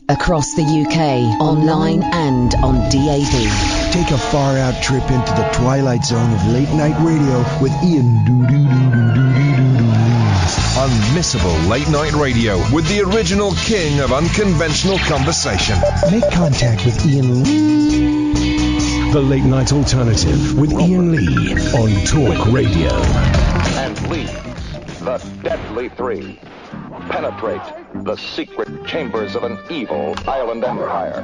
Across the UK, online and on DAB. Take a far-out trip into the twilight zone of late-night radio with Iain doo-doo-doo-doo-doo-doo-doo. Unmissable late-night radio with the original king of unconventional conversation. Make contact with Iain Lee. The Late Night Alternative with Iain Lee on Talk Radio. And leads the Deadly Three. Penetrate the secret chambers of an evil island empire.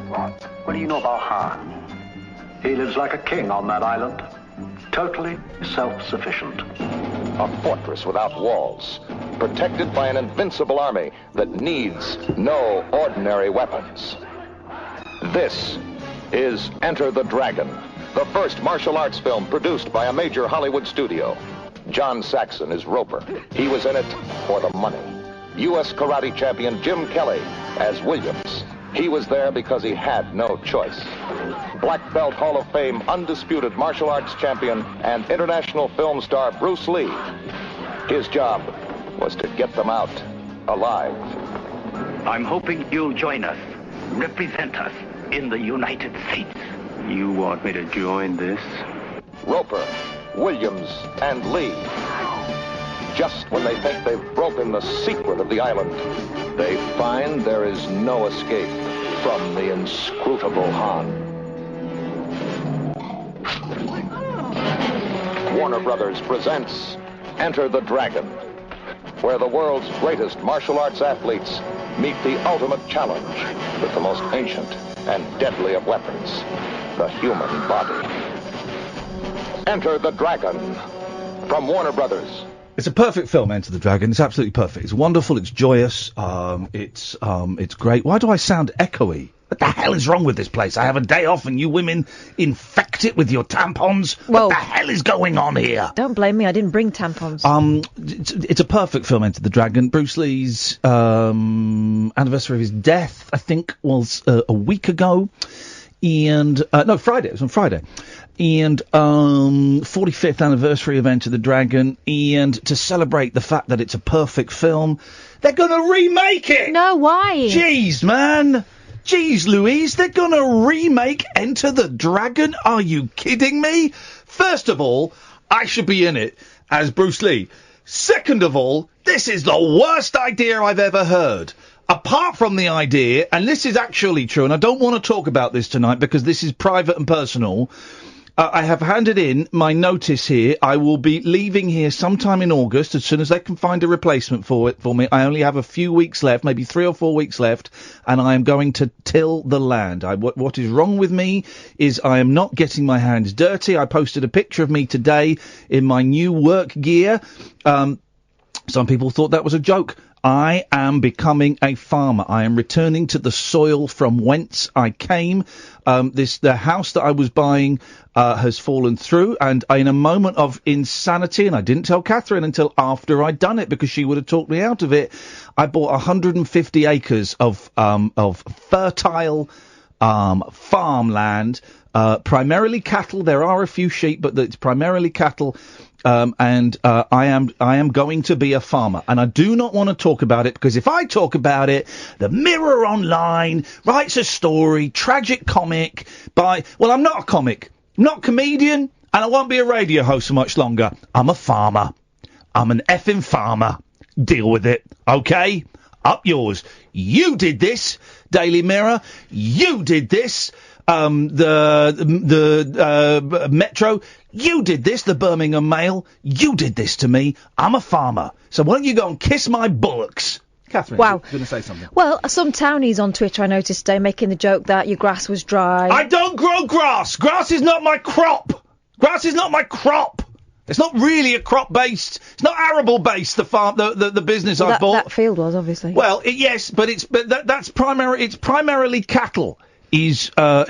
What do you know about Han? He lives like a king on that island. Totally self-sufficient. A fortress without walls, protected by an invincible army that needs no ordinary weapons. This is Enter the Dragon, the first martial arts film produced by a major Hollywood studio. John Saxon is Roper. He was in it for the money. U.S. karate champion Jim Kelly as Williams. He was there because he had no choice. Black Belt Hall of Fame undisputed martial arts champion and international film star Bruce Lee. His job was to get them out alive. I'm hoping you'll join us, represent us in the United States. You want me to join this? Roper, Williams, and Lee. Just when they think they've broken the secret of the island, they find there is no escape from the inscrutable Han. Warner Brothers presents Enter the Dragon, where the world's greatest martial arts athletes meet the ultimate challenge with the most ancient and deadly of weapons, the human body. Enter the Dragon from Warner Brothers. It's a perfect film, Enter the Dragon. It's absolutely perfect. It's wonderful. It's joyous. It's great. Why do I sound echoey? What the hell is wrong with this place? I have a day off and you women infect it with your tampons? Whoa. What the hell is going on here? Don't blame me. I didn't bring tampons. It's a perfect film, Enter the Dragon. Bruce Lee's anniversary of his death, I think, was a week ago. And no, Friday. It was on Friday. And 45th anniversary of Enter the Dragon, and to celebrate the fact that it's a perfect film, they're going to remake it! No, why? Jeez, man! Jeez, Louise, they're going to remake Enter the Dragon? Are you kidding me? First of all, I should be in it as Bruce Lee. Second of all, this is the worst idea I've ever heard. Apart from the idea, and this is actually true, and I don't want to talk about this tonight because this is private and personal, I have handed in my notice here. I will be leaving here sometime in August as soon as they can find a replacement for me. I only have a few weeks left, maybe 3 or 4 weeks left, and I am going to till the land. What is wrong with me is I am not getting my hands dirty. I posted a picture of me today in my new work gear. Some people thought that was a joke. I am becoming a farmer. I am returning to the soil from whence I came. The house that I was buying has fallen through, and in a moment of insanity, and I didn't tell Catherine until after I'd done it because she would have talked me out of it, I bought 150 acres of fertile farmland, primarily cattle. There are a few sheep, but it's primarily cattle. And I am going to be a farmer, and I do not want to talk about it because if I talk about it, the Mirror Online writes a story, tragic comic well, I'm not a comic, I'm not a comedian, and I won't be a radio host for much longer. I'm a farmer. I'm an effing farmer. Deal with it, okay? Up yours. You did this, Daily Mirror. You did this. The Metro, you did this, the Birmingham Mail, you did this to me. I'm a farmer. So why don't you go and kiss my bullocks? Catherine, wow. You're going to say something. Well, some townies on Twitter I noticed today making the joke that your grass was dry. I don't grow grass. Grass is not my crop. Grass is not my crop. It's not really a crop-based. It's not arable-based. The farm, the business I bought. That field was obviously. Well, yes, but that's primary. It's primarily cattle. Is a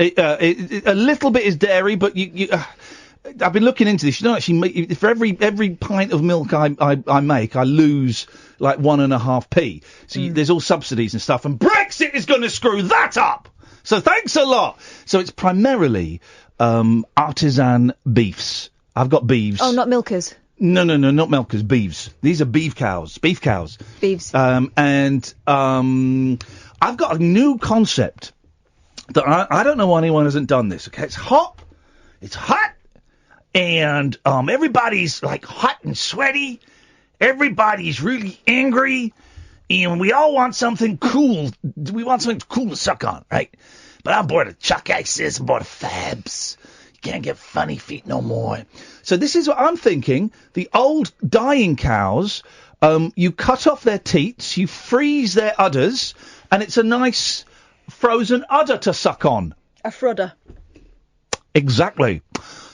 little bit is dairy, but I've been looking into this. You don't actually for every pint of milk I make, I lose like 1.5p. So there's all subsidies and stuff, and Brexit is going to screw that up. So thanks a lot. So it's primarily artisan beefs. I've got beeves. Oh, not milkers. No, not milkers, beeves. These are beef cows. Beeves. And I've got a new concept that I don't know why anyone hasn't done this. Okay, it's hot, and everybody's like hot and sweaty. Everybody's really angry, and we all want something cool. We want something cool to suck on, right? But I'm bored of Chuck X's, I'm bored of Fabs. You can't get funny feet no more. So this is what I'm thinking. The old dying cows, you cut off their teats, you freeze their udders, and it's a nice frozen udder to suck on. A frudder. Exactly.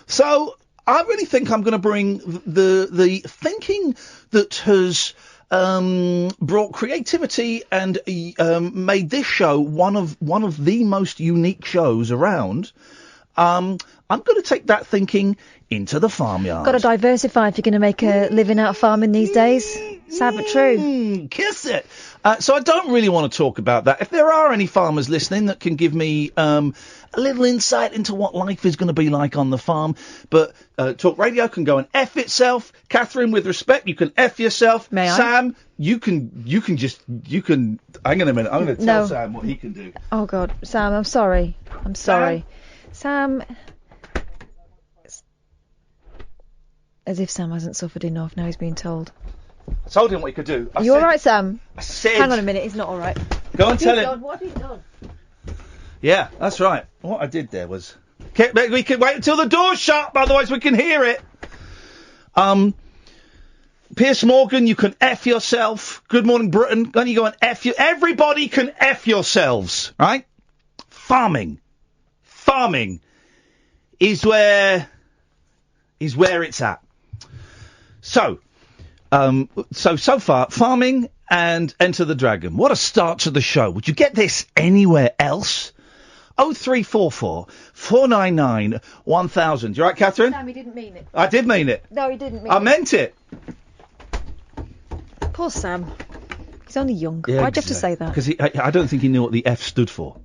So I really think I'm going to bring the thinking that has brought creativity and made this show one of the most unique shows around. I'm going to take that thinking into the farmyard. Got to diversify if you're going to make a living out of farming these days. Sad but true. Kiss it. So I don't really want to talk about that. If there are any farmers listening that can give me a little insight into what life is going to be like on the farm, but Talk Radio can go and F itself. Catherine, with respect, you can F yourself. May I? Sam, you can. Hang on a minute. I'm going to tell Sam what he can do. Oh God, Sam, I'm sorry. Sam. As if Sam hasn't suffered enough. Now he's being told. I told him what he could do. You all right, Sam? I said. Hang on a minute. He's not all right. Go and tell him. What have he done? Yeah, that's right. What I did there was... We can wait until the door's shut, otherwise we can hear it. Piers Morgan, you can F yourself. Good Morning Britain, then you go and F you. Everybody can F yourselves, right? Farming is where it's at. So far, farming and Enter the Dragon. What a start to the show. Would you get this anywhere else? 0344 499 1000. You right, Catherine? Sam, he didn't mean it. I did mean it. No, he didn't mean it. I meant it. Poor Sam. He's only young. Yeah, Why'd you have to say that? Because I don't think he knew what the F stood for.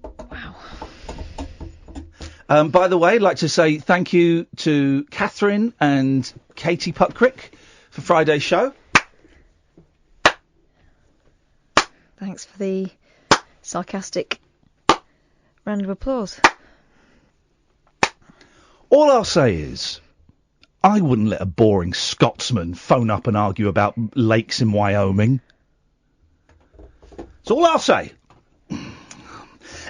Wow. By the way, I'd like to say thank you to Catherine and Katie Putcrick for Friday's show. Thanks for the sarcastic round of applause. All I'll say is, I wouldn't let a boring Scotsman phone up and argue about lakes in Wyoming. That's all I'll say.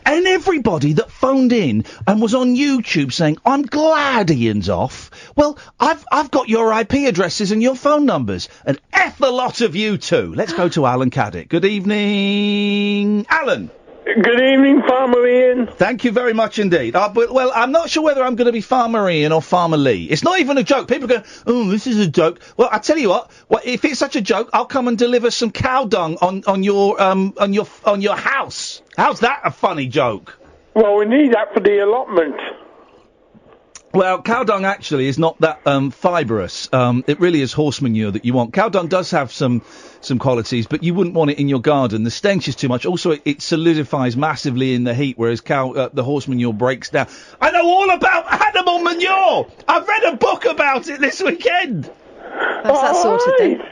And everybody that phoned in and was on YouTube saying, I'm glad Iain's off. Well, I've got your IP addresses and your phone numbers. And F the lot of you too. Let's go to Alan Caddick. Good evening, Alan. Good evening, Farmer Iain. Thank you very much indeed. Well, I'm not sure whether I'm going to be Farmer Iain or Farmer Lee. It's not even a joke. People go, oh, this is a joke. Well, I tell you what, if it's such a joke, I'll come and deliver some cow dung on your house. How's that a funny joke? Well, we need that for the allotment. Well, cow dung actually is not that fibrous. It really is horse manure that you want. Cow dung does have some qualities, but you wouldn't want it in your garden. The stench is too much. Also, it solidifies massively in the heat, whereas the horse manure breaks down. I know all about animal manure. I've read a book about it this weekend. That's that sorted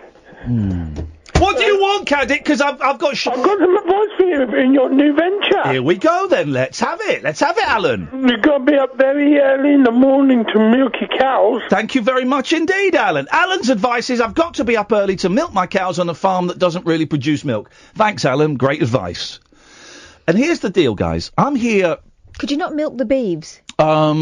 then. What do you want, Caddick? Because I've got some advice for you in your new venture. Here we go then. Let's have it. Let's have it, Alan. You've got to be up very early in the morning to milk your cows. Thank you very much indeed, Alan. Alan's advice is I've got to be up early to milk my cows on a farm that doesn't really produce milk. Thanks, Alan. Great advice. And here's the deal, guys. I'm here... Could you not milk the beeves? I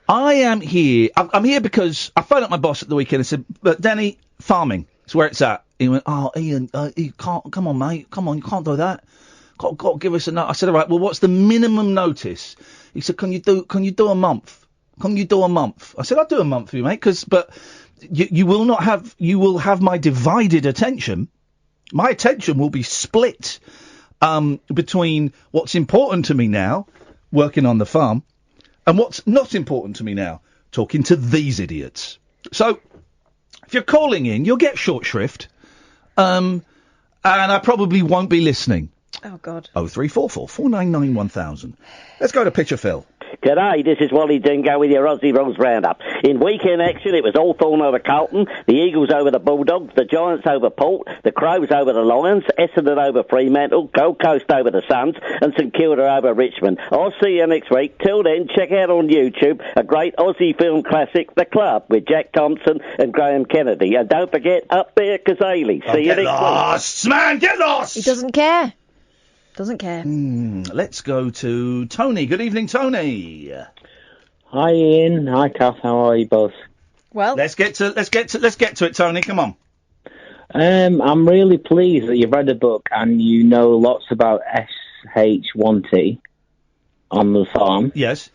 am here. I'm here because I phoned up my boss at the weekend and said, but Danny, farming. It's where it's at. He went, oh, Iain, you can't, come on, mate, come on, you can't do that. Got to give us a note. I said, all right, well, what's the minimum notice? He said, can you do a month? Can you do a month? I said, I'll do a month for you, mate, but you will have my divided attention. My attention will be split, between what's important to me now, working on the farm, and what's not important to me now, talking to these idiots. So, if you're calling in, you'll get short shrift, and I probably won't be listening. Oh, God. 0344 499 1000. Let's go to Pitcher Phil. G'day, this is Wally Dingo with your Aussie Rules Roundup. In weekend action, it was Hawthorn over Carlton, the Eagles over the Bulldogs, the Giants over Port, the Crows over the Lions, Essendon over Fremantle, Gold Coast over the Suns, and St Kilda over Richmond. I'll see you next week. Till then, check out on YouTube a great Aussie film classic, The Club, with Jack Thompson and Graham Kennedy. And don't forget, Up There Kazali. See you next week. Lost, man, get lost! He doesn't care. Doesn't care. Let's go to Tony. Good evening, Tony. Hi, Ian. Hi, Kath. How are you both? Well, let's get to it, Tony. Come on. I'm really pleased that you've read the book and you know lots about SH1T on the farm. Yes.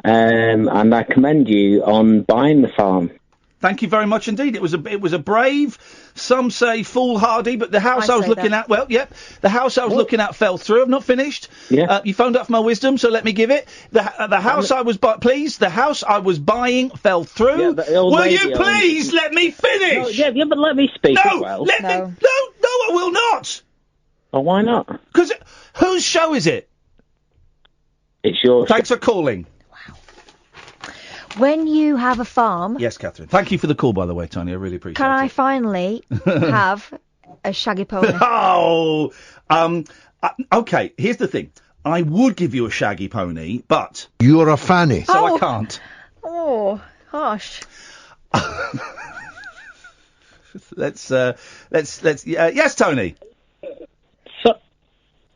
And I commend you on buying the farm. Thank you very much indeed. It was a brave, some say foolhardy, but the house I was looking at, the house I was looking at fell through. I've not finished. Yeah. You phoned up for my wisdom, so let me give it. The house the house I was buying fell through. Yeah, will you please let me finish? No, but let me speak as well. No, I will not. Oh, why not? Because whose show is it? It's yours. Thanks for calling. when you have a farm... Yes, Catherine. Thank you for the call, by the way, Tony. I really appreciate it. Can I finally have a shaggy pony? Okay, here's the thing. I would give you a shaggy pony, but... You're a fanny. So I can't. Oh, harsh. Let's yes, Tony. Is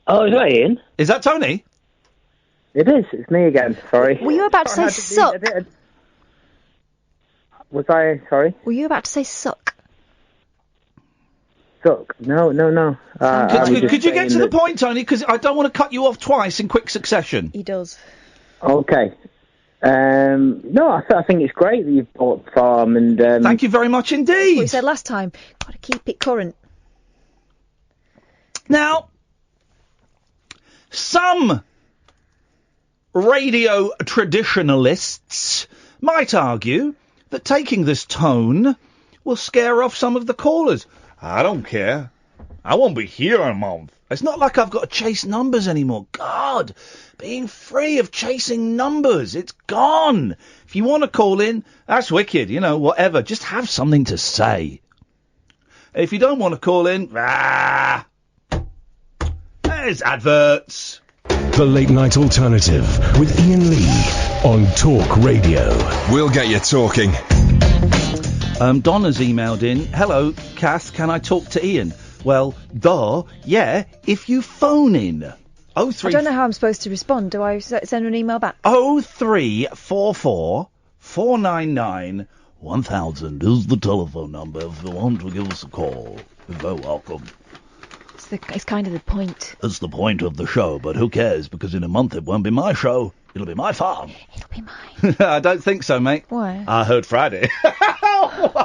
that Ian? Is that Tony? It is. It's me again. Sorry. Were you about to say suck? Was I? Sorry. Were you about to say suck? Suck? No. Could you get to the point, Tony? Because I don't want to cut you off twice in quick succession. He does. Okay. No, I think it's great that you've bought the farm and... Thank you very much indeed. That's what you said last time. Got to keep it current. Now, some radio traditionalists might argue that taking this tone will scare off some of the callers. I don't care. I won't be here in a month. It's not like I've got to chase numbers anymore. God, being free of chasing numbers, it's gone. If you want to call in, that's wicked, whatever. Just have something to say. If you don't want to call in, there's adverts. The Late Night Alternative with Iain Lee on Talk Radio. We'll get you talking. Donna's emailed in. Hello, Kath, can I talk to Iain? Well, yeah, if you phone in. I don't know how I'm supposed to respond. Do I send an email back? 0344 499 1000 is the telephone number if you want to give us a call. You're very welcome. It's kind of the point. It's the point of the show, but who cares? Because in a month it won't be my show. It'll be my farm. It'll be mine. I don't think so, mate. Why? I heard Friday.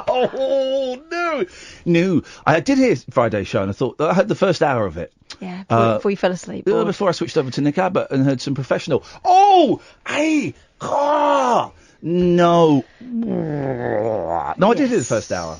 Oh, no. I did hear Friday's show, and I heard the first hour of it. Yeah, before you fell asleep. Before I switched over to Nick Abbott and heard some professional. Oh, hey, no. No, I did hear the first hour.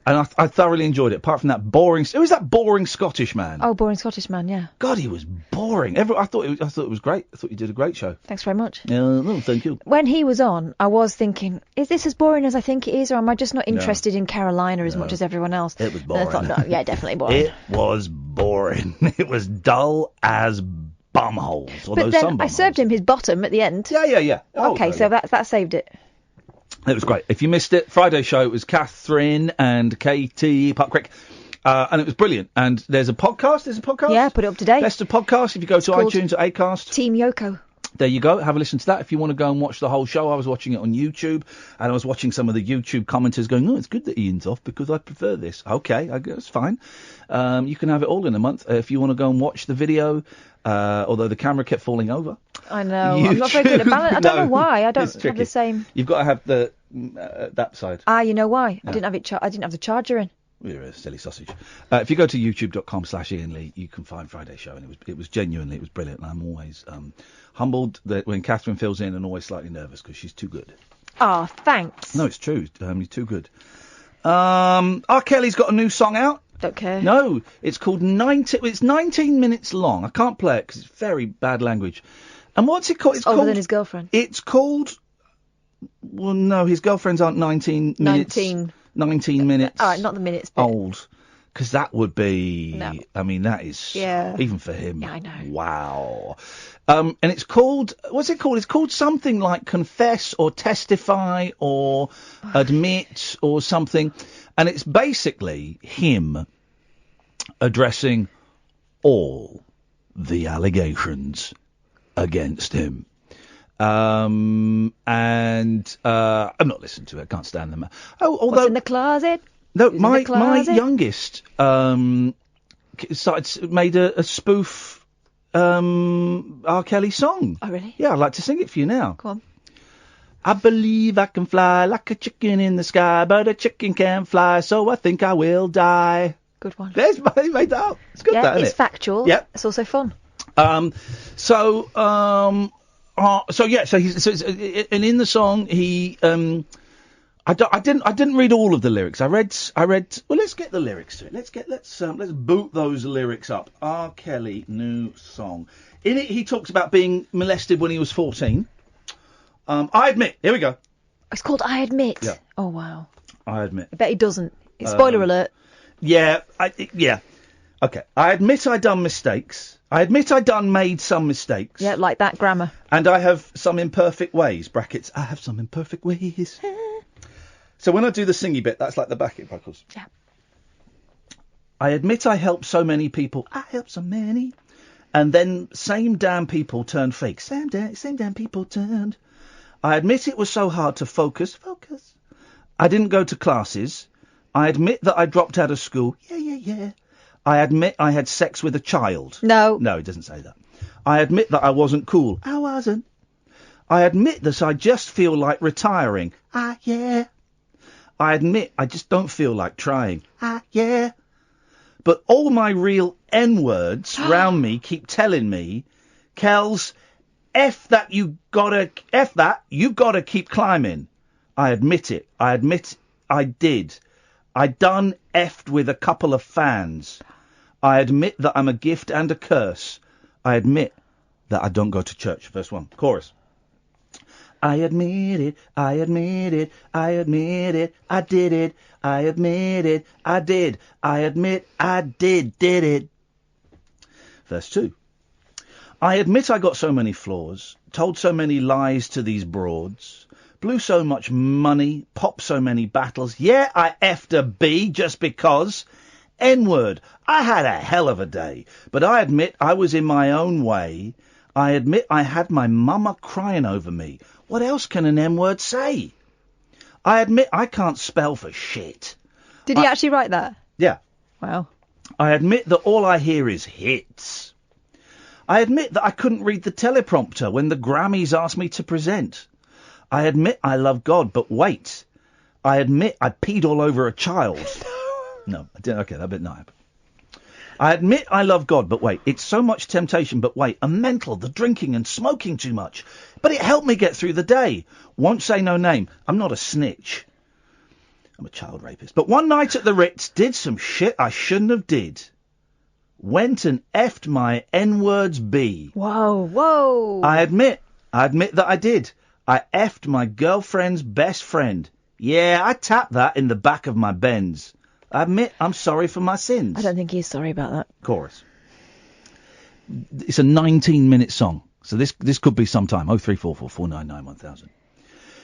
And I thoroughly enjoyed it, apart from that boring... Who was that boring Scottish man? Oh, boring Scottish man, yeah. God, he was boring. I thought it was great. I thought you did a great show. Thanks very much. No, thank you. When he was on, I was thinking, is this as boring as I think it is, or am I just not interested in Carolina as much as everyone else? It was boring. And I thought, no, yeah, definitely boring. It was boring. It was dull as bumholes. But then I served him his bottom at the end. Yeah. Okay, so that saved it. It was great. If you missed it, Friday's show, it was Catherine and Katie Putcrick, and it was brilliant. And there's a podcast. Yeah, put it up today. Best of podcast. If you go to iTunes or Acast. Team Yoko. There you go. Have a listen to that. If you want to go and watch the whole show, I was watching it on YouTube, and I was watching some of the YouTube commenters going, "Oh, it's good that Ian's off because I prefer this." Okay, I guess fine. You can have it all in a month if you want to go and watch the video. Although the camera kept falling over. I know. I'm not very good at balance. I don't know why. I don't have the same. You've got to have the that side. You know why? Yeah. I didn't have the charger in. You're a silly sausage. If you go to youtube.com/Iain Lee, you can find Friday's show, and it was genuinely, it was brilliant. And I'm always humbled that when Catherine fills in, and always slightly nervous because she's too good. Oh, thanks. No, it's true. You're too good. R. Kelly's got a new song out. Don't care. No, it's called 19. It's 19 minutes long. I can't play it because it's very bad language. And what's it called? It's older called, than his girlfriend. It's called. Well, no, his girlfriends aren't 19 minutes. 19 minutes. All right, not the minutes bit. Old. Because that would be. No. I mean, that is. Yeah. Even for him. Yeah, I know. Wow. And it's called. What's it called? It's called something like confess or testify or admit or something. And it's basically him addressing all the allegations against him. And I'm not listening to it. I can't stand them. Oh, although What's in the closet? no, Who's in my the closet? youngest made a spoof R. Kelly song. Oh, really? Yeah, I'd like to sing it for you now. Go on. I believe I can fly like a chicken in the sky, but a chicken can't fly, so I think I will die. Good one. There's he made that up. It's good, Yeah, that, isn't it's it? factual. Yep. It's also fun. So he's and in the song he I didn't read all of the lyrics. I read. Well, let's get the lyrics to it. Let's boot those lyrics up. R. Kelly new song. In it, he talks about being molested when he was 14. I admit. Here we go. It's called I Admit. Yeah. Oh, wow. I admit. I bet he doesn't. Spoiler alert. Yeah. Okay. I admit I done mistakes. I admit I done made some mistakes. Yeah, like that grammar. And I have some imperfect ways. Brackets. I have some imperfect ways. So when I do the singy bit, that's like the backing vocals. Yeah. I admit I helped so many people. I helped so many. And then same damn people turned fake. Same damn people turned. I admit it was so hard to focus. I didn't go to classes. I admit that I dropped out of school. Yeah. I admit I had sex with a child. No. No, it doesn't say that. I admit that I wasn't cool. I wasn't. I admit that I just feel like retiring. Yeah. I admit I just don't feel like trying. Yeah. But all my real N-words round me keep telling me, Kels, F that, you gotta keep climbing. I admit it. I admit I did. I done F'd with a couple of fans. I admit that I'm a gift and a curse. I admit that I don't go to church. Verse 1. Chorus. I admit it, I admit it, I admit it, I did it, I admit it, I did, I admit I did it. Verse 2. I admit I got so many flaws, told so many lies to these broads, blew so much money, popped so many battles. Yeah, I effed a B just because. N-word, I had a hell of a day, but I admit I was in my own way. I admit I had my mama crying over me. What else can an N-word say? I admit I can't spell for shit. Did he actually write that? Yeah. Wow. I admit that all I hear is hits. I admit that I couldn't read the teleprompter when the Grammys asked me to present. I admit I love God, but wait. I admit I peed all over a child. No, I didn't. Okay, that bit not. I admit I love God, but wait. It's so much temptation, but wait. I'm mental, the drinking and smoking too much. But it helped me get through the day. Won't say no name. I'm not a snitch. I'm a child rapist. But one night at the Ritz, did some shit I shouldn't have did. Went and effed my N-words B. Whoa. I admit that I did. I effed my girlfriend's best friend. Yeah, I tapped that in the back of my Benz. I admit I'm sorry for my sins. I don't think he's sorry about that. Chorus. It's a 19-minute song, so this could be some time. 0344 499 1000.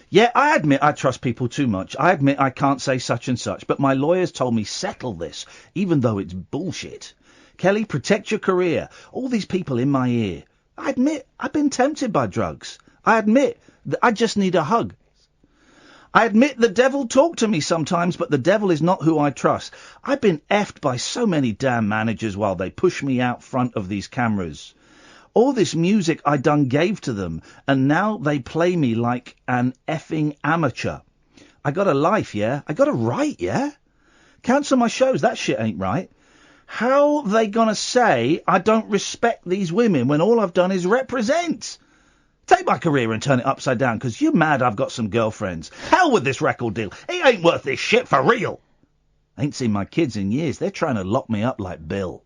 Yeah, I admit I trust people too much. I admit I can't say such and such, but my lawyers told me settle this, even though it's bullshit. Kelly, protect your career. All these people in my ear. I admit I've been tempted by drugs. I admit that I just need a hug. I admit the devil talked to me sometimes, but the devil is not who I trust. I've been effed by so many damn managers while they push me out front of these cameras. All this music I done gave to them, and now they play me like an effing amateur. I got a life, yeah? I got a right, yeah? Cancel my shows, that shit ain't right. How they gonna say I don't respect these women when all I've done is represent? Take my career and turn it upside down, 'cause you're mad I've got some girlfriends. Hell with this record deal. It ain't worth this shit for real. I ain't seen my kids in years. They're trying to lock me up like Bill.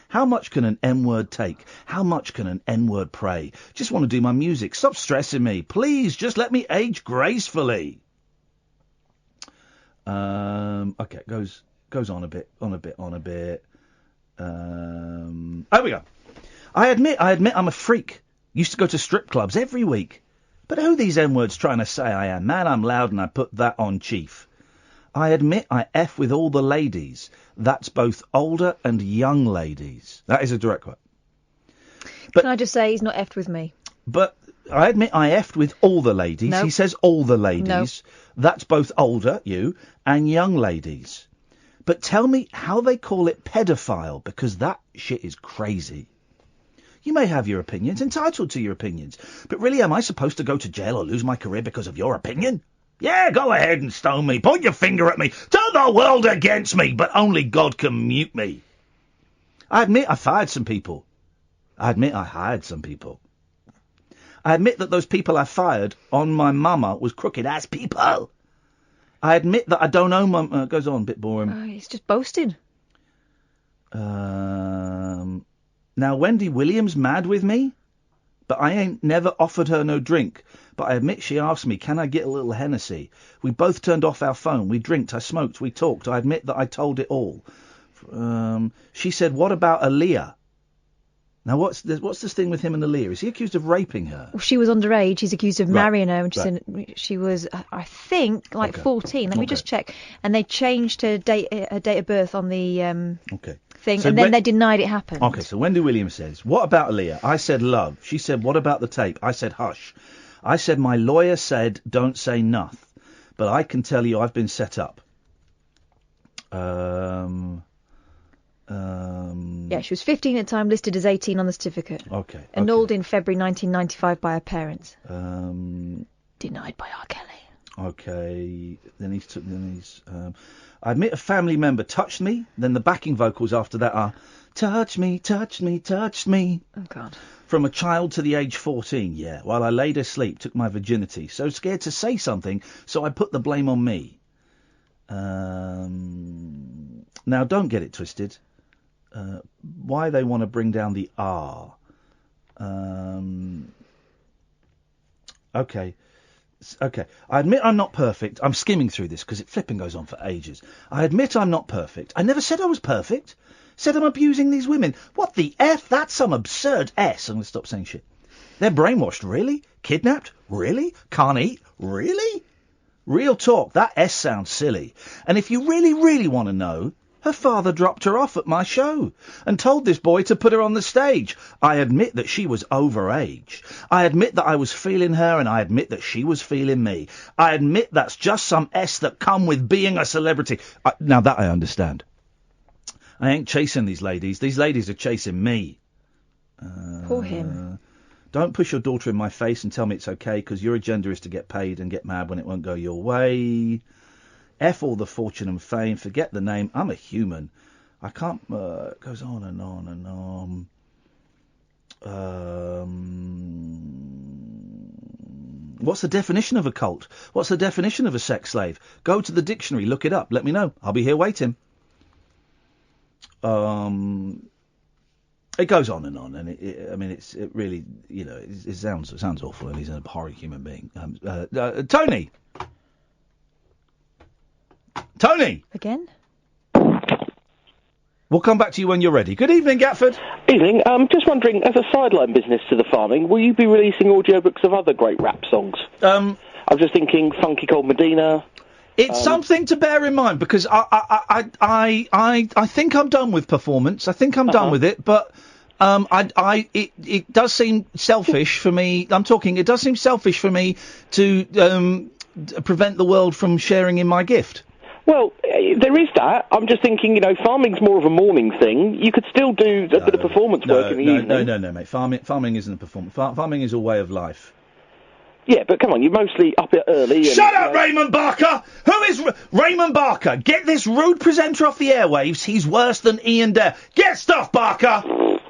How much can an N-word take? How much can an N-word pray? Just want to do my music. Stop stressing me. Please, just let me age gracefully. Okay, goes on a bit. There we go. I admit I'm a freak. Used to go to strip clubs every week. But who these N-words trying to say I am? Man, I'm loud and I put that on chief. I admit I F with all the ladies. That's both older and young ladies. That is a direct quote. Can I just say he's not effed with me? But I admit I effed with all the ladies. Nope. He says all the ladies. Nope. That's both older, you, and young ladies. But tell me how they call it pedophile, because that shit is crazy. You may have your opinions, entitled to your opinions. But really, am I supposed to go to jail or lose my career because of your opinion? Yeah, go ahead and stone me. Point your finger at me. Turn the world against me, but only God can mute me. I admit I fired some people. I admit I hired some people. I admit that those people I fired on my mama was crooked-ass people. I admit that I don't own my... goes on, a bit boring. He's just boasting. Now, Wendy Williams mad with me? But I ain't never offered her no drink. But I admit she asked me, can I get a little Hennessy? We both turned off our phone. We drinked, I smoked, we talked. I admit that I told it all. She said, what about Aaliyah? Now, what's this thing with him and Aaliyah? Is he accused of raping her? Well, she was underage. He's accused of marrying her, and Right. she was, I think, like 14. Let me Okay. just check. And they changed her date of birth on the Okay. thing, So and then when- they denied it happened. Okay, so Wendy Williams says, what about Aaliyah? I said love. She said, what about the tape? I said hush. I said my lawyer said don't say noth. But I can tell you I've been set up. Yeah, she was 15 at the time, listed as 18 on the certificate. Okay. Annulled in February 1995 by her parents. Denied by R. Kelly. Okay. Then he's. I admit a family member touched me. Then the backing vocals after that are, touch me, touch me, touch me. Oh God. From a child to the age 14, yeah. While I laid asleep, took my virginity. So scared to say something, so I put the blame on me. Now, don't get it twisted. Why they want to bring down the R. Okay. I admit I'm not perfect. I'm skimming through this because it flipping goes on for ages. I admit I'm not perfect. I never said I was perfect. Said I'm abusing these women. What the F? That's some absurd S. I'm going to stop saying shit. They're brainwashed, really? Kidnapped? Really? Can't eat? Really? Real talk, that S sounds silly. And if you really, really want to know, her father dropped her off at my show and told this boy to put her on the stage. I admit that she was overage. I admit that I was feeling her and I admit that she was feeling me. I admit that's just some S that come with being a celebrity. Now that I understand. I ain't chasing these ladies. These ladies are chasing me. Poor him. Don't push your daughter in my face and tell me it's okay, because your agenda is to get paid and get mad when it won't go your way. F all the fortune and fame. Forget the name. I'm a human. I can't... it goes on and on and on. What's the definition of a cult? What's the definition of a sex slave? Go to the dictionary. Look it up. Let me know. I'll be here waiting. It goes on, and it really, you know, it sounds awful, and he's a horrid human being. Tony. Again? We'll come back to you when you're ready. Good evening, Gatford. Evening. Just wondering, as a sideline business to the farming, will you be releasing audiobooks of other great rap songs? I'm just thinking Funky Cold Medina. It's something to bear in mind, because I think I'm done with performance. I think I'm done with it, but it does seem selfish for me. It does seem selfish for me to prevent the world from sharing in my gift. Well, there is that. I'm just thinking, farming's more of a morning thing. You could still do a bit of performance work in the evening. No, mate. Farming isn't a performance. Farming is a way of life. Yeah, but come on, you're mostly up early. And, Shut up, Raymond Barker! Who is Raymond Barker? Get this rude presenter off the airwaves. He's worse than Ian Dare. Get stuff, Barker!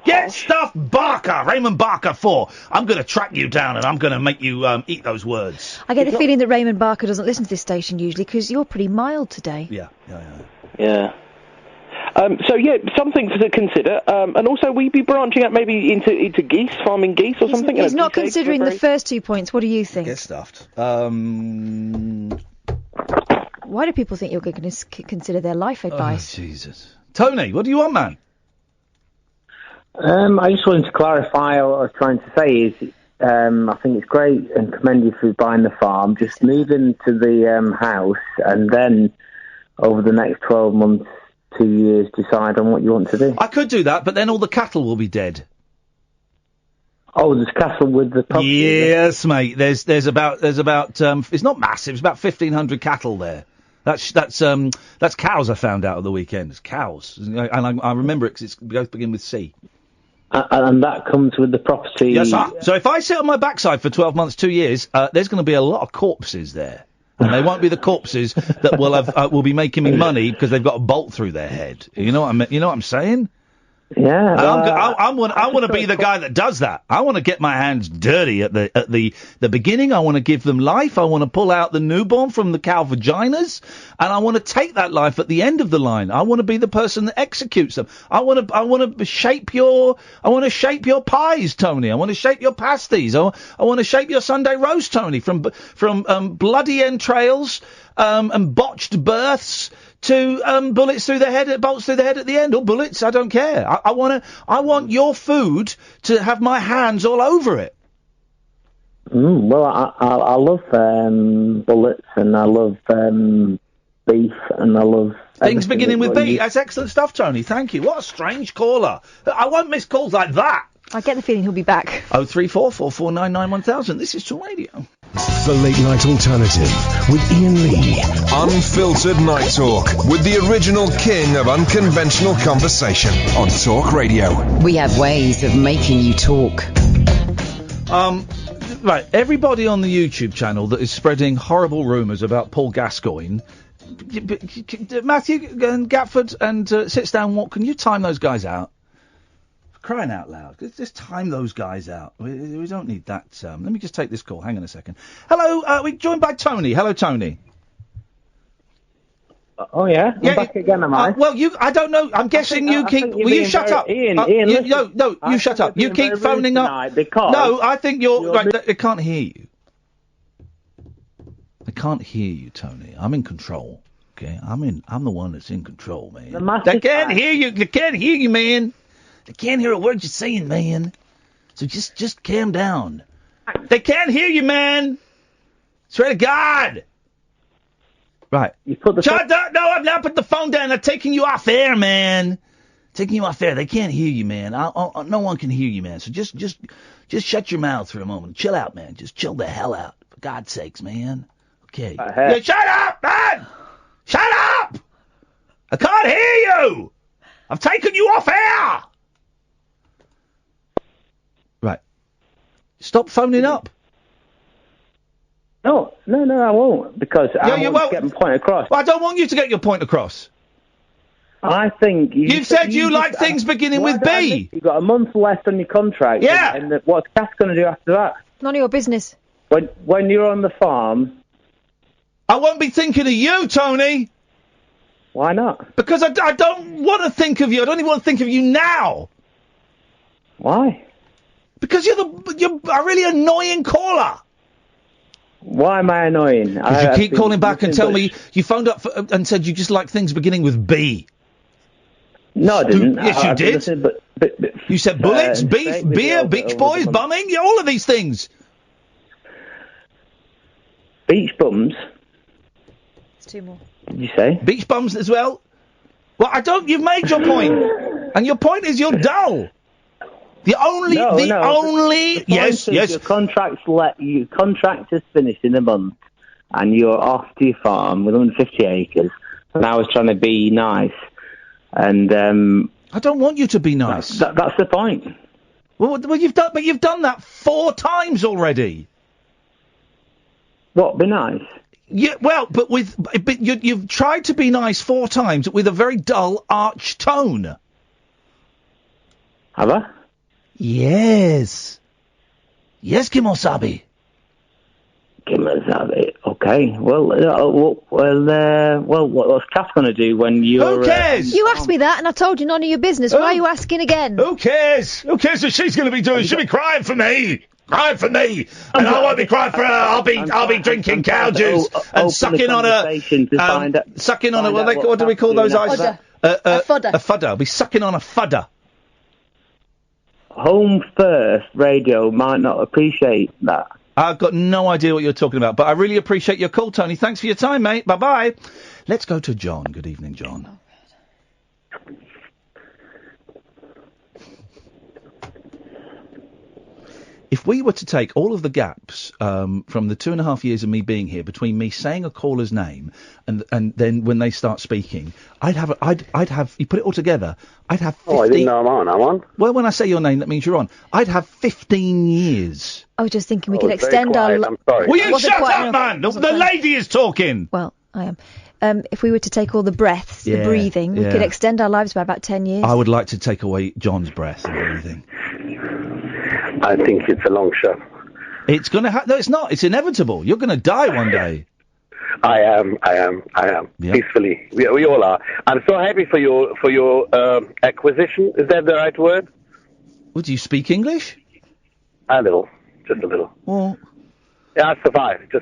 Get stuffed Barker, Raymond Barker 4. I'm going to track you down and I'm going to make you eat those words. I get the feeling that Raymond Barker doesn't listen to this station usually because you're pretty mild today. Yeah. Yeah. So yeah, something to consider. And also, we'd be branching out maybe into geese, farming geese or something. He's not considering the first 2 points. What do you think? Get stuffed. Why do people think you're going to consider their life advice? Oh, Jesus. Tony, what do you want, man? I just wanted to clarify what I was trying to say is, I think it's great and commend you for buying the farm. Just move into the house and then over the next 12 months, 2 years, decide on what you want to do. I could do that, but then all the cattle will be dead. Oh, there's cattle with the property. Yes, mate. There's about it's not massive. It's about 1,500 cattle there. That's cows. I found out at the weekend. It's cows, and I remember it because it both begin with C. And that comes with the property. Yes, sir. So if I sit on my backside for 12 months, 2 years, there's going to be a lot of corpses there. And they won't be the corpses that will be making me money because they've got a bolt through their head. You know what I'm saying? Yeah. I want to be the guy that does that. I want to get my hands dirty at the beginning. I want to give them life. I want to pull out the newborn from the cow vaginas, and I want to take that life at the end of the line. I want to be the person that executes them. I want to shape your pies, Tony. I want to shape your pasties. I want to shape your Sunday roast, Tony, from bloody entrails and botched births to bolts through the head at the end, or bullets. I don't care. I want your food to have my hands all over it. Well, I love bullets, and I love beef, and I love things beginning with B. That's excellent stuff, Tony. Thank you. What a strange caller. I won't miss calls like that. I get the feeling he'll be back. 03444991000. This is Talk Radio. The Late Night Alternative with Iain Lee. Unfiltered Night Talk with the original king of unconventional conversation on Talk Radio. We have ways of making you talk. Right, everybody on the YouTube channel that is spreading horrible rumours about Paul Gascoigne, Matthew and Gatford and Sits Down Walk, can you time those guys out? Crying out loud. Just time those guys out. We don't need that. Let me just take this call. Hang on a second. Hello, we're joined by Tony. Hello, Tony. Oh, yeah? I'm back again, am I? Well, I don't know. I'm guessing you keep... Will you shut up? Ian, you shut up. You keep phoning up. No, I think you're... Right, they can't hear you. They can't hear you, Tony. I'm in control, okay? I'm the one that's in control, man. They can't hear you. They can't hear you, man. They can't hear a word you're saying, man. So just calm down. They can't hear you, man. Swear to God. Right. Shut up. No, I've now put the phone down. I'm taking you off air, man. Taking you off air. They can't hear you, man. No one can hear you, man. So just shut your mouth for a moment. Chill out, man. Just chill the hell out. For God's sakes, man. Okay. Yeah, shut up, man. Shut up. I can't hear you. I've taken you off air. Right. Stop phoning up. No, I won't, because I want to get my point across. Well, I don't want you to get your point across. I think... You've said you like things beginning with B. You've got a month left on your contract. Yeah. And what's Cass going to do after that? None of your business. When you're on the farm... I won't be thinking of you, Tony. Why not? Because I don't want to think of you. I don't even want to think of you now. Why? Because you're a really annoying caller. Why am I annoying? Because you keep calling back and tell me you phoned up and said you just like things beginning with B. No, I didn't. Yes, you did. Listened, but you said bullets, beef, beer, Beach Boys, bumming, all of these things. Beach bums? It's two more. Did you say? Beach bums as well? Well, you've made your point. And your point is you're dull. Your contract is finished in a month, and you're off to your farm with 150 acres. And I was trying to be nice, and I don't want you to be nice. That's the point. Well, you've done that 4 times already. What? Be nice? Yeah, well, but you've tried to be nice 4 times with a very dull arch tone. Have I? Yes. Yes, Kimosabi. Kimosabi. Okay. Well, what's Kath going to do when you're... Who cares? You asked me that, and I told you none of your business. Why are you asking again? Who cares? Who cares what she's going to be doing? She'll be crying for me. Crying for me. And I won't be crying for her. I'll be drinking cow juice and sucking on her. Sucking on her. What do we call those eyes? A fudder. A fudder. I'll be sucking on a fudder. Home First Radio might not appreciate that. I've got no idea what you're talking about, but I really appreciate your call, Tony. Thanks for your time, mate. Bye-bye. Let's go to John. Good evening, John. If we were to take all of the gaps from the 2.5 years of me being here between me saying a caller's name and then when they start speaking, I'd have you put it all together, I'd have 15... Oh, I didn't know I'm on. Well, when I say your name, that means you're on. I'd have 15 years. I was just thinking we could extend our... I'm sorry. Will you shut up, man? The lady is talking. Well, I am. If we were to take all the breaths, the breathing, we could extend our lives by about 10 years. I would like to take away John's breath and breathing. I think it's a long shot. It's going to No, it's not. It's inevitable. You're going to die one day. I am. Yep. Peacefully. We all are. I'm so happy for your acquisition. Is that the right word? Well, do you speak English? A little. Just a little. Well... Yeah, I survived.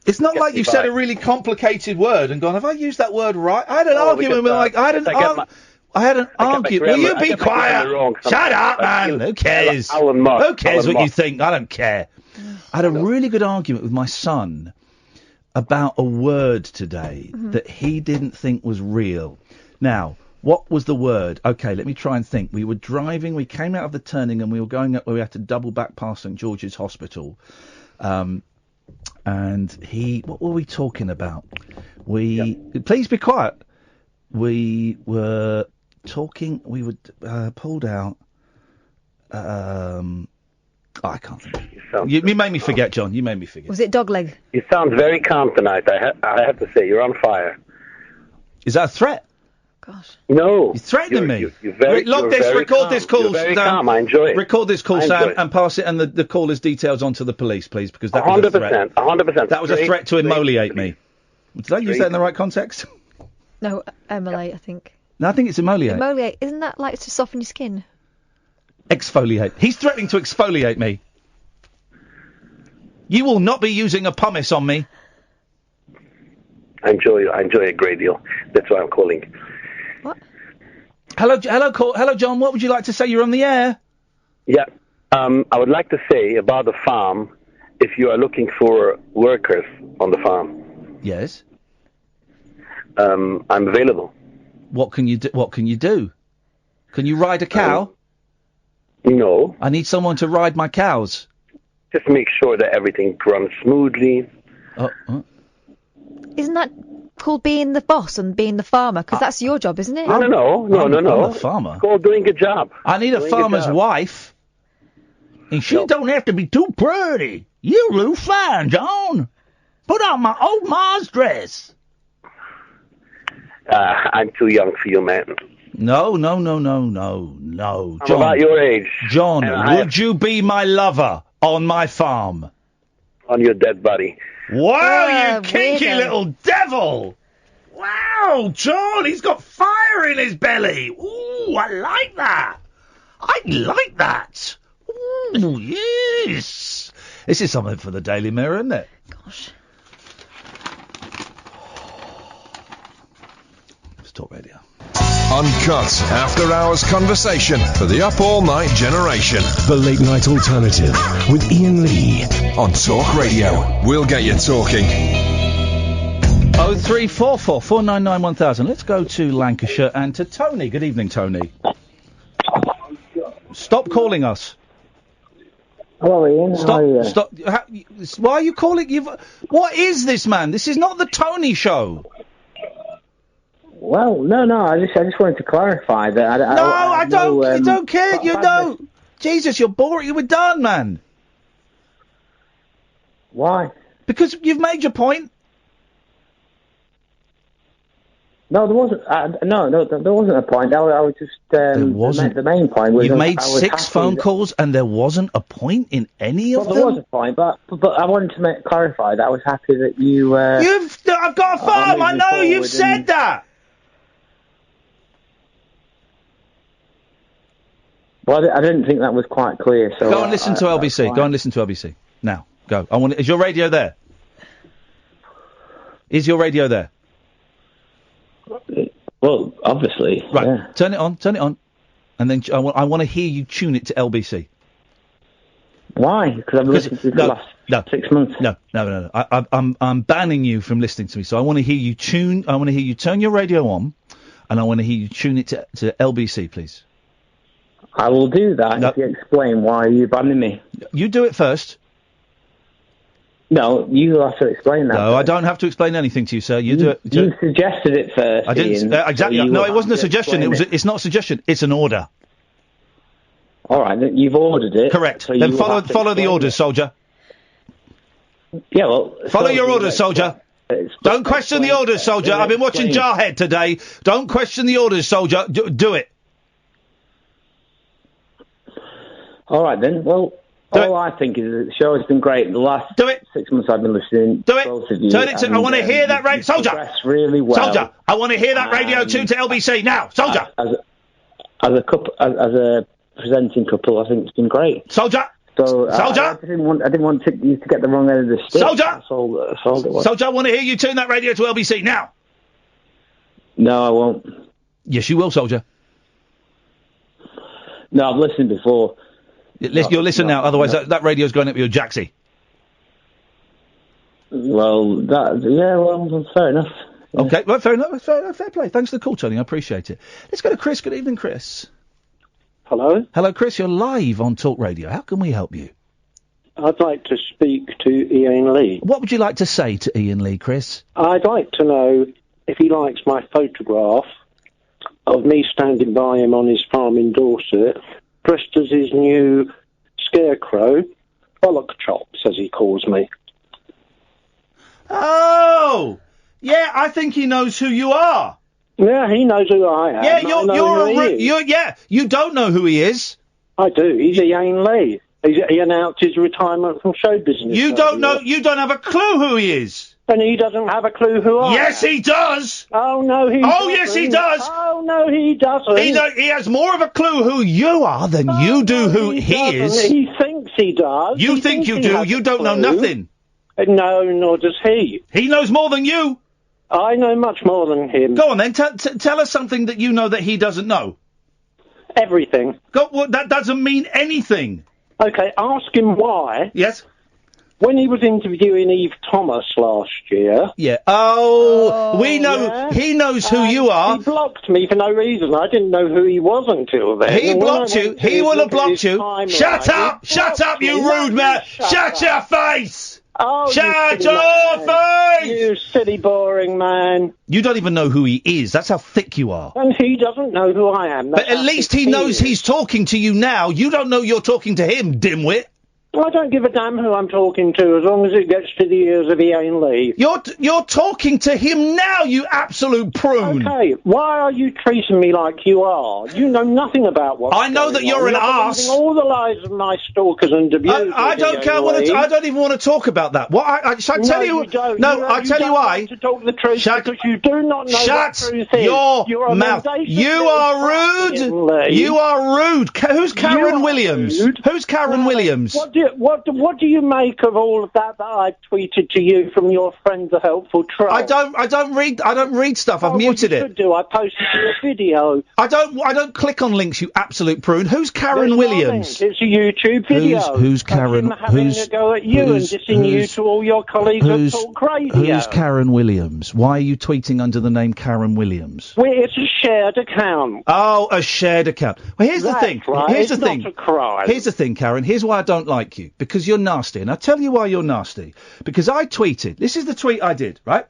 It's not like you've said a really complicated word and gone, have I used that word right? I had an argument with I had an argument. Will you be quiet? Shut up, man. Who cares? Who cares what you think? I don't care. I had a really good argument with my son about a word today that he didn't think was real. Now, what was the word? Okay, let me try and think. We were driving, we came out of the turning and we were going up where we had to double back past St George's Hospital. And what were we talking about? Please be quiet. We were talking, pulled out, I can't think. You made me forget, John. You made me forget. Was it dogleg? You sound very calm tonight. I have to say, you're on fire. Is that a threat? Gosh. No. You're threatening me. Record this call, You're very Sam. calm. I enjoy it. Record this call, Sam, and pass it and the caller's details on to the police, please, because that was a threat. 100%. That was a threat to immolate me. Did I use that in the right context? No, immolate, I think. No, I think it's immoliate. Immoliate, isn't that like to soften your skin? Exfoliate. He's threatening to exfoliate me. You will not be using a pumice on me. I enjoy it a great deal. That's why I'm calling. What? Hello, John. What would you like to say? You're on the air. Yeah. I would like to say about the farm, if you are looking for workers on the farm. Yes. I'm available. What can you do? Can you ride a cow? No. I need someone to ride my cows. Just make sure that everything runs smoothly. Isn't that called being the boss and being the farmer? Because that's your job, isn't it? No. I'm a farmer. It's called doing a job. I need a farmer's wife. And she don't have to be too pretty. You look fine, John. Put on my old ma's dress. I'm too young for you, man. No. John, I'm about your age. John, would you be my lover on my farm? On your dead body. Wow, you kinky little devil! Wow, John, he's got fire in his belly. Ooh, I like that. Ooh, yes. This is something for the Daily Mirror, isn't it? Gosh. Let's talk radio. Uncut, after-hours conversation for the up-all-night generation. The Late Night Alternative with Iain Lee on Talk Radio. We'll get you talking. 0344 499 1000. Let's go to Lancashire and to Tony. Good evening, Tony. Stop calling us. Hello, Ian. Stop. Why are you calling? What is this, man? This is not the Tony show. Well, no. I just wanted to clarify that. I don't. You don't care. You know. Jesus, you're boring. You were done, man. Why? Because you've made your point. No, there wasn't. There wasn't a point. I was just. There wasn't. The main point was. You've made I was 6 happy phone that- calls and there wasn't a point in any of Well, them? there was a point, but I wanted to clarify that I was happy that you. I've got a farm. I know you've said that. Well, I didn't think that was quite clear. So Go and listen to LBC. Go and listen to LBC now. Go. Is your radio there? Is your radio there? Well, obviously. Right. Yeah. Turn it on, and then I want to hear you tune it to LBC. Why? Because I've listened to it the last 6 months. No. I'm banning you from listening to me. So I want to hear you tune. I want to hear you turn your radio on, and I want to hear you tune it to LBC, please. I will do that if you explain why you're banning me. You do it first. No, you have to explain that. No, I don't have to explain anything to you, sir. You do it. You suggested it first. I didn't. Ian, Exactly. so you No, will it wasn't a have to suggestion. explain It's not a suggestion. It's an order. All right, then you've ordered it. Correct. So Then you will follow have to the explain orders, it. soldier. Yeah, well. Follow your orders, soldier. Don't question the orders, soldier. I've been watching Jarhead today. Don't question the orders, soldier. Do it. All right then. Well, I think is that the show has been great. The last 6 months I've been listening. Do it. Both of you, Turn it to. I want to hear that radio, soldier. progressed really well. Soldier, I want to hear that radio tune to LBC now, soldier. As a presenting couple, I think it's been great. Soldier. So Soldier. I didn't want you to get the wrong end of the stick. Soldier. That's all it was. Soldier, I want to hear you tune that radio to LBC now. No, I won't. Yes, you will, soldier. No, I've listened before. You'll listen now, otherwise that radio's going up your jacksie. Well, fair enough. Yeah. Okay, well, fair enough. Fair play. Thanks for the call, Tony. I appreciate it. Let's go to Chris. Good evening, Chris. Hello? Hello, Chris. You're live on Talk Radio. How can we help you? I'd like to speak to Iain Lee. What would you like to say to Iain Lee, Chris? I'd like to know if he likes my photograph of me standing by him on his farm in Dorset, dressed as his new scarecrow, bollock chops, as he calls me. Oh! Yeah, I think he knows who you are. Yeah, he knows who I am. Yeah, you don't know who he is. I do. He's Iain Lee. He announced his retirement from show business. You don't know. You don't have a clue who he is. And he doesn't have a clue who I am. Yes, he does. Oh, no, he Oh, yes, he does. Oh, no, he doesn't. He has more of a clue who you are than you do who he is. He thinks he does. You think you do. You don't know nothing. No, nor does he. He knows more than you. I know much more than him. Go on then. Tell us something that you know that he doesn't know. Everything. Well, that doesn't mean anything. Okay, ask him why. Yes. When he was interviewing Eve Thomas last year. Yeah. Oh, we know. Yeah. He knows who you are. He blocked me for no reason. I didn't know who he was until then. He blocked you. He will have blocked you. Shut up! Shut up, you rude man! Shut your face! Oh, shut your face! You silly, boring man. You don't even know who he is. That's how thick you are. And he doesn't know who I am. But at least he knows he's talking to you now. You don't know you're talking to him, dimwit. I don't give a damn who I'm talking to, as long as it gets to the ears of Iain Lee. You're talking to him now, you absolute prune. Okay, why are you treating me like you are? You know nothing about what. I know that you're an arse. All the lies of my stalkers and abusers. I don't care. I don't even want to talk about that. What? I tell you. You don't. No, I tell you why. Want to talk the truth because you do not know what truth is. Shut your mouth. You are rude. You are rude. Who's Karen Williams? Who's Karen Williams? What do you make of all of that I tweeted to you from your friend the helpful troll? I don't read stuff. I've muted it. Do I posted you a video? I don't click on links, you absolute prune. Who's Karen Williams? It's a YouTube video. Who's Karen? Having a go at you and dissing you to all your colleagues on Talk Radio. Who's Karen Williams? Why are you tweeting under the name Karen Williams? Well, it's a shared account. Oh, a shared account. Well, here's the thing. Right. Here's the thing. Not a crime. Here's the thing, Karen. Here's why I don't like you. Because you're nasty. And I'll tell you why you're nasty. Because I tweeted. This is the tweet I did, right?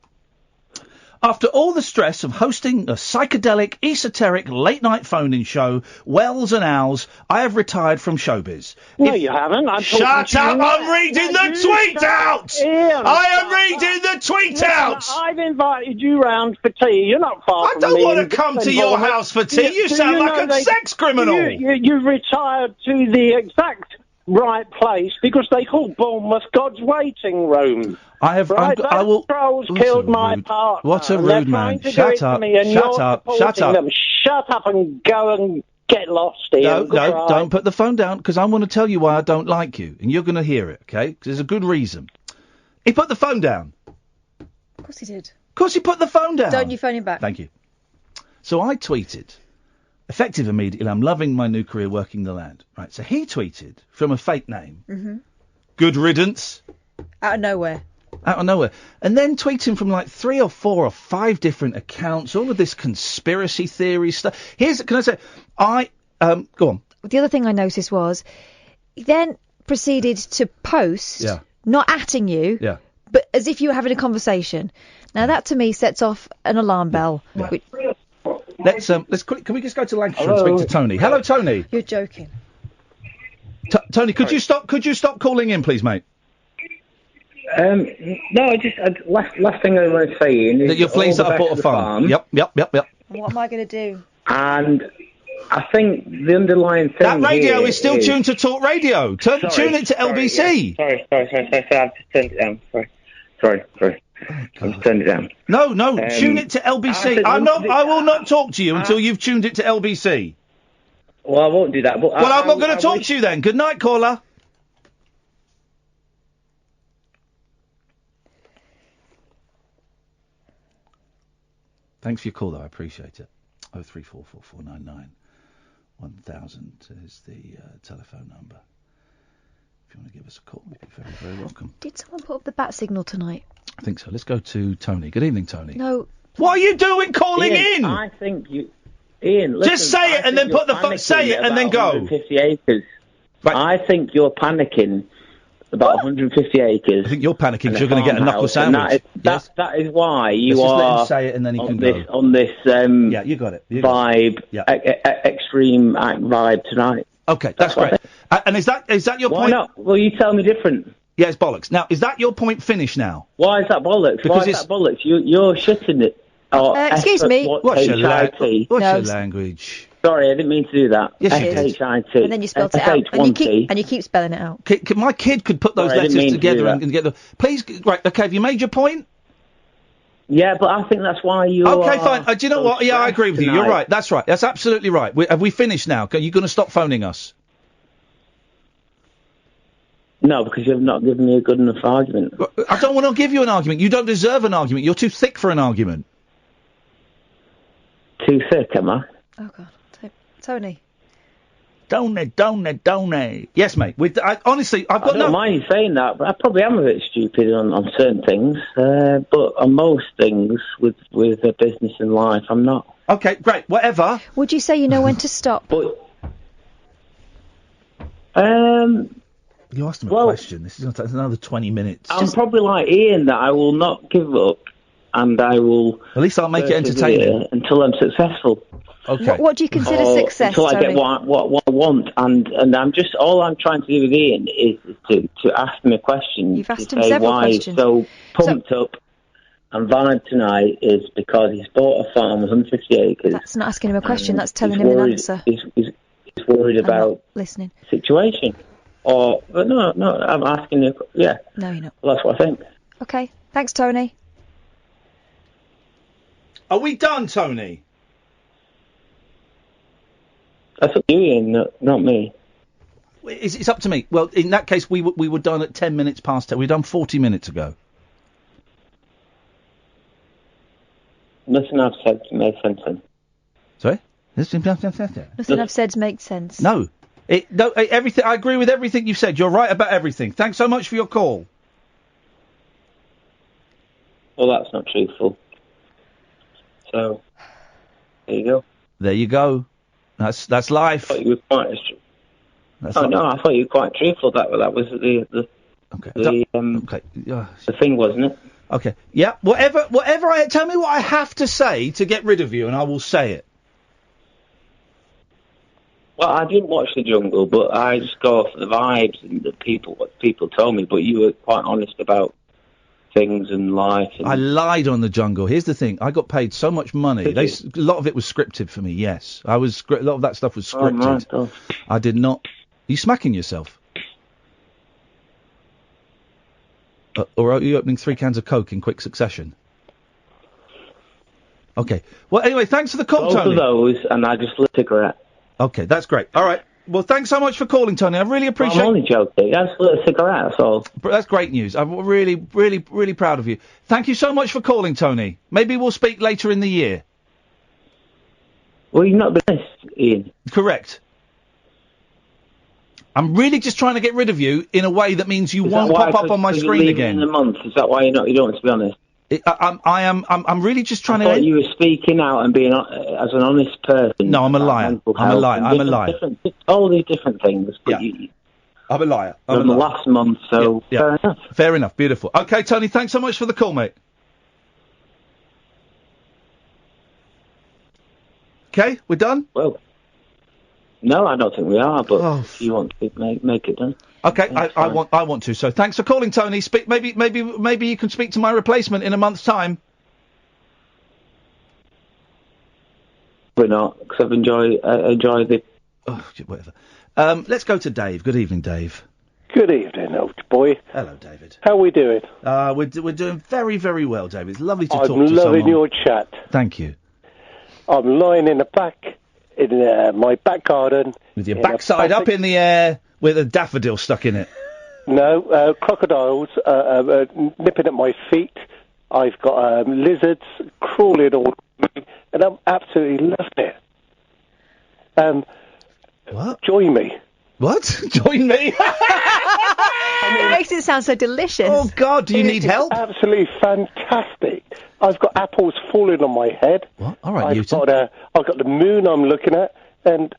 After all the stress of hosting a psychedelic, esoteric, late-night phone-in show, Wells and Owls, I have retired from showbiz. No, you haven't. Shut up! I'm reading the tweet out! Ian, I am reading the tweet out! I've invited you round for tea. You're not far from me. I don't want to come to your house for tea. You sound like a sex criminal. You retired to the exact right place because they call Bournemouth God's waiting room. I will. Trolls killed my partner. What a rude man! Shut up! Shut up! Shut up! Shut up and go and get lost, Ian. No, don't put the phone down because I want to tell you why I don't like you, and you're going to hear it, okay? Because there's a good reason. He put the phone down. Of course he did. Of course he put the phone down. Don't you phone him back? Thank you. So I tweeted, effective immediately, I'm loving my new career working the land. Right, so he tweeted from a fake name. Mm-hmm. Good riddance. Out of nowhere. Out of nowhere. And then tweeting from like 3 or 4 or 5 different accounts, all of this conspiracy theory stuff. Can I say, go on. The other thing I noticed was, he then proceeded to post, not atting you, but as if you were having a conversation. Now that to me sets off an alarm bell. Yeah. Can we just go to Lancashire and speak to Tony? Hello, Tony. You're joking. Tony, could you stop calling in, please, mate? No, last thing I want to say, Ian, is that you're pleased that I bought a farm. Yep. What am I going to do? And I think the underlying thing that radio here is still tuned to Talk Radio. Tune it to LBC. Sorry. I've just turned it down. Sorry. I've just turned it down. No. Tune it to LBC. I will not talk to you until you've tuned it to LBC. Well, I won't do that. But I'm not going to talk to you then. Good night, caller. Thanks for your call, though. I appreciate it. 0344499 1000 is the telephone number. If you want to give us a call, you'd be very, very welcome. Did someone put up the bat signal tonight? I think so. Let's go to Tony. Good evening, Tony. No. What are you doing calling Ian, in? I think you... Ian, listen, just say it and then put the phone... Say it and then go. 150 acres. Right. I think you're panicking about 150 acres. I think you're panicking because you're going to get a knuckle sandwich. That is why you Let's are... just let him say it and then he can go. On this... yeah, you got it. Vibe, extreme act vibe tonight. Okay, that's great. And is that your point? Why not? Well, you tell me different. Yeah, it's bollocks. Now, is that your point finished now? Why is that bollocks? Because You're shitting it. Excuse me. What's your language? Sorry, I didn't mean to do that. Yes, you did. S-H-I-T. And then you spelled it out. And you keep spelling it out. My kid could put those letters together and get them. Please, right, okay, have you made your point? Yeah, but I think that's why you Okay, fine. Do you know what? Yeah, I agree with you. You're right. That's right. That's absolutely right. Have we finished now? Are you going to stop phoning us? No, because you've not given me a good enough argument. I don't want to give you an argument. You don't deserve an argument. You're too thick for an argument. Too thick, am I? Oh, God. Tony. Tony. Yes, mate. Honestly, I've got I don't mind you saying that, but I probably am a bit stupid on certain things. But on most things with a business and life, I'm not. Okay, great. Whatever. Would you say you know when to stop? But, you asked him a question. This is going to take another 20 minutes. I'm probably like Ian, that I will not give up, and I will... At least I'll make it entertaining. Until I'm successful. Okay. What do you consider success, until I Tony? get what I want, and I'm just... All I'm trying to do with Ian is to ask him a question. You've asked him several questions. Why he's so pumped up and vibe tonight is because he's bought a farm, 150 acres. That's not asking him a question, that's telling him an answer. He's worried about listening. Situation. No, I'm asking you... Yeah. No, you're not. Well, that's what I think. Okay. Thanks, Tony. Are we done, Tony? That's up to you, Ian, not me. It's up to me. Well, in that case, we were done at 10 minutes past 10. We were done 40 minutes ago. Nothing I've said makes sense. Sorry? Nothing I've said makes sense. No. Everything. I agree with everything you've said. You're right about everything. Thanks so much for your call. Well, that's not truthful. So, there you go. There you go. That's life. I thought you were quite... I thought you were quite truthful. That was the thing, wasn't it? Okay. Yeah. Whatever. Tell me what I have to say to get rid of you, and I will say it. Well, I didn't watch The Jungle, but I just go off the vibes and what people told me. But you were quite honest about things and life. And... I lied on The Jungle. Here's the thing: I got paid so much money. A lot of it was scripted for me. Yes, a lot of that stuff was scripted. Oh, I did not. Are you smacking yourself? Or are you opening 3 cans of Coke in quick succession? Okay. Well, anyway, thanks for the call, Tony. Both of those, and I just lit a cigarette. Okay, that's great. All right. Well, thanks so much for calling, Tony. I really appreciate. I'm only joking. I just lit a cigarette. That's all. That's great news. I'm really, really, really proud of you. Thank you so much for calling, Tony. Maybe we'll speak later in the year. Well, you've not been honest, Ian. Correct. I'm really just trying to get rid of you in a way that means you won't pop up on my screen again. In a month. Is that why you don't want to be honest? I'm really just trying to. I thought you were speaking out and being as an honest person. No, I'm a liar. I'm a liar. All these different things. Yeah. I'm a liar. I'm a liar. Last month, so fair enough. Fair enough. Beautiful. Okay, Tony, thanks so much for the call, mate. Okay, we're done? Well, no, I don't think we are, but if you want to make it done. Okay, I want to. So thanks for calling, Tony. Maybe you can speak to my replacement in a month's time. We're not, because I've enjoyed the. Oh, whatever. Let's go to Dave. Good evening, Dave. Good evening, old boy. Hello, David. How are we doing? We're doing very, very well, David. It's lovely to talk to someone. I'm loving your chat. Thank you. I'm lying in the back, in my back garden. With your backside up in the air, with a daffodil stuck in it. No, crocodiles nipping at my feet. I've got lizards crawling all over me, and I'm absolutely loving it. What? Join me. What? Join me? It makes it sound so delicious. Oh, God, do you need help? Absolutely fantastic. I've got apples falling on my head. What? All right, I've got the moon I'm looking at, and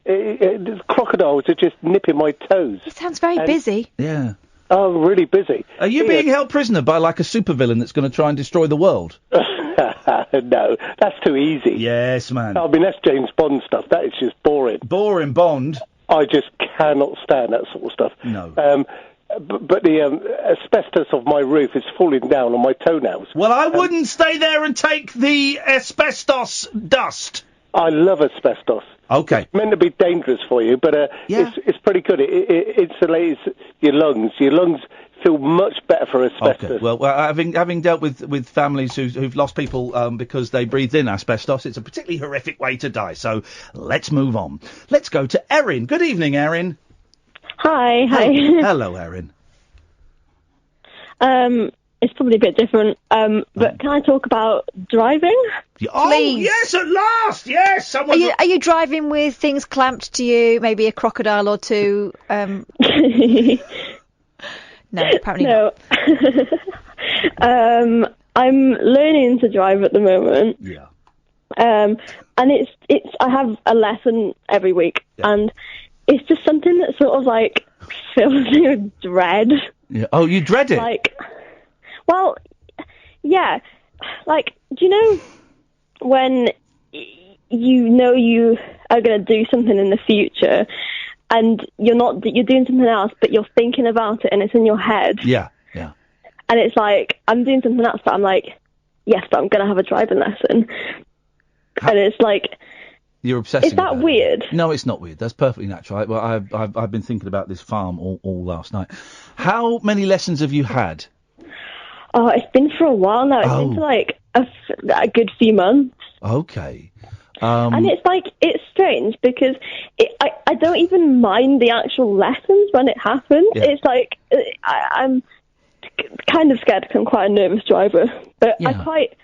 crocodiles are just nipping my toes. It sounds very busy. Yeah. Oh, really busy. Are you being held prisoner by, like, a supervillain that's going to try and destroy the world? No, that's too easy. Yes, man. I mean, that's James Bond stuff. That is just boring. Boring Bond? I just cannot stand that sort of stuff. No. But the asbestos of my roof is falling down on my toenails. Well, I wouldn't stay there and take the asbestos dust. I love asbestos. Okay. It's meant to be dangerous for you, but it's pretty good. It insulates your lungs. Your lungs feel much better for asbestos. Okay. Well, having dealt with families who've lost people because they breathed in asbestos, it's a particularly horrific way to die. So let's move on. Let's go to Erin. Good evening, Erin. Hi. Hello, Erin. It's probably a bit different, but can I talk about driving? Oh, Please. yes, at last! Yes, someone. Are you driving with things clamped to you, maybe a crocodile or two? No, apparently not. I'm learning to drive at the moment. Yeah. And it's I have a lesson every week, and it's just something that sort of like fills me with dread. Yeah. Oh, you dread it? Well, yeah. Like, do you know when you know you are going to do something in the future and you're doing something else, but you're thinking about it and it's in your head? Yeah. And it's like, I'm doing something else, but I'm like, yes, but I'm going to have a driving lesson. And it's like... You're obsessing. Is that weird? No, it's not weird. That's perfectly natural. Well, I've been thinking about this farm all last night. How many lessons have you had? Oh, it's been for a while now. It's been for like a good few months. Okay. And it's like, it's strange because I don't even mind the actual lessons when it happens. Yeah. It's like, I'm kind of scared because I'm quite a nervous driver, but I quite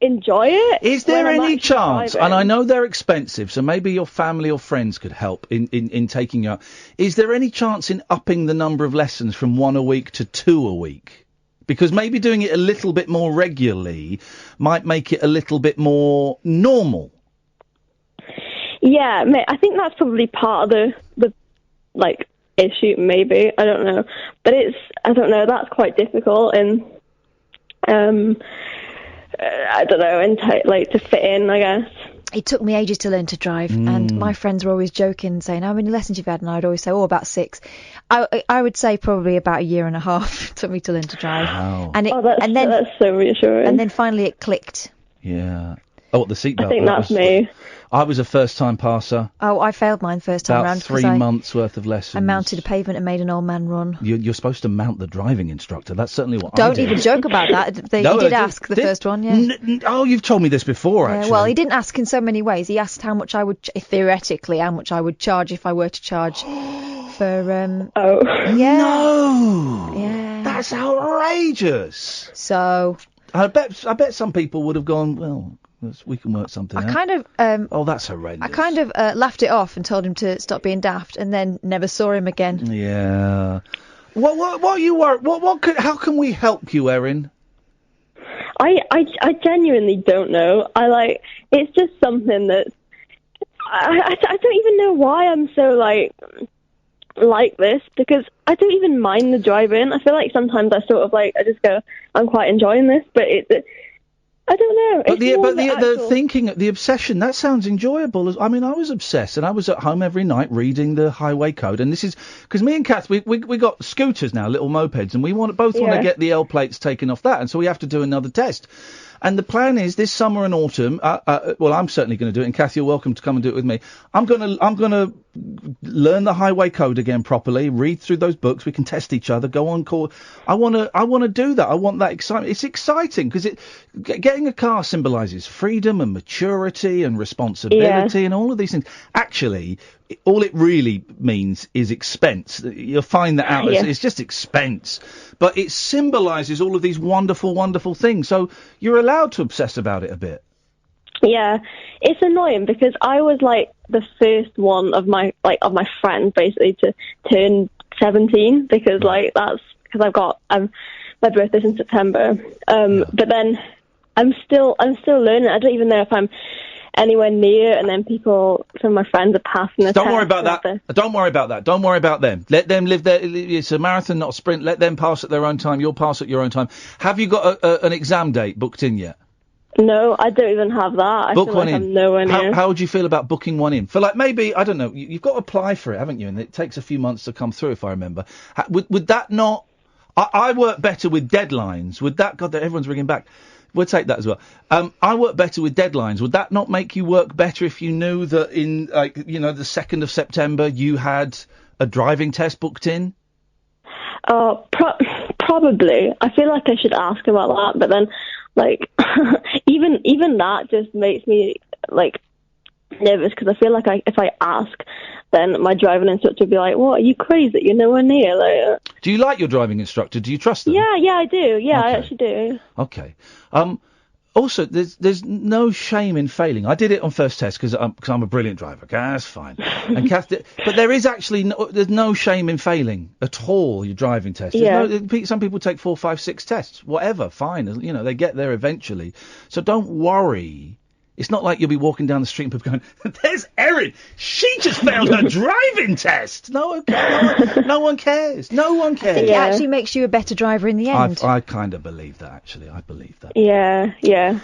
enjoy it. Is there any chance, and I know they're expensive, so maybe your family or friends could help in taking you out. Is there any chance in upping the number of lessons from 1 a week to 2 a week? Because maybe doing it a little bit more regularly might make it a little bit more normal. Yeah, I think that's probably part of the issue, maybe. I don't know. But I don't know, that's quite difficult. And I don't know, to fit in, I guess. It took me ages to learn to drive, and my friends were always joking, saying, how many lessons you've had? And I'd always say, about 6. I would say probably about a year and a half it took me to learn to drive. Wow. That's so reassuring. And then finally it clicked. Yeah. Oh, the seatbelt. I think that's me. I was a first-time passer. Oh, I failed mine first time round. About 3 months worth of lessons. I mounted a pavement and made an old man run. You're supposed to mount the driving instructor. That's certainly what I did. Don't even joke about that. He did ask the first one, yeah. Oh, you've told me this before, actually. Well, he didn't ask in so many ways. He asked how much I would, theoretically, how much I would charge if I were to charge for, Yeah. No! Yeah. That's outrageous! So... I bet some people would have gone, well... we can work something out. I kind of... oh, that's horrendous. I kind of laughed it off and told him to stop being daft, and then never saw him again. Yeah. What are you worried? How can we help you, Erin? I genuinely don't know. It's just something that... I don't even know why I'm so, like this, because I don't even mind the driving. I feel like sometimes I sort of, I just go, I'm quite enjoying this, but I don't know. But the thinking, the obsession, that sounds enjoyable. I mean, I was obsessed, and I was at home every night reading the highway code. And this is because me and Kath, we got scooters now, little mopeds, and we both want to get the L plates taken off that, and so we have to do another test. And the plan is this summer and autumn. Well, I'm certainly going to do it, and Kath, you're welcome to come and do it with me. I'm gonna learn the highway code again properly. Read through those books. We can test each other. Go on call. I wanna do that. I want that excitement. It's exciting because getting a car symbolises freedom and maturity and responsibility and all of these things. Actually, all it really means is expense. You'll find that out. It's just expense. But it symbolises all of these wonderful, wonderful things. So you're allowed to obsess about it a bit. Yeah, it's annoying because I was the first one of my friends basically to turn 17 because that's because I've got my birthday's in September. But then I'm still learning. I don't even know if I'm anywhere near, and then some of my friends are passing the test. Don't worry about that. Don't worry about that. Don't worry about them. Let them live their... It's a marathon, not a sprint. Let them pass at their own time. You'll pass at your own time. Have you got an exam date booked in yet? No, I don't even have that. Book one in. I'm nowhere near. How would you feel about booking one in? For maybe, I don't know, you've got to apply for it, haven't you? And it takes a few months to come through, if I remember. Would that not... I work better with deadlines. Would that... God, everyone's ringing back. We'll take that as well. I work better with deadlines. Would that not make you work better if you knew that in, the 2nd of September you had a driving test booked in? Probably. I feel like I should ask about that, but then, even that just makes me, nervous, because I feel like if I ask, then my driving instructor would be like, what, are you crazy? You're nowhere near. Do you like your driving instructor? Do you trust them? Yeah, I do. Yeah, okay. I actually do. Okay. Also, there's no shame in failing. I did it on first test because I'm a brilliant driver. Okay, that's fine. And Kath but there is actually there's no shame in failing at all. Your driving test. Some people take 4, 5, 6 tests. Whatever, fine. They get there eventually. So don't worry. It's not like you'll be walking down the street and people going, there's Erin, she just failed her driving test. No one cares. No one cares. I think it actually makes you a better driver in the end. I kind of believe that, actually. I believe that. Yeah.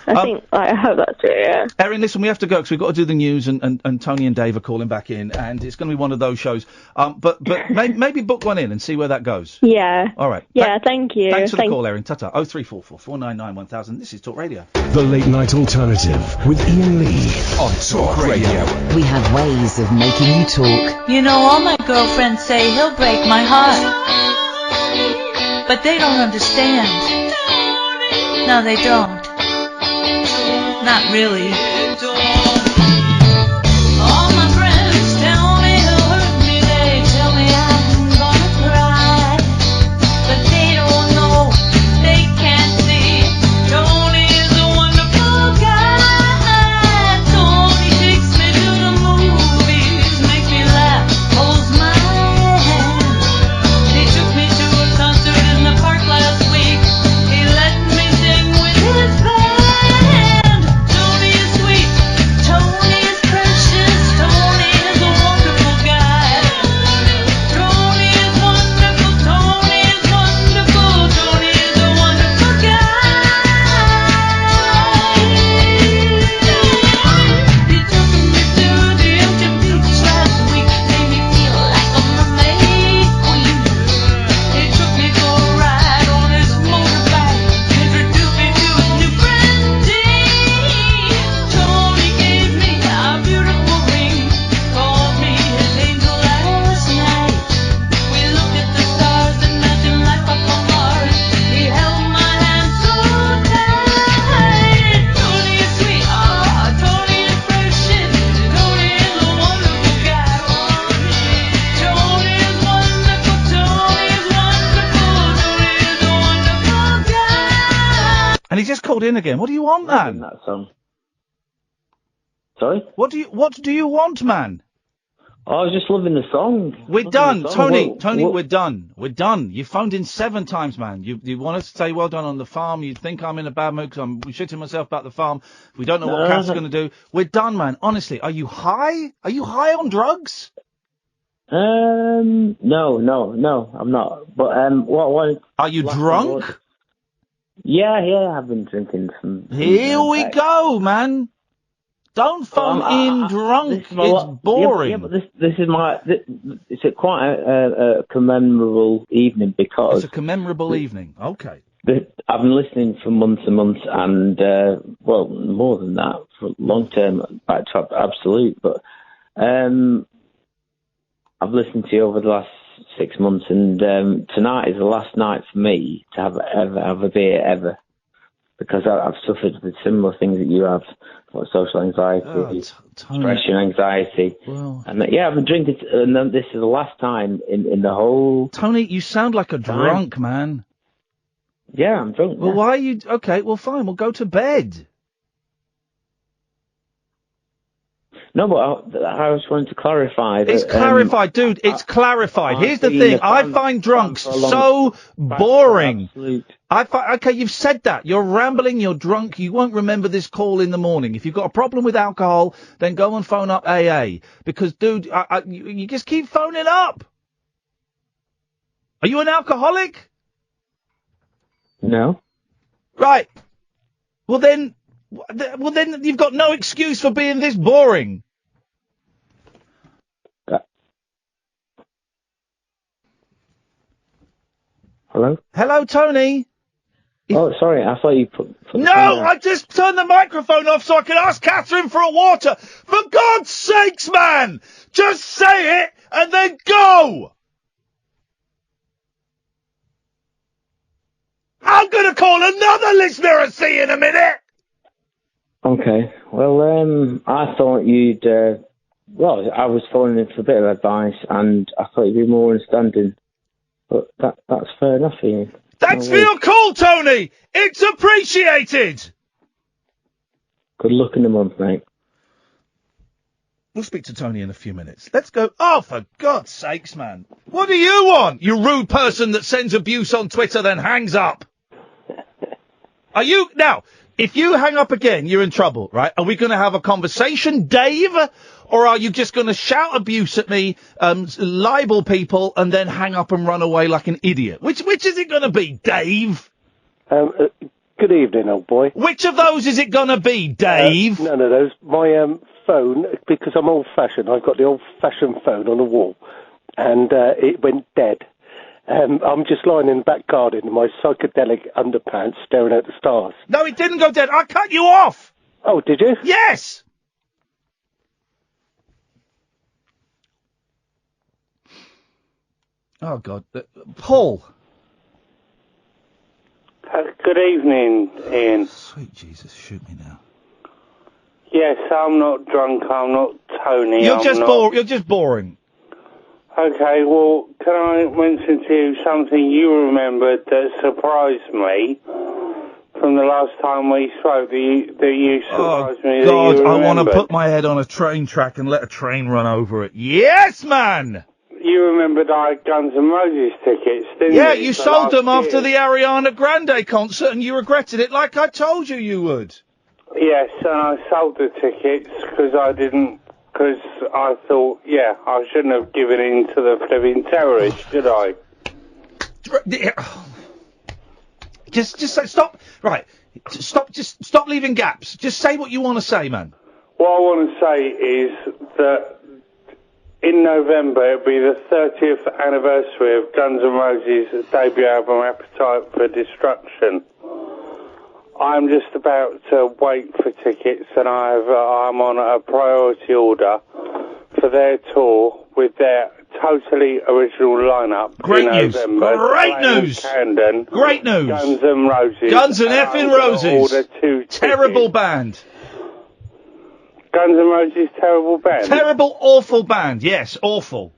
I hope that's true, yeah. Erin, listen, we have to go because we've got to do the news and Tony and Dave are calling back in and it's going to be one of those shows. But maybe book one in and see where that goes. Yeah. All right. Yeah, thank you. Thanks for the call, Erin. Ta-ta. 0344 499 1000. This is Talk Radio. The Late Night Alternative with Iain Lee on Talk Radio. We have ways of making you talk. You know, all my girlfriends say he'll break my heart, but they don't understand. No, they don't. Not really. All my friends tell me he'll hurt me. They tell me I'm gonna cry, but they don't know. They can't see. Tony is a wonderful guy. Tony takes me to the movies, makes me laugh, holds my hand. He took me to a concert in the park last week. He let me sing with his band. Tony is sweet. called in again. What do you want, man? That song. Sorry? What do you want, man? I was just loving the song. We're Loving done, the song. Tony. What- Tony, what- we're done. We're done. You phoned in 7 times, man. You want us to say well done on the farm. You think I'm in a bad mood because I'm shitting myself about the farm. We don't know what Kath's going to do. We're done, man. Honestly, are you high? Are you high on drugs? No, I'm not. But what? Are you drunk? Yeah, I've been drinking some. Here we go, man. Don't phone in drunk. It's boring. Yeah, but this is my. It's quite a commemorable evening because It's a commemorable evening. Okay. I've been listening for months and months, and well, more than that, for long term, back to Absolute. But I've listened to you over the last 6 months, and tonight is the last night for me to have a beer ever, because I've suffered with similar things that you have, like social anxiety, depression, anxiety, and I've been drinking, and then this is the last time in the whole. Tony, you sound like a drunk, man. Yeah, I'm drunk. Well, why are you? Okay, well, fine. We'll go to bed. No, but I was wanting to clarify that. It's clarified, dude. It's clarified. Here's the thing. I find drunks so boring. Okay, you've said that. You're rambling. You're drunk. You won't remember this call in the morning. If you've got a problem with alcohol, then go and phone up AA. Because, dude, you just keep phoning up. Are you an alcoholic? No. Right. Well then you've got no excuse for being this boring. Hello? Hello, Tony. Oh, sorry. I thought you put No, I just turned the microphone off so I could ask Catherine for a water. For God's sakes, man! Just say it and then go! I'm gonna call another listener and see in a minute! Okay. Well, I thought you'd. Well, I was phoning in for a bit of advice, and I thought you'd be more understanding. But that's fair enough, Ian. Thanks for your call, Tony! It's appreciated! Good luck in the month, mate. We'll speak to Tony in a few minutes. Let's go. Oh, for God's sakes, man. What do you want, you rude person that sends abuse on Twitter then hangs up? Are you... Now, if you hang up again, you're in trouble, right? Are we going to have a conversation, Dave? Or are you just going to shout abuse at me, libel people, and then hang up and run away like an idiot? Which is it going to be, Dave? Good evening, old boy. Which of those is it going to be, Dave? None of those. My phone, because I'm old-fashioned, I've got the old-fashioned phone on the wall, and it went dead. I'm just lying in the back garden in my psychedelic underpants staring at the stars. No, it didn't go dead. I cut you off! Oh, did you? Yes! Oh, God. Paul. Good evening, Ian. Sweet Jesus, shoot me now. Yes, I'm not drunk. I'm not Tony. You're just boring. Okay, well, can I mention to you something you remembered that surprised me from the last time we spoke? That you surprised me. God, that you I want to remembered? put my head on a train track and let a train run over it. Yes, man! You remembered I had Guns N' Roses tickets, didn't Yeah, you? you for sold them last after year? the Ariana Grande concert and you regretted it like I told you would. Yes, and I sold the tickets because I thought, I shouldn't have given in to the flipping terrorists, should I? Just say, stop. Right. Just stop leaving gaps. Just say what you want to say, man. What I want to say is that in November it'll be the 30th anniversary of Guns N' Roses' debut album Appetite for Destruction. I'm just about to wait for tickets, and I'm on a priority order for their tour with their totally original lineup. Great in news. November. Great Playing news. Camden, Great news. Guns N' Roses. Guns N' effing Roses. Order 2 Terrible band. Guns N' Roses, terrible band. Terrible, awful band. Yes, awful.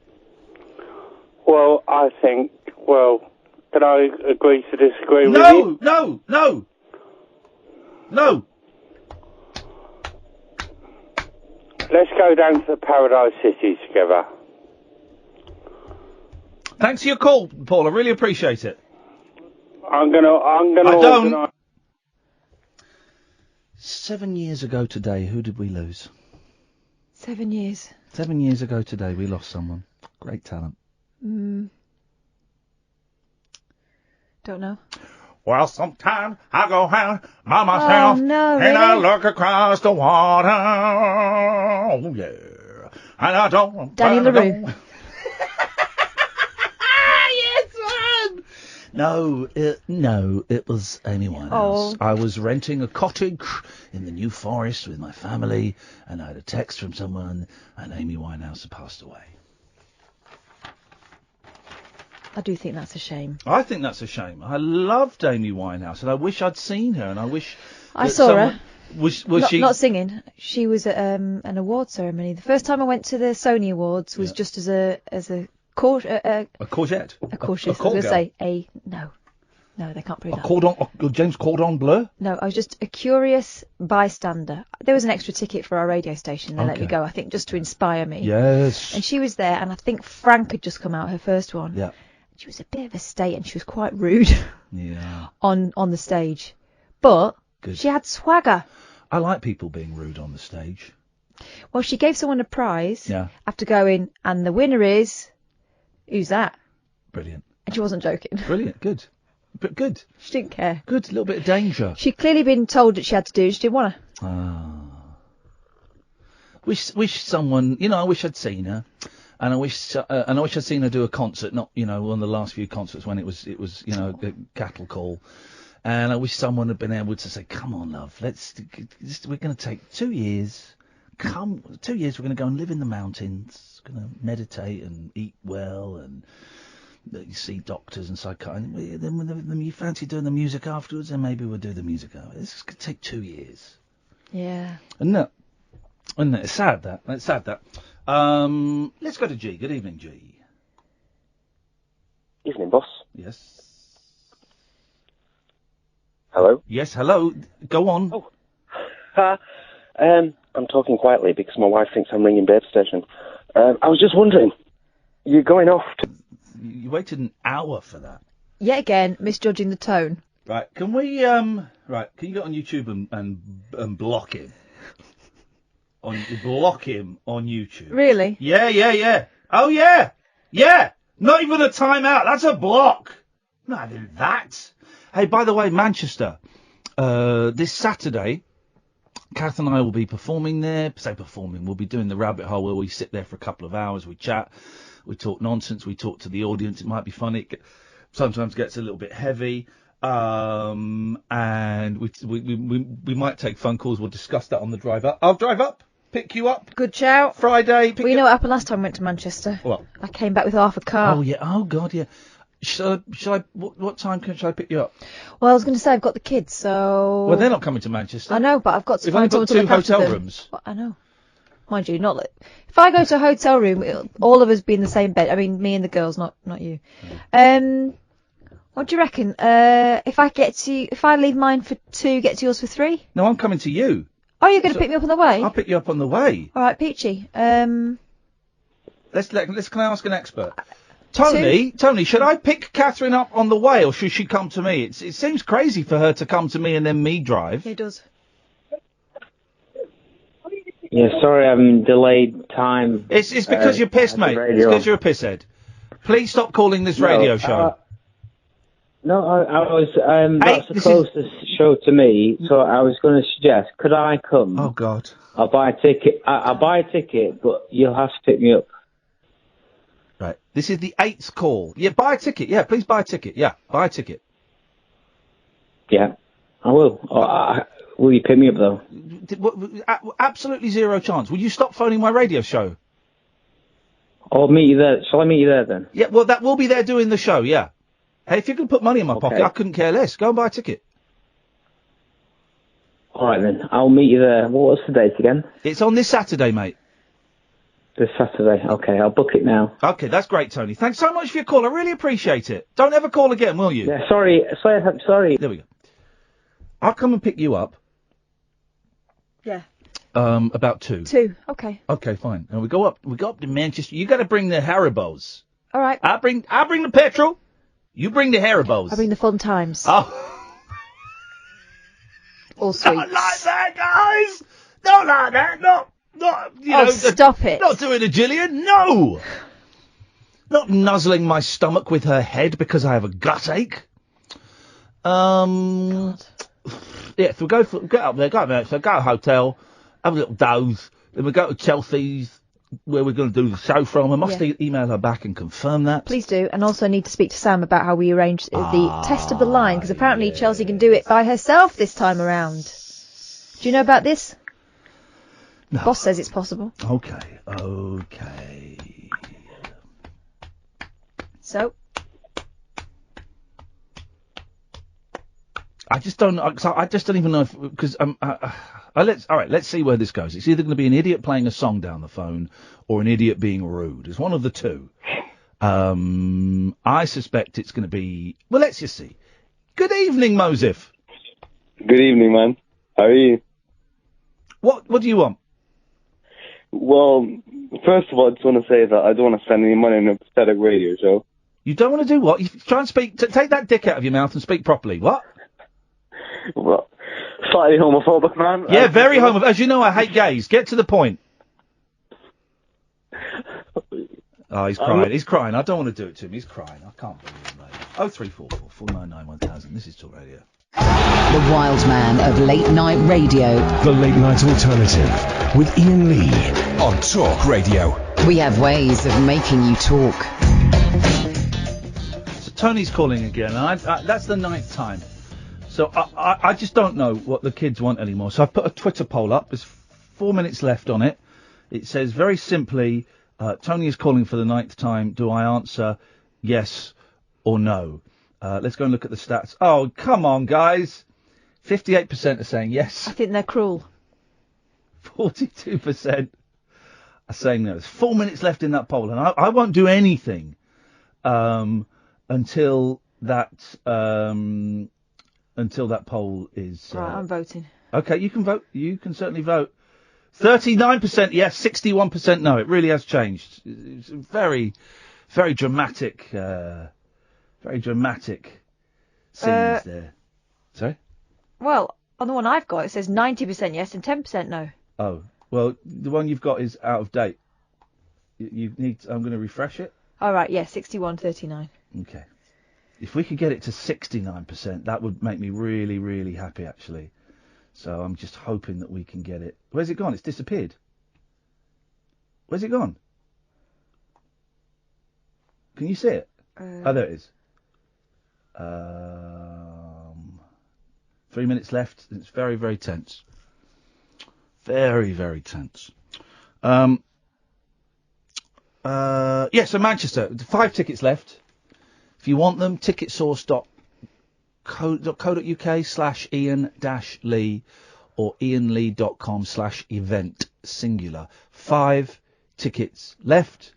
Well, I think. Well, can I agree to disagree with you? No. No. Let's go down to the Paradise City together. Thanks for your call, Paul. I really appreciate it. I'm gonna. I don't. organise- 7 years ago today, who did we lose? 7 years. 7 years ago today, we lost someone. Great talent. Don't know. Well, sometimes I go out by myself Oh, no, and I really? look across the water. Oh, yeah. And I don't. Danny LaRue. Yes, man. No, it was Amy Winehouse. Oh. I was renting a cottage in the New Forest with my family, and I had a text from someone, and Amy Winehouse had passed away. I do think that's a shame. I think that's a shame. I loved Amy Winehouse, and I wish I'd seen her, and I wish I that saw someone- her. Was not, she not singing. She was at an award ceremony. The first time I went to the Sony Awards was just as a a courgette? a cautious. A I was call going to girl? say no, they can't prove that. James Cordon Bleu? No, I was just a curious bystander. There was an extra ticket for our radio station. They let me Okay. go, I think, just to inspire me. Yes. And she was there, and I think Frank had just come out, her first one. Yeah. She was a bit of a state, and she was quite rude Yeah. on the stage. But Good. she had swagger. I like people being rude on the stage. Well, she gave someone a prize Yeah. after going, and the winner is... Who's that? Brilliant. And she wasn't joking. Brilliant. Good. But good. She didn't care. Good. A little bit of danger. She'd clearly been told that she had to do it. She didn't want to. Wish someone, I wish I'd seen her, and I wish I'd seen her do a concert, not, one of the last few concerts when it was, a cattle call, and I wish someone had been able to say, come on, love, we're going to take 2 years, 2 years, we're going to go and live in the mountains, going to meditate and eat well, and you see doctors and psychiatrists, then when you fancy doing the music afterwards, then maybe we'll do the music afterwards. It's going to take 2 years. Yeah. Isn't it? It's sad that. It's sad that. Let's go to G. Good evening, G. Evening, boss. Yes. Hello? Yes, hello. Go on. Oh. I'm talking quietly because my wife thinks I'm ringing Babe Station. I was just wondering, you're going off to... You waited an hour for that. Yet again, misjudging the tone. Right, can we, can you go on YouTube and block him? Block him on YouTube. Really? Yeah. Oh, yeah. Yeah. Not even a timeout. That's a block. Not having that. Hey, by the way, Manchester, this Saturday, Kath and I will be performing there. We'll be doing the rabbit hole where we sit there for a couple of hours, we chat, we talk nonsense, we talk to the audience. It might be funny. It sometimes gets a little bit heavy. And we might take phone calls. We'll discuss that on the drive up. I'll drive up, pick you up. Good shout. Friday. Well, you know what happened last time I went to Manchester? What? I came back with half a car. Oh, yeah. Oh, God, yeah. Shall I, what time shall I pick you up? Well, I was going to say I've got the kids, so... Well, they're not coming to Manchester. I know, but I've got to We've find only someone got to 2 look after hotel them. rooms. Well, I know. Mind you, not like... If I go to a hotel room, all of us be in the same bed. I mean, me and the girls, not you. What do you reckon? If I leave mine for 2, get to yours for 3? No, I'm coming to you. Oh, you're going to pick me up on the way? I'll pick you up on the way. All right, Peachy. Can I ask an expert? Tony, should I pick Catherine up on the way, or should she come to me? It seems crazy for her to come to me and then me drive. It does. Yeah, sorry, I'm delayed time. It's because you're pissed, mate. It's because you're a pisshead. Please stop calling this radio show. No, I was, that's the closest show to me, so I was going to suggest, could I come? Oh, God. I'll buy a ticket, I'll buy a ticket, but you'll have to pick me up. Right. This is the 8th call. Yeah, buy a ticket. Yeah, please buy a ticket. Yeah, buy a ticket. Yeah, I will. Will you pick me up, though? Absolutely zero chance. Will you stop phoning my radio show? I'll meet you there. Shall I meet you there, then? Yeah, well, that will be there doing the show, yeah. Hey, if you can put money in my pocket, I couldn't care less. Go and buy a ticket. All right, then. I'll meet you there. What's the date again? It's on this Saturday, mate. This Saturday. Okay, I'll book it now. Okay, that's great, Tony. Thanks so much for your call. I really appreciate it. Don't ever call again, will you? Yeah, sorry. There we go. I'll come and pick you up. About 2. 2. Okay. Okay, fine. And we go up to Manchester. You got to bring the Haribos. All right. I bring the petrol. You bring the Haribos. I bring the fun times. Oh. All sweets. Don't like that, guys. Don't like that. Not. Stop it. Not doing a Gillian. No. Not nuzzling my stomach with her head because I have a gut ache. God. Yeah, so get up there, go to a hotel, have a little doze, then we go to Chelsea's, where we're going to do the show from. I must email her back and confirm that. Please do, and also need to speak to Sam about how we arrange the test of the line, because apparently Chelsea can do it by herself this time around. Do you know about this? No. Boss says it's possible. Okay. So? I just don't even know if, because let's see where this goes. It's either going to be an idiot playing a song down the phone or an idiot being rude. It's one of the two. I suspect it's going to be, well, let's just see. Good evening, Mosif. Good evening, man. How are you? What do you want? Well, first of all, I just want to say that I don't want to spend any money on a pathetic radio show. You don't want to do what? You try and speak, take that dick out of your mouth and speak properly. What? Well, slightly homophobic, man. Yeah, very homophobic. As you know, I hate gays. Get to the point. Oh, he's crying. He's crying. I don't want to do it to him. He's crying. I can't believe it, mate. 0344 499 1000. This is Talk Radio. The wild man of late night radio. The Late Night Alternative with Iain Lee on Talk Radio. We have ways of making you talk. So Tony's calling again, and that's the 9th time. So I just don't know what the kids want anymore. So I put a Twitter poll up. There's 4 minutes left on it. It says very simply, Tony is calling for the 9th time. Do I answer yes or no? Let's go and look at the stats. Oh, come on, guys. 58% are saying yes. I think they're cruel. 42% are saying no. There's 4 minutes left in that poll, and I won't do anything until that poll is... Right, I'm voting. Okay, you can vote. You can certainly vote. 39% yes, 61% no. It really has changed. It's very, very dramatic... very dramatic scenes there. Sorry? Well, on the one I've got, it says 90% yes and 10% no. Oh, well, the one you've got is out of date. You need... I'm going to refresh it. All right, yeah, 61-39. Okay. If we could get it to 69%, that would make me really, really happy, actually. So I'm just hoping that we can get it. Where's it gone? It's disappeared. Where's it gone? Can you see it? Oh, there it is. 3 minutes left. It's very, very tense. Very, very tense. So Manchester, 5 tickets left. If you want them, ticketsource.co.uk/Iain-Lee or iainlee.com/event, singular. 5 tickets left.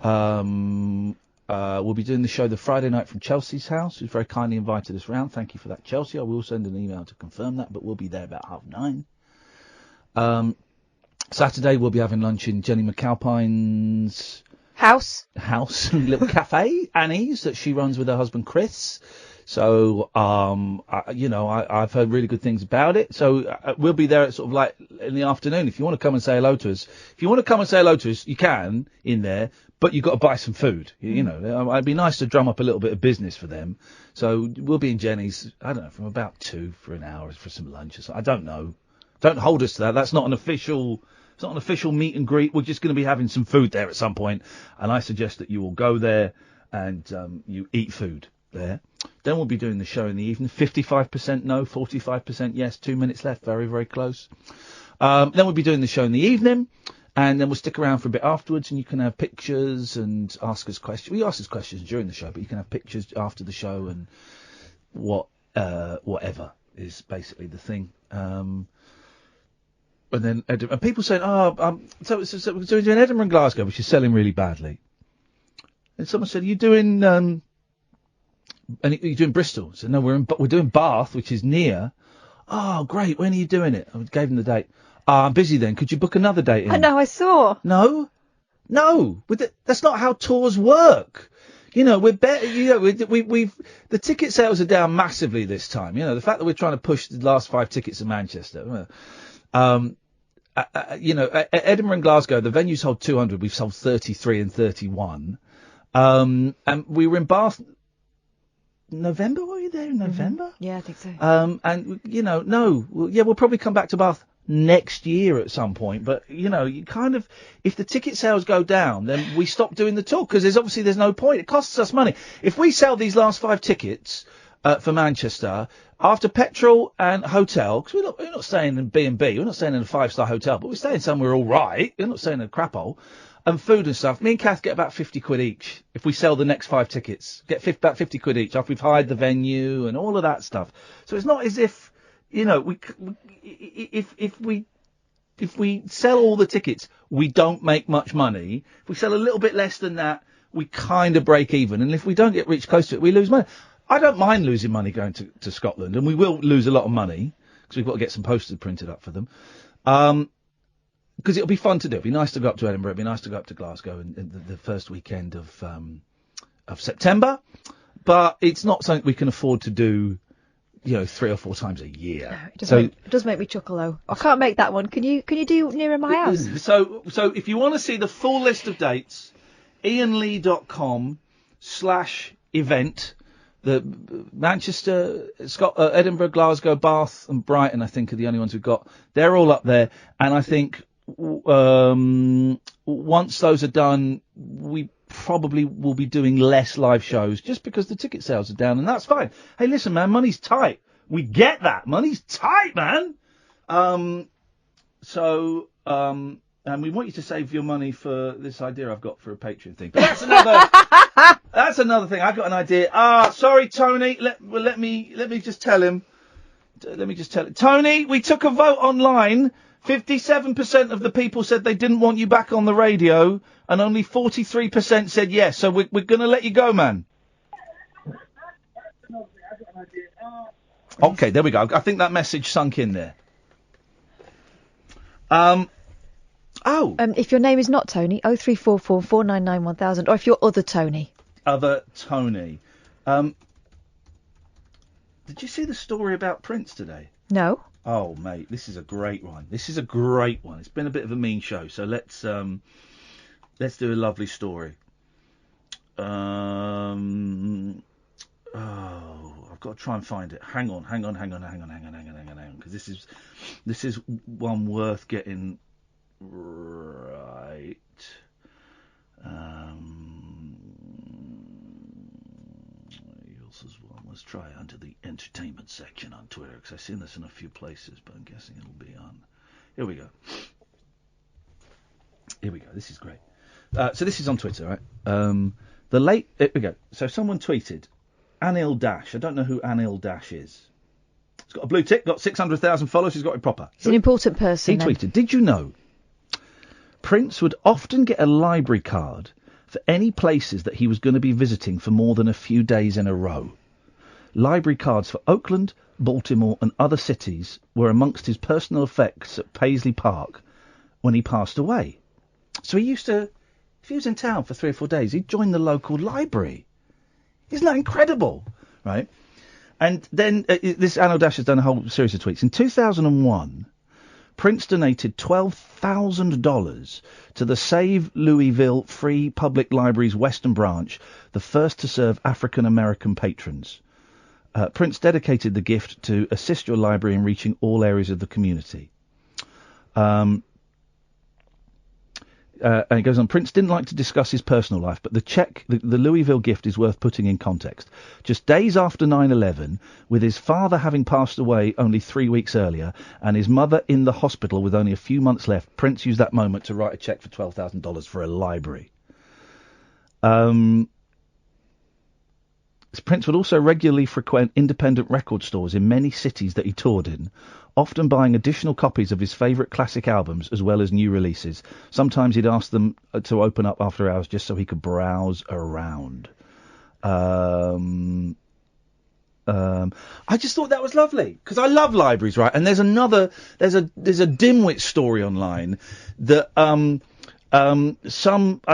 We'll be doing the show the Friday night from Chelsea's house, who's very kindly invited us round. Thank you for that, Chelsea. I will send an email to confirm that, but we'll be there about 9:30. Saturday, we'll be having lunch in Jenny McAlpine's house, little cafe, Annie's, that she runs with her husband Chris. So, I've heard really good things about it. So we'll be there at sort of like in the afternoon. If you want to come and say hello to us, you can in there, but you've got to buy some food. You know, it'd be nice to drum up a little bit of business for them. So we'll be in Jenny's, I don't know, from about 2 for an hour for some lunch or something. I don't know. Don't hold us to that. That's not an official... It's not an official meet and greet. We're just going to be having some food there at some point, and I suggest that you all go there and you eat food there. Then we'll be doing the show in the evening. 55% no, 45% yes. 2 minutes left. Very, very close. Then we'll be doing the show in the evening, and then we'll stick around for a bit afterwards, and you can have pictures and ask us questions. We ask us questions during the show, but you can have pictures after the show and whatever is basically the thing. And then and people saying, so we're doing Edinburgh and Glasgow, which is selling really badly. And someone said, "Are you doing and you're doing Bristol?" I said, "No, we're doing Bath, which is near." "Oh, great! When are you doing it?" I gave them the date. I'm busy then. Could you book another date in? I know, I saw. No. That's not how tours work. You know, we're better. You know, we've the ticket sales are down massively this time. You know, the fact that we're trying to push the last 5 tickets in Manchester. You know, at Edinburgh and Glasgow, the venues hold 200. We've sold 33 and 31. And we were in Bath. November? Were you there in November? Yeah, I think so. And you know, we'll probably come back to Bath next year at some point, but you know, you kind of, if the ticket sales go down, then we stop doing the tour, because there's no point. It costs us money. If we sell these last 5 tickets for Manchester, after petrol and hotel, because we're not staying in B&B, we're not staying in a 5-star hotel, but we're staying somewhere all right. We're not staying in a crap hole. And food and stuff. Me and Kath get about 50 quid each if we sell the next 5 tickets. About 50 quid each after we've hired the venue and all of that stuff. So it's not as if, you know, if we sell all the tickets, we don't make much money. If we sell a little bit less than that, we kind of break even. And if we don't reach close to it, we lose money. I don't mind losing money going to Scotland, and we will lose a lot of money because we've got to get some posters printed up for them. Because it'll be fun to do. It'll be nice to go up to Edinburgh. It'll be nice to go up to Glasgow in the first weekend of September. But it's not something we can afford to do, you know, 3 or 4 times a year. No, it does make me chuckle though. I can't make that one. Can you do nearer my house? So if you want to see the full list of dates, iainlee.com/event. The Manchester, Edinburgh, Glasgow, Bath and Brighton, I think, are the only ones we've got. They're all up there. And I think once those are done, we probably will be doing less live shows just because the ticket sales are down, and that's fine. Hey, listen, man, money's tight. We get that. Money's tight, man. And we want you to save your money for this idea I've got for a Patreon thing. But that's another that's another thing. I've got an idea. Sorry, Tony. Let me just tell him. Tony, we took a vote online. 57% of the people said they didn't want you back on the radio, and only 43% said yes. So we're going to let you go, man. Okay, there we go. I think that message sunk in there. If your name is not Tony, 0344 499 1000, or if you're other Tony. Other Tony. Did you see the story about Prince today? No. Oh, mate, this is a great one. It's been a bit of a mean show, so let's do a lovely story. I've got to try and find it. Hang on, because this is one worth getting right. Let's try it under the entertainment section on Twitter, because I've seen this in a few places, but I'm guessing it'll be on. Here we go. This is great. So this is on Twitter, right? Here we go. So someone tweeted, Anil Dash. I don't know who Anil Dash is. He's got a blue tick, got 600,000 followers. He's got it proper. He's an important person. He tweeted, did you know Prince would often get a library card for any places that he was going to be visiting for more than a few days in a row? Library cards for Oakland, Baltimore and other cities were amongst his personal effects at Paisley Park when he passed away. So he used to, if he was in town for 3 or 4 days, he'd join the local library. Isn't that incredible? Right? And then this Anil Dash has done a whole series of tweets. In 2001, Prince donated $12,000 to the Save Louisville Free Public Library's Western Branch, the first to serve African American patrons. Prince dedicated the gift to assist your library in reaching all areas of the community. And it goes on, Prince didn't like to discuss his personal life, but the Louisville gift is worth putting in context. Just days after 9/11, with his father having passed away only 3 weeks earlier, and his mother in the hospital with only a few months left, Prince used that moment to write a cheque for $12,000 for a library. Prince would also regularly frequent independent record stores in many cities that he toured in, often buying additional copies of his favourite classic albums as well as new releases. Sometimes he'd ask them to open up after hours just so he could browse around. I just thought that was lovely because I love libraries, right? And there's a dimwit story online that I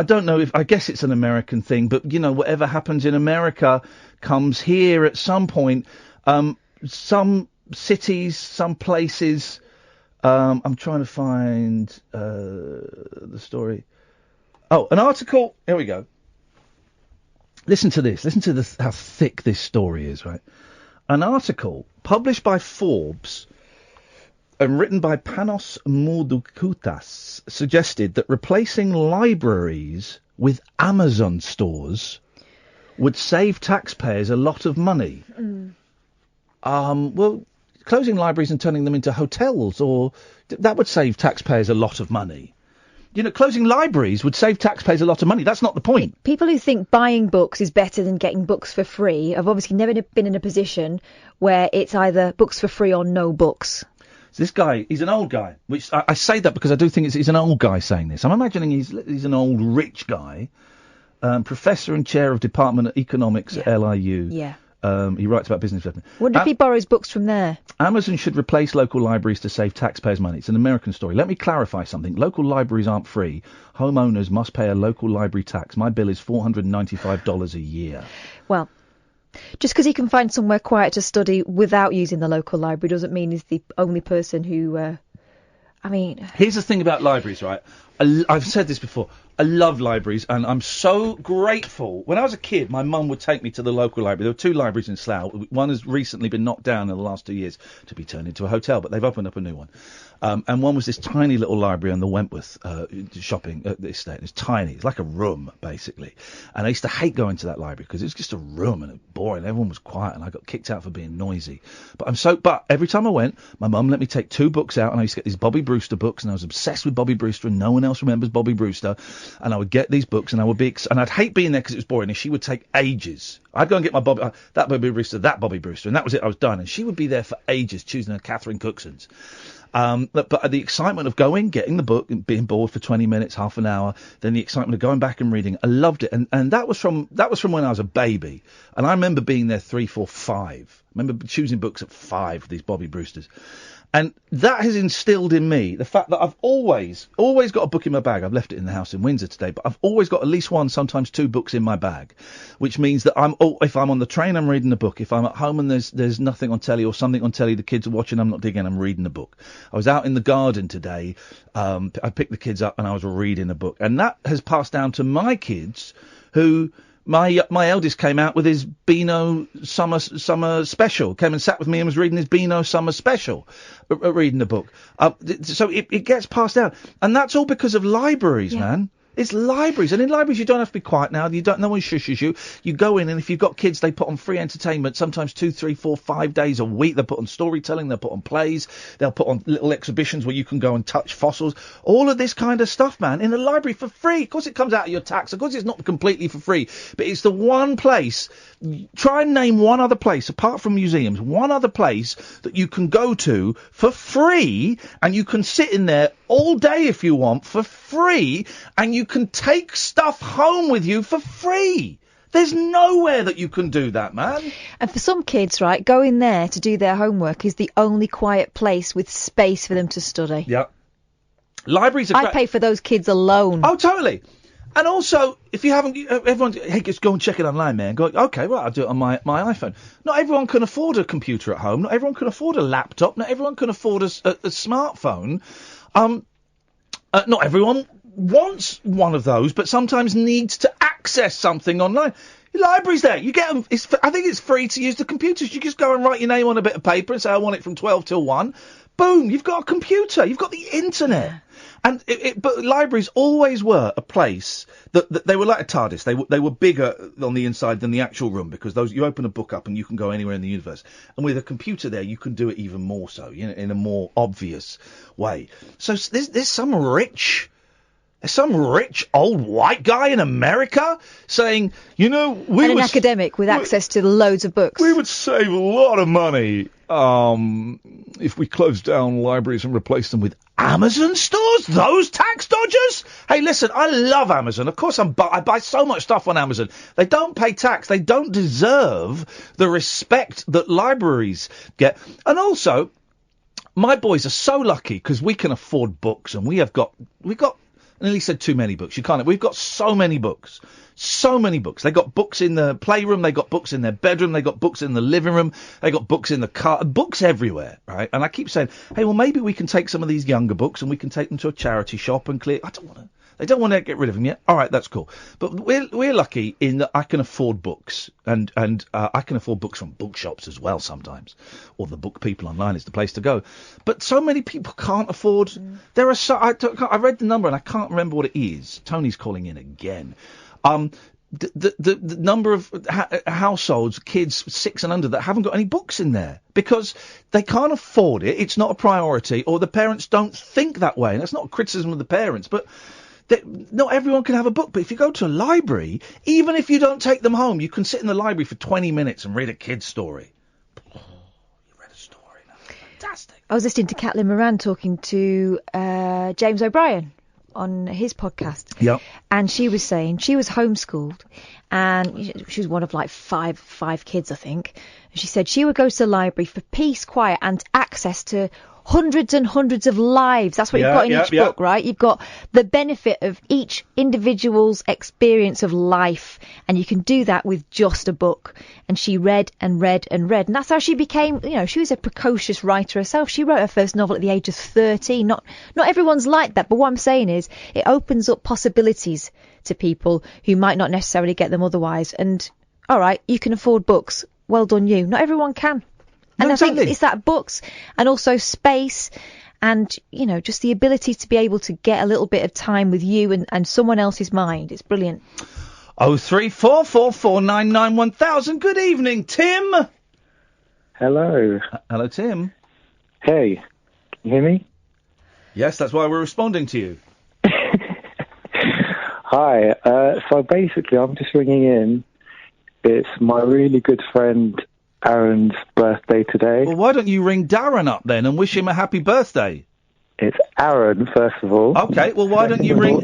don't know I guess it's an American thing, but whatever happens in America comes here at some point. Some cities, some places. I'm trying to find the story. Oh, an article. Here we go. Listen to this. Listen to how thick this story is, right? An article published by Forbes and written by Panos Moudoukas suggested that replacing libraries with Amazon stores would save taxpayers a lot of money. Well, closing libraries and turning them into hotels, that would save taxpayers a lot of money. Closing libraries would save taxpayers a lot of money. That's not the point. People who think buying books is better than getting books for free have obviously never been in a position where it's either books for free or no books. So this guy, he's an old guy, which I say that because I do think he's an old guy saying this. I'm imagining he's an old rich guy, professor and chair of Department of Economics at LIU. Yeah. He writes about business development. Wonder if he borrows books from there. Amazon should replace local libraries to save taxpayers money. It's an American story. Let me clarify something. Local libraries aren't free. Homeowners must pay a local library tax. My bill is $495 a year. Well, just because he can find somewhere quiet to study without using the local library doesn't mean he's the only person who... Here's the thing about libraries, right? I've said this before. I love libraries, and I'm so grateful. When I was a kid, my mum would take me to the local library. There were 2 libraries in Slough. One has recently been knocked down in the last 2 years to be turned into a hotel, but they've opened up a new one. And one was this tiny little library on the Wentworth shopping estate. It's tiny. It's like a room, basically. And I used to hate going to that library because it was just a room and it was boring. Everyone was quiet, and I got kicked out for being noisy. But every time I went, my mum let me take 2 books out, and I used to get these Bobby Brewster books, and I was obsessed with Bobby Brewster, and no one else remembers Bobby Brewster. And I would get these books, and I would be, and I'd hate being there because it was boring, and she would take ages. I'd go and get my that Bobby Brewster, and that was it. I was done, and she would be there for ages choosing her Catherine Cooksons. But the excitement of getting the book, and being bored for 20 minutes, half an hour, then the excitement of going back and reading, I loved it. And that was from when I was a baby, and I remember being there 3, 4, 5. I remember choosing books at 5, these Bobby Brewsters. And that has instilled in me the fact that I've always got a book in my bag. I've left it in the house in Windsor today, but I've always got at least 1, sometimes 2 books in my bag, which means that if I'm on the train, I'm reading a book. If I'm at home and there's nothing on telly or something on telly the kids are watching, I'm not digging, I'm reading a book. I was out in the garden today. I picked the kids up and I was reading a book. And that has passed down to my kids who... My eldest came out with his Beano summer special. Came and sat with me and was reading his Beano summer special, reading the book. So it gets passed down, and that's all because of libraries, man. It's libraries, and in libraries you don't have to be quiet now. No one shushes you. You go in, and if you've got kids, they put on free entertainment. Sometimes 2, 3, 4, 5 days a week. They put on storytelling. They'll put on plays. They'll put on little exhibitions where you can go and touch fossils. All of this kind of stuff, man, in a library for free. Of course, it comes out of your tax. Of course, it's not completely for free, but it's the one place. Try and name one other place apart from museums. One other place that you can go to for free, and you can sit in there all day if you want for free, and you can take stuff home with you for free. There's nowhere that you can do that, man. And for some kids, right, going there to do their homework is the only quiet place with space for them to study. Yeah. Libraries are I pay for those kids alone. Oh, totally. And also, if you haven't, everyone, hey, just go and check it online, man. Go, okay, well, I'll do it on my iPhone. Not everyone can afford a computer at home. Not everyone can afford a laptop. Not everyone can afford a smartphone. Not everyone wants one of those, but sometimes needs to access something online. Libraries there, you get them. I think it's free to use the computers. You just go and write your name on a bit of paper and say, I want it from 12 till 1. Boom, you've got a computer. You've got the internet. Yeah. And but libraries always were a place that they were like a TARDIS. They were bigger on the inside than the actual room, because you open a book up and you can go anywhere in the universe. And with a computer there, you can do it even more so, in a more obvious way. So there's some rich old white guy in America saying, an academic with access to loads of books. We would save a lot of money if we closed down libraries and replaced them with Amazon stores. Those tax dodgers? Hey, listen, I love Amazon. Of course, I buy so much stuff on Amazon. They don't pay tax. They don't deserve the respect that libraries get. And also, my boys are so lucky because we can afford books, and we've got. I nearly said too many books. You can't. We've got so many books. So many books. They got books in the playroom. They got books in their bedroom. They got books in the living room. They got books in the car. Books everywhere, right? And I keep saying, hey, well, maybe we can take some of these younger books and we can take them to a charity shop and clear. They don't want to get rid of them yet. All right, that's cool. But we're lucky in that I can afford books, and I can afford books from bookshops as well sometimes, or the book people online is the place to go. But so many people can't afford. There are I read the number and I can't remember what it is. Tony's calling in again. The number of households, kids 6 and under, that haven't got any books in there because they can't afford it. It's not a priority, or the parents don't think that way. And that's not a criticism of the parents, but not everyone can have a book. But if you go to a library, even if you don't take them home, you can sit in the library for 20 minutes and read a kid's story. Oh, you read a story now. Fantastic. I was listening to Caitlin Moran talking to James O'Brien on his podcast. Yep. And she was saying she was homeschooled, and she was one of like five kids, I think. And she said she would go to the library for peace, quiet, and access to hundreds and hundreds of lives. That's what you've got in each book, right? You've got the benefit of each individual's experience of life, and you can do that with just a book. And she read and read and read, and that's how she became, she was a precocious writer herself. She wrote her first novel at the age of 13. Not everyone's like that, but what I'm saying is it opens up possibilities to people who might not necessarily get them otherwise. And all right, you can afford books. Well done you. Not everyone can. And I think it's that books and also space and, just the ability to be able to get a little bit of time with you and someone else's mind. It's brilliant. 03444991000. Good evening, Tim. Hello. Hello, Tim. Hey, can you hear me? Yes, that's why we're responding to you. Hi. So basically, I'm just ringing in. It's my really good friend Aaron's birthday today. Well, why don't you ring Darren up then and wish him a happy birthday? It's Aaron, first of all. Okay, well, why don't you ring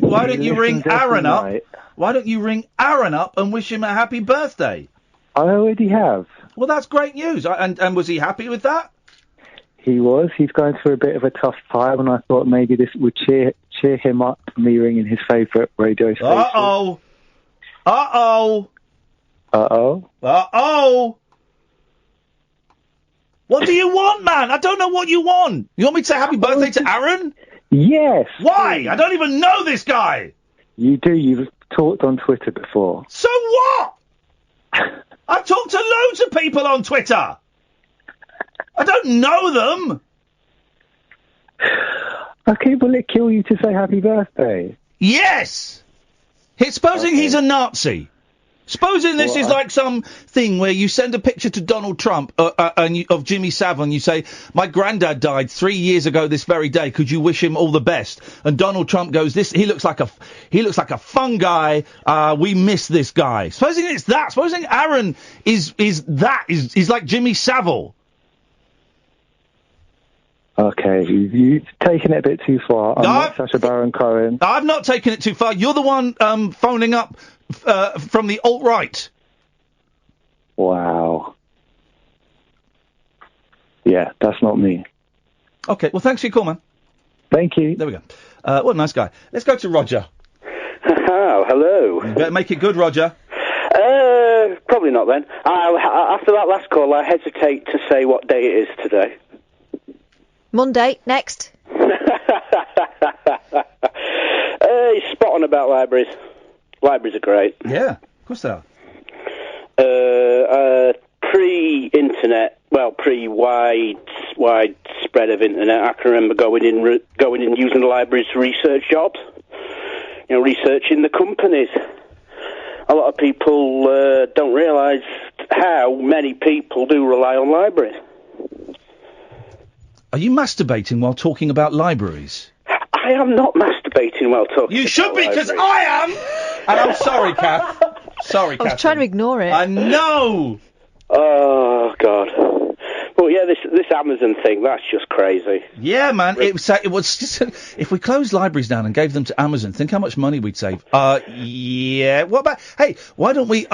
Aaron up? Why don't you ring Aaron up and wish him a happy birthday? I already have. Well, that's great news. And was he happy with that? He was. He's going through a bit of a tough time, and I thought maybe this would cheer him up, me ringing his favourite radio station. Uh-oh. Uh-oh. Uh-oh. Uh-oh. What do you want, man? I don't know what you want. You want me to say happy birthday to Aaron? Yes. Why? I don't even know this guy. You do. You've talked on Twitter before. So what? I've talked to loads of people on Twitter. I don't know them. Okay, will it kill you to say happy birthday? Yes. Supposing he's a Nazi. Supposing this is like some thing where you send a picture to Donald Trump of Jimmy Savile and you say, my granddad died 3 years ago this very day. Could you wish him all the best? And Donald Trump goes, he looks like a fun guy. We miss this guy. Supposing it's that. Supposing Aaron is like Jimmy Savile. Okay, you've taken it a bit too far. I'm not Sacha Baron Cohen. I've not taken it too far. You're the one phoning up from the alt-right. Wow. Yeah, that's not me. Okay, well, thanks for your call, man. Thank you. There we go. What a nice guy. Let's go to Roger. Oh, hello. You better make it good, Roger. Probably not then. After that last call, I hesitate to say what day it is today. Monday, next. You're spot on about libraries. Libraries are great. Yeah, of course they are. Pre-internet, well, wide spread of internet, I can remember going in using the libraries to research jobs. Researching the companies. A lot of people don't realise how many people do rely on libraries. Are you masturbating while talking about libraries? I am not masturbating while talking. You should be, because I am. And I'm sorry, Kath. Sorry, Kath. I was trying to ignore it. I know. Oh God. Well, yeah, this Amazon thing, that's just crazy. Yeah, man. It was just, if we closed libraries down and gave them to Amazon, think how much money we'd save. Yeah. What about? Hey, why don't we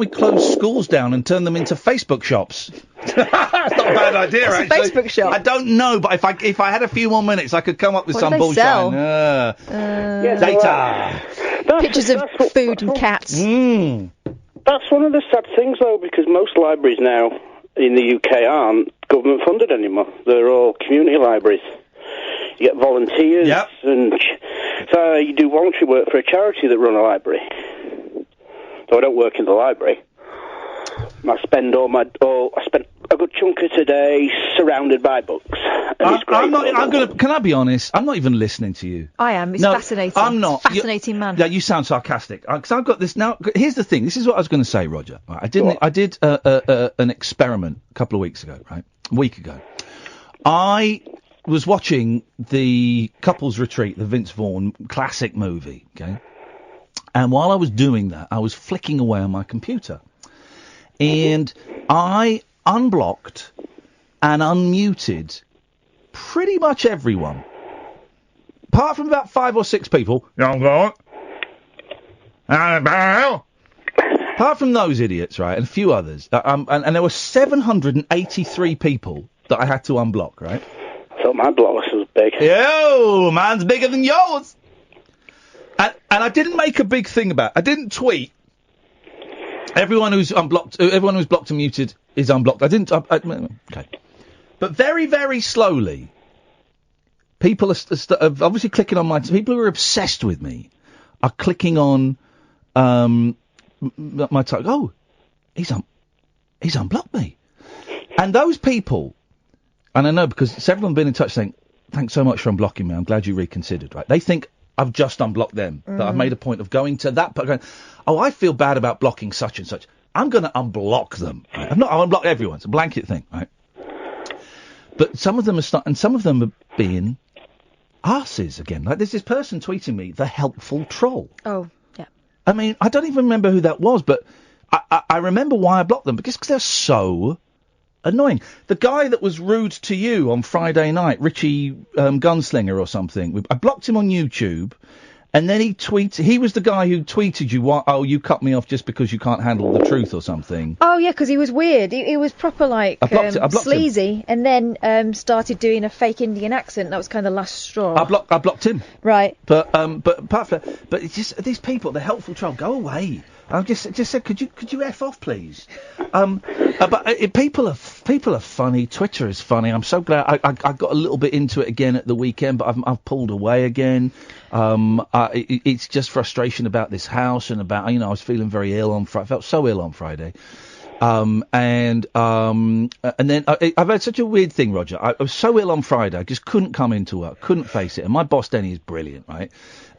close schools down and turn them into Facebook shops? That's not a bad idea, What's a actually. Facebook shop? I don't know, but if I had a few more minutes, I could come up with What some do they bullshit. sell? Data. Pictures of food and cats. That's one of the sad things, though, because most libraries now in the UK aren't government funded anymore. They're all community libraries. You get volunteers, and so you do voluntary work for a charity that run a library. So I don't work in the library. I spend a good chunk of today surrounded by books. Can I be honest? I'm not even listening to you. I am. It's No, fascinating. I'm not. Fascinating man. Yeah, you sound sarcastic. Because I've got this now. Here's the thing. This is what I was going to say, Roger. Right, I did an experiment a couple of weeks ago. Right, a week ago. I was watching the Couples Retreat, the Vince Vaughn classic movie. Okay, and while I was doing that, I was flicking away on my computer, and I unblocked and unmuted pretty much everyone, apart from about 5 or 6 people. Apart from those idiots, right, and a few others, and there were 783 people that I had to unblock, right? I thought my block was big. Yo, mine's bigger than yours. And I didn't make a big thing about it. I didn't tweet. Everyone who's blocked and muted is unblocked. I didn't. Okay. But very, very slowly, people are obviously clicking on my. People who are obsessed with me are clicking on my tag. Oh, he's unblocked me. And those people, and I know because several have been in touch saying, "Thanks so much for unblocking me. I'm glad you reconsidered." Right? They think I've just unblocked them. That I've made a point of going to that, going, "Oh, I feel bad about blocking such and such. I'm going to unblock them." Right? I'll unblock everyone. It's a blanket thing, right? But some of them and some of them are being arses again. Like there's this person tweeting me, the helpful troll. Oh, yeah. I mean, I don't even remember who that was, but I remember why I blocked them, because they're so annoying. The guy that was rude to you on Friday night, Richie Gunslinger or something, I blocked him on YouTube. And then he was the guy who tweeted you, you cut me off just because you can't handle the truth or something. Oh, yeah, because he was weird. He was proper, like, I blocked sleazy, and then started doing a fake Indian accent. That was kind of the last straw. I blocked him. Right. But apart from that, but it's just these people, the helpful troll, go away. I just said, could you F off, please? People are funny. Twitter is funny. I'm so glad I got a little bit into it again at the weekend, but I've pulled away again. It's just frustration about this house and about, I was feeling very ill on Friday. I felt so ill on Friday. And then I've had such a weird thing, Roger. I was so ill on Friday, I just couldn't come into work, couldn't face it. And my boss, Denny, is brilliant, right?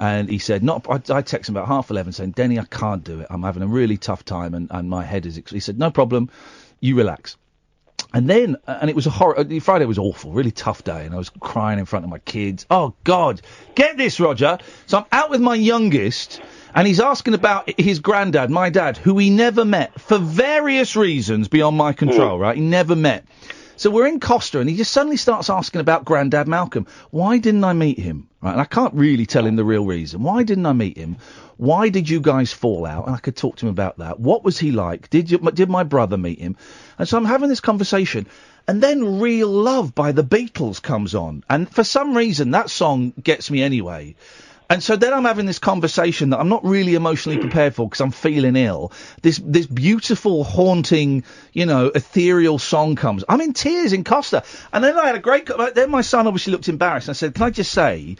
And he said, I texted him about 11:30 saying, Denny, I can't do it. I'm having a really tough time and my head is... He said, no problem, you relax. And then, and it was a horror... Friday was awful, really tough day, and I was crying in front of my kids. Oh, God. Get this, Roger. So I'm out with my youngest... And he's asking about his granddad, my dad, who he never met for various reasons beyond my control, right? He never met. So we're in Costa and he just suddenly starts asking about Granddad Malcolm. Why didn't I meet him? Right? And I can't really tell him the real reason. Why didn't I meet him? Why did you guys fall out? And I could talk to him about that. What was he like? Did my brother meet him? And so I'm having this conversation. And then Real Love by the Beatles comes on. And for some reason, that song gets me anyway. And so then I'm having this conversation that I'm not really emotionally prepared for because I'm feeling ill. This beautiful, haunting, ethereal song comes. I'm in tears in Costa. And then I had then my son obviously looked embarrassed. I said, can I just say,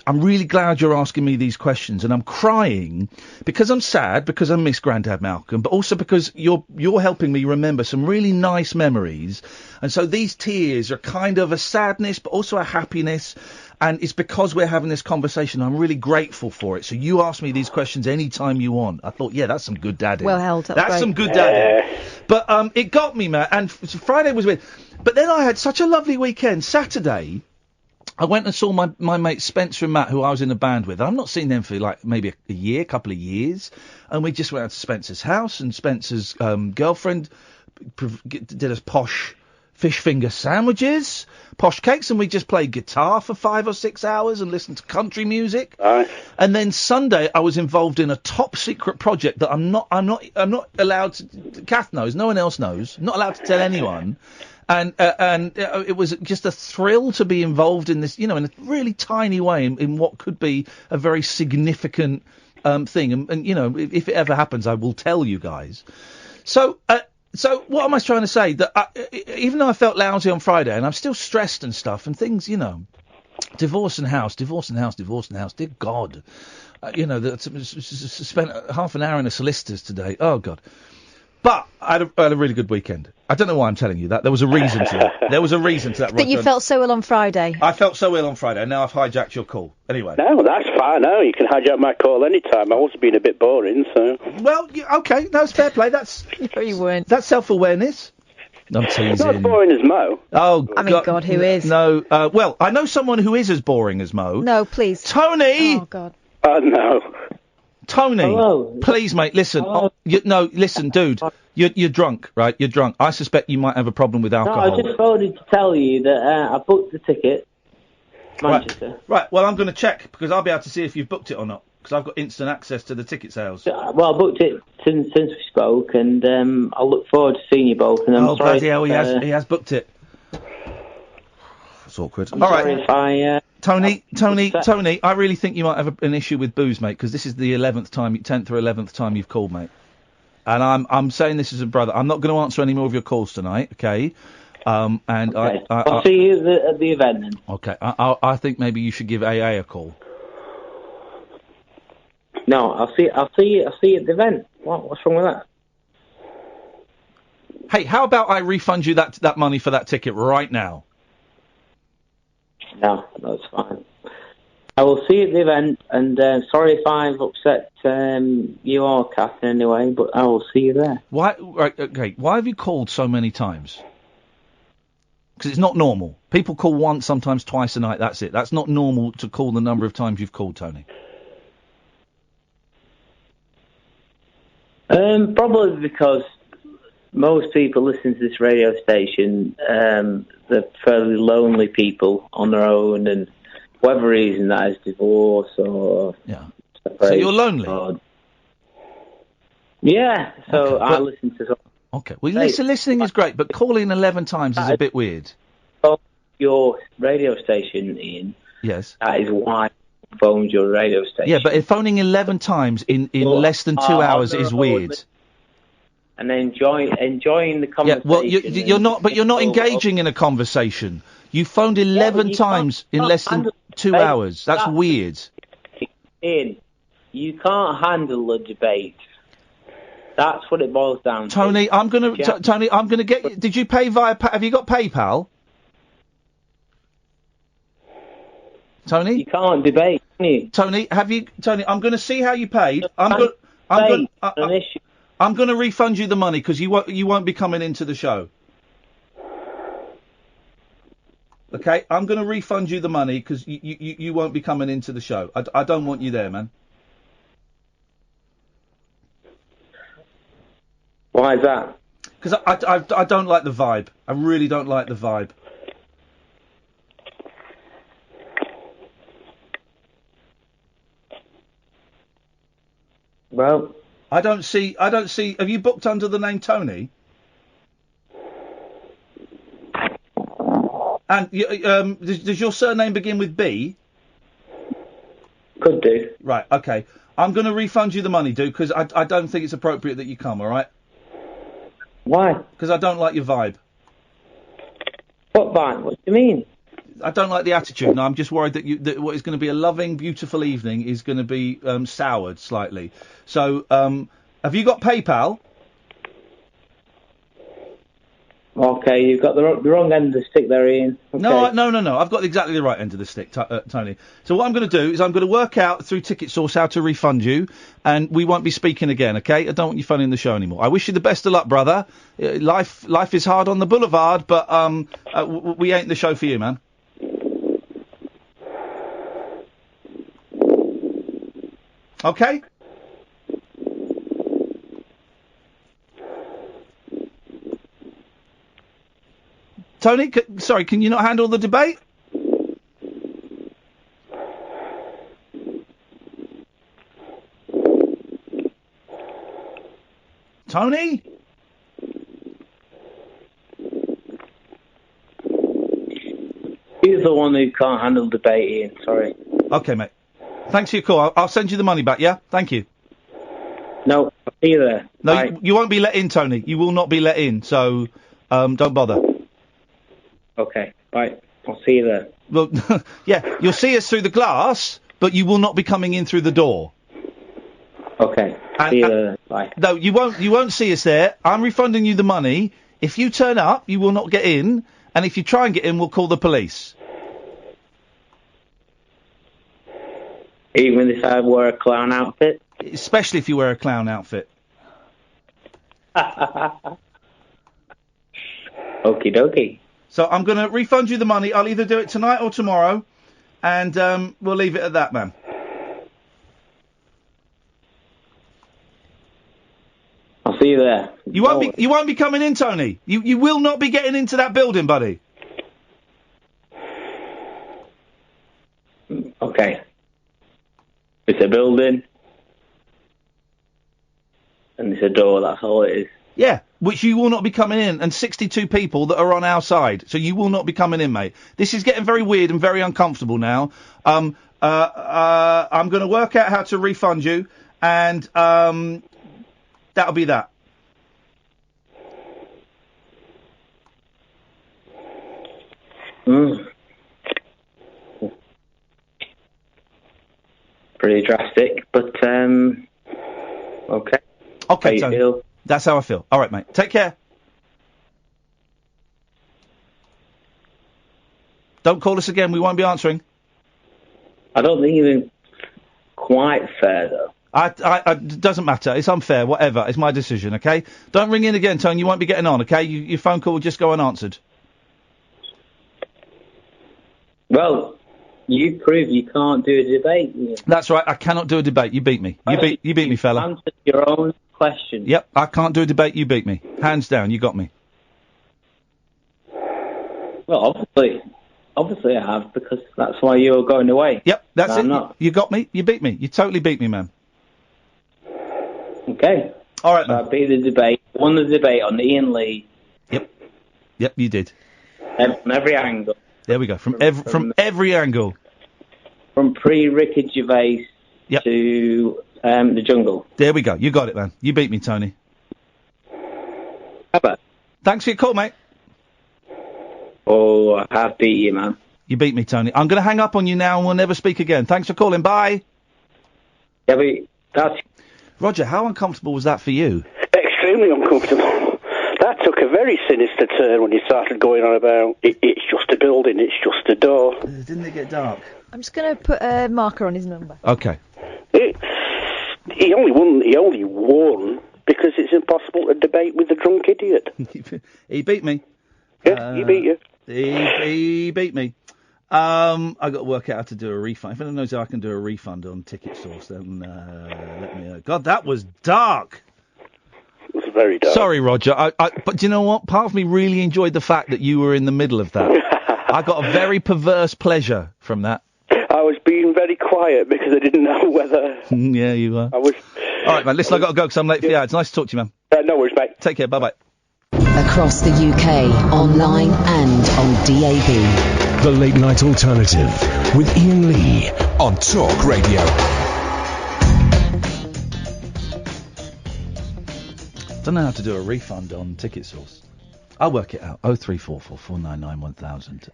I'm really glad you're asking me these questions. And I'm crying because I'm sad, because I miss Grandad Malcolm, but also because you're helping me remember some really nice memories. And so these tears are kind of a sadness, but also a happiness. And it's because we're having this conversation. I'm really grateful for it. So you ask me these questions anytime you want. I thought, yeah, that's some good dadding. Well held. That's some good dadding. But it got me, man. And Friday was weird. But then I had such a lovely weekend. Saturday, I went and saw my mates Spencer and Matt, who I was in a band with. I've not seen them for like maybe a couple of years. And we just went out to Spencer's house, and Spencer's girlfriend did a posh fish finger sandwiches, posh cakes, and we just played guitar for 5 or 6 hours and listened to country music. Right. And then Sunday, I was involved in a top secret project that I'm not allowed to. Kath knows, no one else knows. I'm not allowed to tell anyone. And it was just a thrill to be involved in this, in a really tiny way, in what could be a very significant thing. And if it ever happens, I will tell you guys. So what am I trying to say? That even though I felt lousy on Friday, and I'm still stressed and stuff, and things, divorce and house. Dear God. Spent half an hour in a solicitor's today. Oh, God. But I had a really good weekend. I don't know why I'm telling you that. There was a reason to that. There was a reason to that. But you felt so ill on Friday. I felt so ill on Friday, and now I've hijacked your call. Anyway. No, that's fine. No, you can hijack my call anytime. I was being a bit boring, so... Well, okay, no, it's fair play. That's... No, you weren't. That's self-awareness. I'm teasing. Not as boring as Mo. Oh, I mean, God, who is? No, well, I know someone who is as boring as Mo. No, please. Tony! Oh, God. Oh, no. Tony, Hello. please, mate, listen. Listen, dude. You're drunk, right? You're drunk. I suspect you might have a problem with No, alcohol. I just phoned to tell you that I booked the ticket. Manchester. Right, well, I'm going to check, because I'll be able to see if you've booked it or not, because I've got instant access to the ticket sales. Well, I booked it since we spoke, and I look forward to seeing you both. And I'm sorry. Bloody hell, he has booked it. It's awkward. I'm All sorry right. if Tony, I really think you might have an issue with booze, mate, because this is the 10th or 11th time you've called, mate. And I'm saying this as a brother. I'm not going to answer any more of your calls tonight, okay? And Okay. I'll I'll see you at the event then. Okay, I think maybe you should give AA a call. No, I'll see you at the event. What's wrong with that? Hey, how about I refund you that money for that ticket right now? No, that's fine. I will see you at the event, and sorry if I've upset you or Kath in any way, but I will see you there. Why? Right, okay. Why have you called so many times? Because it's not normal. People call once, sometimes twice a night. That's it. That's not normal to call the number of times you've called, Tony. Probably because most people listening to this radio station, they're fairly lonely people on their own, and whatever reason that is, divorce or separation. So you're lonely? Yeah, so Okay, I listen to... Okay, well, listening is great, but calling 11 times is a bit weird. Your radio station, Ian. Yes. That is why I phoned your radio station. Yeah, but if phoning 11 times in less than 2 hours is weird. And enjoying the conversation. Yeah, well, you're not engaging in a conversation. You phoned 11 times in less than 2 hours. That's weird. Ian, you can't handle a debate. That's what it boils down to. Tony, I'm gonna get you. Did you pay via? Have you got PayPal? Tony, you can't debate, can you? Tony, Tony, I'm going to see how you paid. I'm going to refund you the money because you won't be coming into the show. Okay, I'm going to refund you the money because you won't be coming into the show. I don't want you there, man. Why is that? Because I don't like the vibe. I really don't like the vibe. Well, I don't see. Have you booked under the name Tony? And does your surname begin with B? Could do. Right. Okay. I'm going to refund you the money, dude, because I don't think it's appropriate that you come. All right. Why? Because I don't like your vibe. What vibe? What do you mean? I don't like the attitude. No, I'm just worried that what is going to be a loving, beautiful evening is going to be soured slightly. So, have you got PayPal? Okay, you've got the wrong end of the stick there, Ian. Okay. No. I've got exactly the right end of the stick, Tony. So what I'm going to do is I'm going to work out through Ticket Source how to refund you, and we won't be speaking again, okay? I don't want you phoning the show anymore. I wish you the best of luck, brother. Life is hard on the boulevard, but we ain't the show for you, man. Okay? Tony, sorry, can you not handle the debate? Tony? He's the one who can't handle debate, Ian. Sorry. Okay, mate. Thanks for your call. I'll send you the money back, yeah? Thank you. No, I'll see you there. No, Bye. you won't be let in, Tony. You will not be let in, so don't bother. Okay, bye. I'll see you there. Well, yeah, you'll see us through the glass, but you will not be coming in through the door. Okay, see you there. Bye. No, you won't see us there. I'm refunding you the money. If you turn up, you will not get in, and if you try and get in, we'll call the police. Even if I wear a clown outfit? Especially if you wear a clown outfit. Okie dokie. So I'm going to refund you the money. I'll either do it tonight or tomorrow, and we'll leave it at that, man. I'll see you there. You won't be coming in, Tony. You will not be getting into that building, buddy. Okay. It's a building. And it's a door, that's all it is. Yeah, which you will not be coming in, and 62 people that are on our side, so you will not be coming in, mate. This is getting very weird and very uncomfortable now. I'm going to work out how to refund you, and that'll be that. Pretty drastic, but okay. Okay, How you Tony. feel? That's how I feel. All right, mate. Take care. Don't call us again. We won't be answering. I don't think it's quite fair, though. It doesn't matter. It's unfair. Whatever. It's my decision, okay? Don't ring in again, Tony. You won't be getting on, okay? Your phone call will just go unanswered. Well, you prove you can't do a debate. Ian. That's right. I cannot do a debate. You beat me. You beat me, fella. Answer your own question. Yep. I can't do a debate. You beat me. Hands down. You got me. Well, obviously I have, because that's why you were going away. Yep. That's No, it. I'm not. You got me. You beat me. You totally beat me, man. Okay. All right, so I beat the debate. Won the debate on Ian Lee. Yep. You did. From every angle. There we go. From every angle. From pre-Ricky Gervais to the Jungle. There we go. You got it, man. You beat me, Tony. How about? Thanks for your call, mate. Oh, I have beat you, man. You beat me, Tony. I'm going to hang up on you now and we'll never speak again. Thanks for calling. Bye. Yeah, but that's... Roger, how uncomfortable was that for you? Extremely uncomfortable. That took a very sinister turn when you started going on about it's just a building, it's just a door. Didn't it get dark? I'm just going to put a marker on his number. Okay. He only won because it's impossible to debate with a drunk idiot. He beat me. Yeah, he beat you. He beat me. I got to work out how to do a refund. If anyone knows how I can do a refund on Ticket Source, then let me know. God, that was dark. It was very dark. Sorry, Roger. But do you know what? Part of me really enjoyed the fact that you were in the middle of that. I got a very perverse pleasure from that. I was being very quiet because I didn't know whether... Yeah, you were. I was... All right, man. Listen, I got to go because I'm late for the ad. It's nice to talk to you, man. No worries, mate. Take care. Bye-bye. Across the UK, online and on DAB. The Late Night Alternative with Iain Lee on Talk Radio. Don't know how to do a refund on Ticket Source. I'll work it out. 0344 499 1000.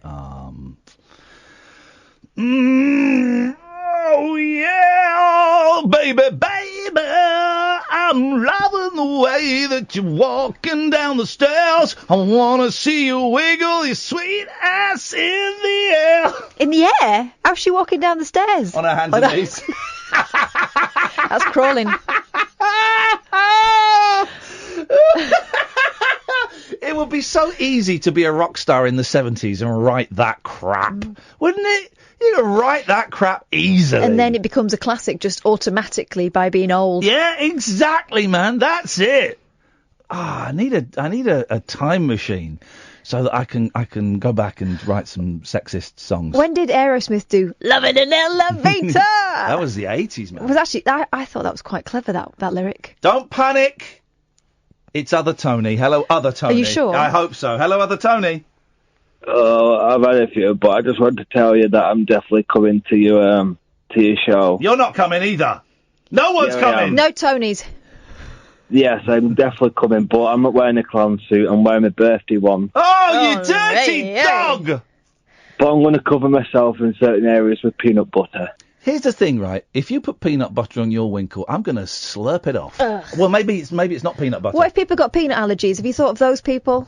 Oh yeah, baby, I'm loving the way that you're walking down the stairs. I wanna see you wiggle your sweet ass in the air. In the air? How's she walking down the stairs? On her hands and knees. That's crawling. It would be so easy to be a rock star in the 70s and write that crap, wouldn't it? You can write that crap easily. And then it becomes a classic just automatically by being old. Yeah, exactly, man. That's it. I need a time machine so that I can go back and write some sexist songs. When did Aerosmith do "Love in an Elevator"? That was the 80s, man. Was actually I thought that was quite clever, that lyric. Don't panic. It's Other Tony. Hello, Other Tony. Are you sure? I hope so. Hello, Other Tony. Oh, I've had a few, but I just wanted to tell you that I'm definitely coming to your show. You're not coming either. No one's coming. No Tonys. Yes, I'm definitely coming, but I'm not wearing a clown suit. I'm wearing my birthday one. Oh, you dirty dog! But I'm going to cover myself in certain areas with peanut butter. Here's the thing, right? If you put peanut butter on your winkle, I'm going to slurp it off. Ugh. Well, maybe it's not peanut butter. What if people got peanut allergies? Have you thought of those people?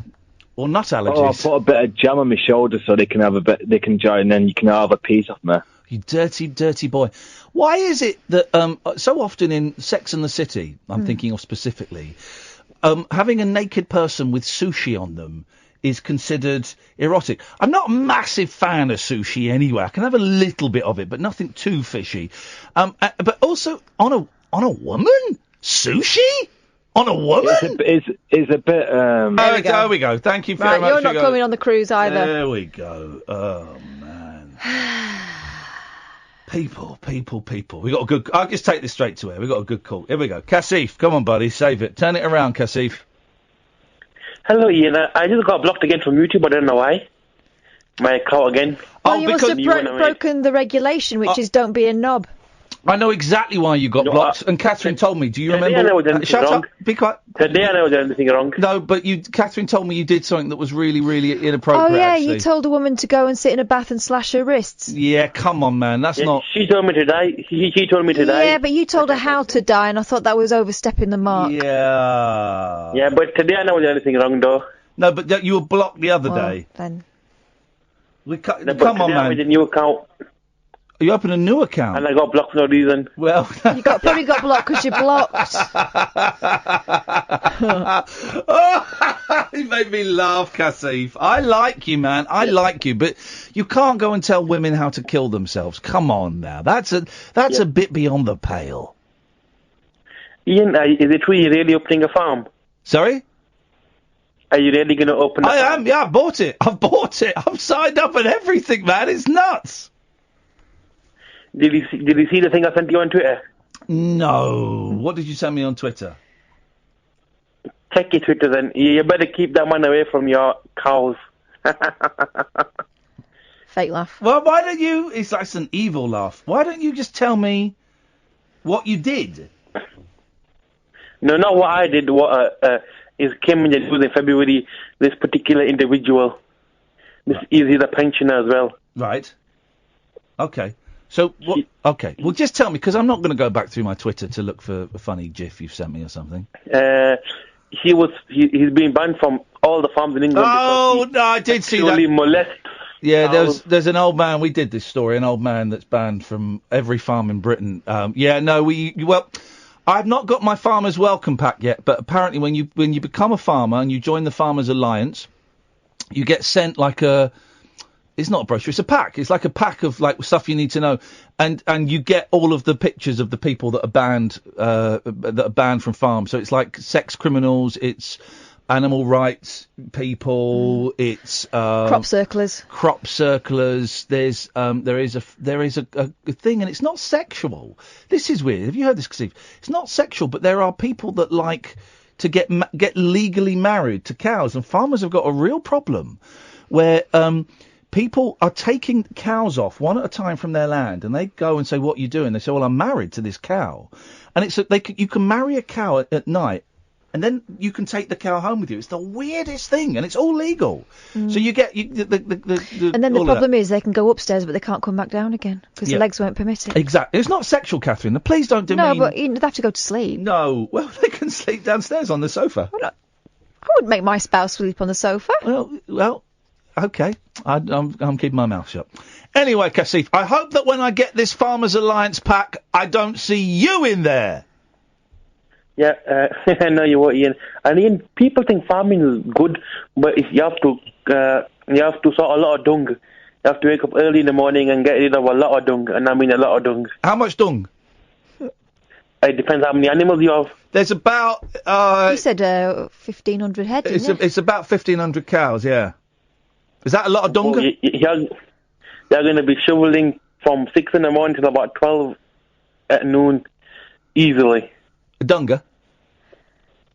Or nut allergies. Oh, I'll put a bit of jam on my shoulder so they can have a bit. They can join, and then you can have a piece of me. You dirty, dirty boy. Why is it that so often in Sex and the City, I'm thinking of specifically, having a naked person with sushi on them is considered erotic? I'm not a massive fan of sushi anyway. I can have a little bit of it, but nothing too fishy. But also on a woman, sushi on a woman. It's a bit. There we go. Thank you very Right, much. you're not coming on the cruise either. There we go. Oh man. People. We got a good. I'll just take this straight to air. We got a good call. Here we go. Kasif, come on, buddy, save it. Turn it around, Kasif. Hello, Ian. I just got blocked again from YouTube. I don't know why. My account again. Well, you must have broken the regulation, which is don't be a knob. I know exactly why you got blocked, and Catherine told me. Do you remember? I never did anything Shut wrong. up. Be quiet. Today I never did anything wrong. No, but Catherine told me you did something that was really, really inappropriate. Oh yeah, actually. you told a woman to go and sit in a bath and slash her wrists. Yeah, come on, man. That's not. She told me to die. She told me to die. Yeah, but you told her how to die, and I thought that was overstepping the mark. Yeah. Yeah, but today I never did anything wrong, though. No, but you were blocked the other day. Then. Come But on, today I man. made a new account. You opened a new account. And I got blocked for no reason. Well, You probably got blocked because you're blocked. It made me laugh, Kasif. I like you, man. I like you, but you can't go and tell women how to kill themselves. Come on now. That's a bit beyond the pale. Ian, is it true you're really opening a farm? Sorry? Are you really going to open a farm? I am, yeah, I bought it. I've signed up and everything, man. It's nuts. Did you see the thing I sent you on Twitter? No. What did you send me on Twitter? Check your Twitter then. You better keep that man away from your cows. Fake laugh. Well, why don't you... It's like an evil laugh. Why don't you just tell me what you did? No, not what I did. What is came in the news in February. This particular individual. He's a pensioner as well. Right. Okay. So, what? Okay. Well, just tell me, because I'm not going to go back through my Twitter to look for a funny GIF you've sent me or something. He's been banned from all the farms in England. Oh, no, I did see that. Molest. Yeah, there's an old man. We did this story. An old man that's banned from every farm in Britain. Well, I've not got my Farmers Welcome Pack yet, but apparently when you become a farmer and you join the Farmers Alliance, you get sent like a. It's not a brochure, it's a pack. It's like a pack of like stuff you need to know. And you get all of the pictures of the people that are banned from farms. So it's like sex criminals, it's animal rights people, it's crop circlers. There is a thing, and it's not sexual. This is weird. Have you heard this, Steve? It's not sexual, but there are people that like to get legally married to cows, and farmers have got a real problem where people are taking cows off one at a time from their land, and they go and say, "What are you doing?" They say, "Well, I'm married to this cow," and you can marry a cow at night, and then you can take the cow home with you. It's the weirdest thing, and it's all legal. So you get the And then the problem is they can go upstairs, but they can't come back down again because the legs won't permit it. Exactly. It's not sexual, Catherine. Please don't demean. No, but they have to go to sleep. No, well, they can sleep downstairs on the sofa. I wouldn't make my spouse sleep on the sofa. Well. Okay, I'm keeping my mouth shut. Anyway, Kasif, I hope that when I get this Farmers Alliance pack, I don't see you in there. Yeah, I know you were, Ian. And Ian, people think farming is good, but if you have to sort a lot of dung. You have to wake up early in the morning and get rid of a lot of dung, and I mean a lot of dung. How much dung? It depends how many animals you have. There's about... you said 1,500 head, didn't you? It's about 1,500 cows, yeah. Is that a lot of dunga? You're going to be shoveling from 6 in the morning till about 12 at noon, easily. Dunga?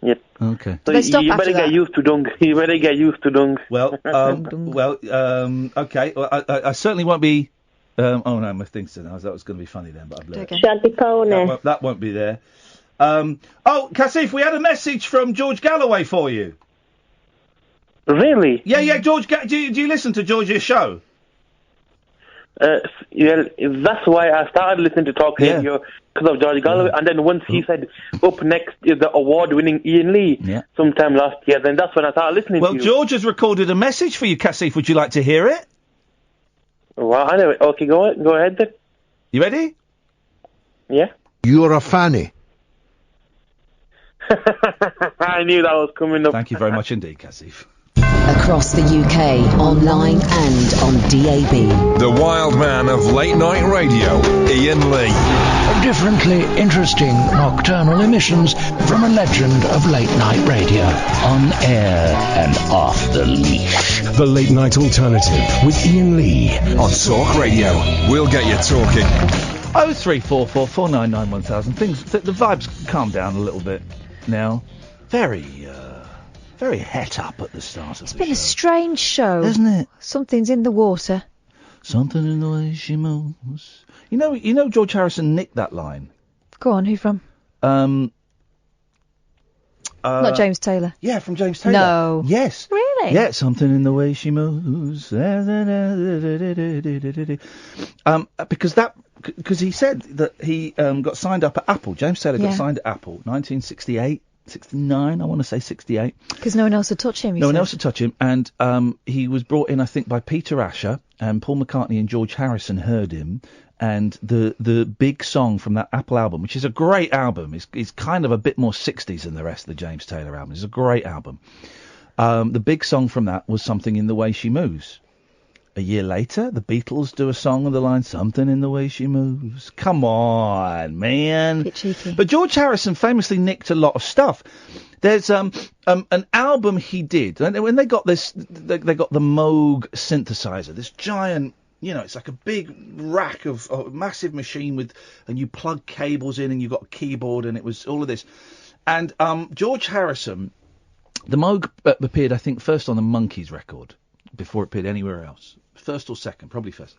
Yep. Okay. So you better get used to dung. You better get used to dung. Well, okay. Well, I certainly won't be. Oh no, my thing said that was going to be funny then, but I blew it. Shanty Pony. That won't be there. Casif, we had a message from George Galloway for you. Really? Yeah, George. Do you listen to George's show? Yeah, that's why I started listening to Talk Radio, because of George Galloway, and then once he said, up next is the award-winning Iain Lee, sometime last year, then that's when I started listening to you. Well, George has recorded a message for you, Casif. Would you like to hear it? Well, I know it. Okay, go ahead then. You ready? Yeah. You're a fanny. I knew that was coming up. Thank you very much indeed, Casif. Across the UK, online and on DAB. The wild man of late night radio, Iain Lee. Differently interesting nocturnal emissions from a legend of late night radio. On air and off the leash. The Late Night Alternative with Iain Lee. On Talk Radio. We'll get you talking. 0344 499 1000. Things, the vibes calm down a little bit now. Very het up at the start of It's been a strange show. Isn't it? Something's in the water. Something in the way she moves. You know George Harrison nicked that line. Go on, who from? Not James Taylor. Yeah, from James Taylor. No. Yes. Really? Yeah, something in the way she moves. Because he said that he got signed up at Apple. James Taylor got signed at Apple, 1968. 69, I want to say 68. Because no one else would touch him. No one else would touch him, and he was brought in, I think, by Peter Asher, and Paul McCartney and George Harrison heard him, and the big song from that Apple album, which is a great album, is kind of a bit more 60s than the rest of the James Taylor album. It's a great album. The big song from that was Something in the Way She Moves. A year later, the Beatles do a song on the line, Something in the Way She Moves. Come on, man. Bit cheeky. But George Harrison famously nicked a lot of stuff. There's an album he did, and when they got this, they got the Moog synthesizer, this giant, it's like a big rack of a massive machine and you plug cables in and you got a keyboard and it was all of this. And George Harrison, the Moog appeared, I think, first on the Monkees record before it appeared anywhere else. First or second, probably first.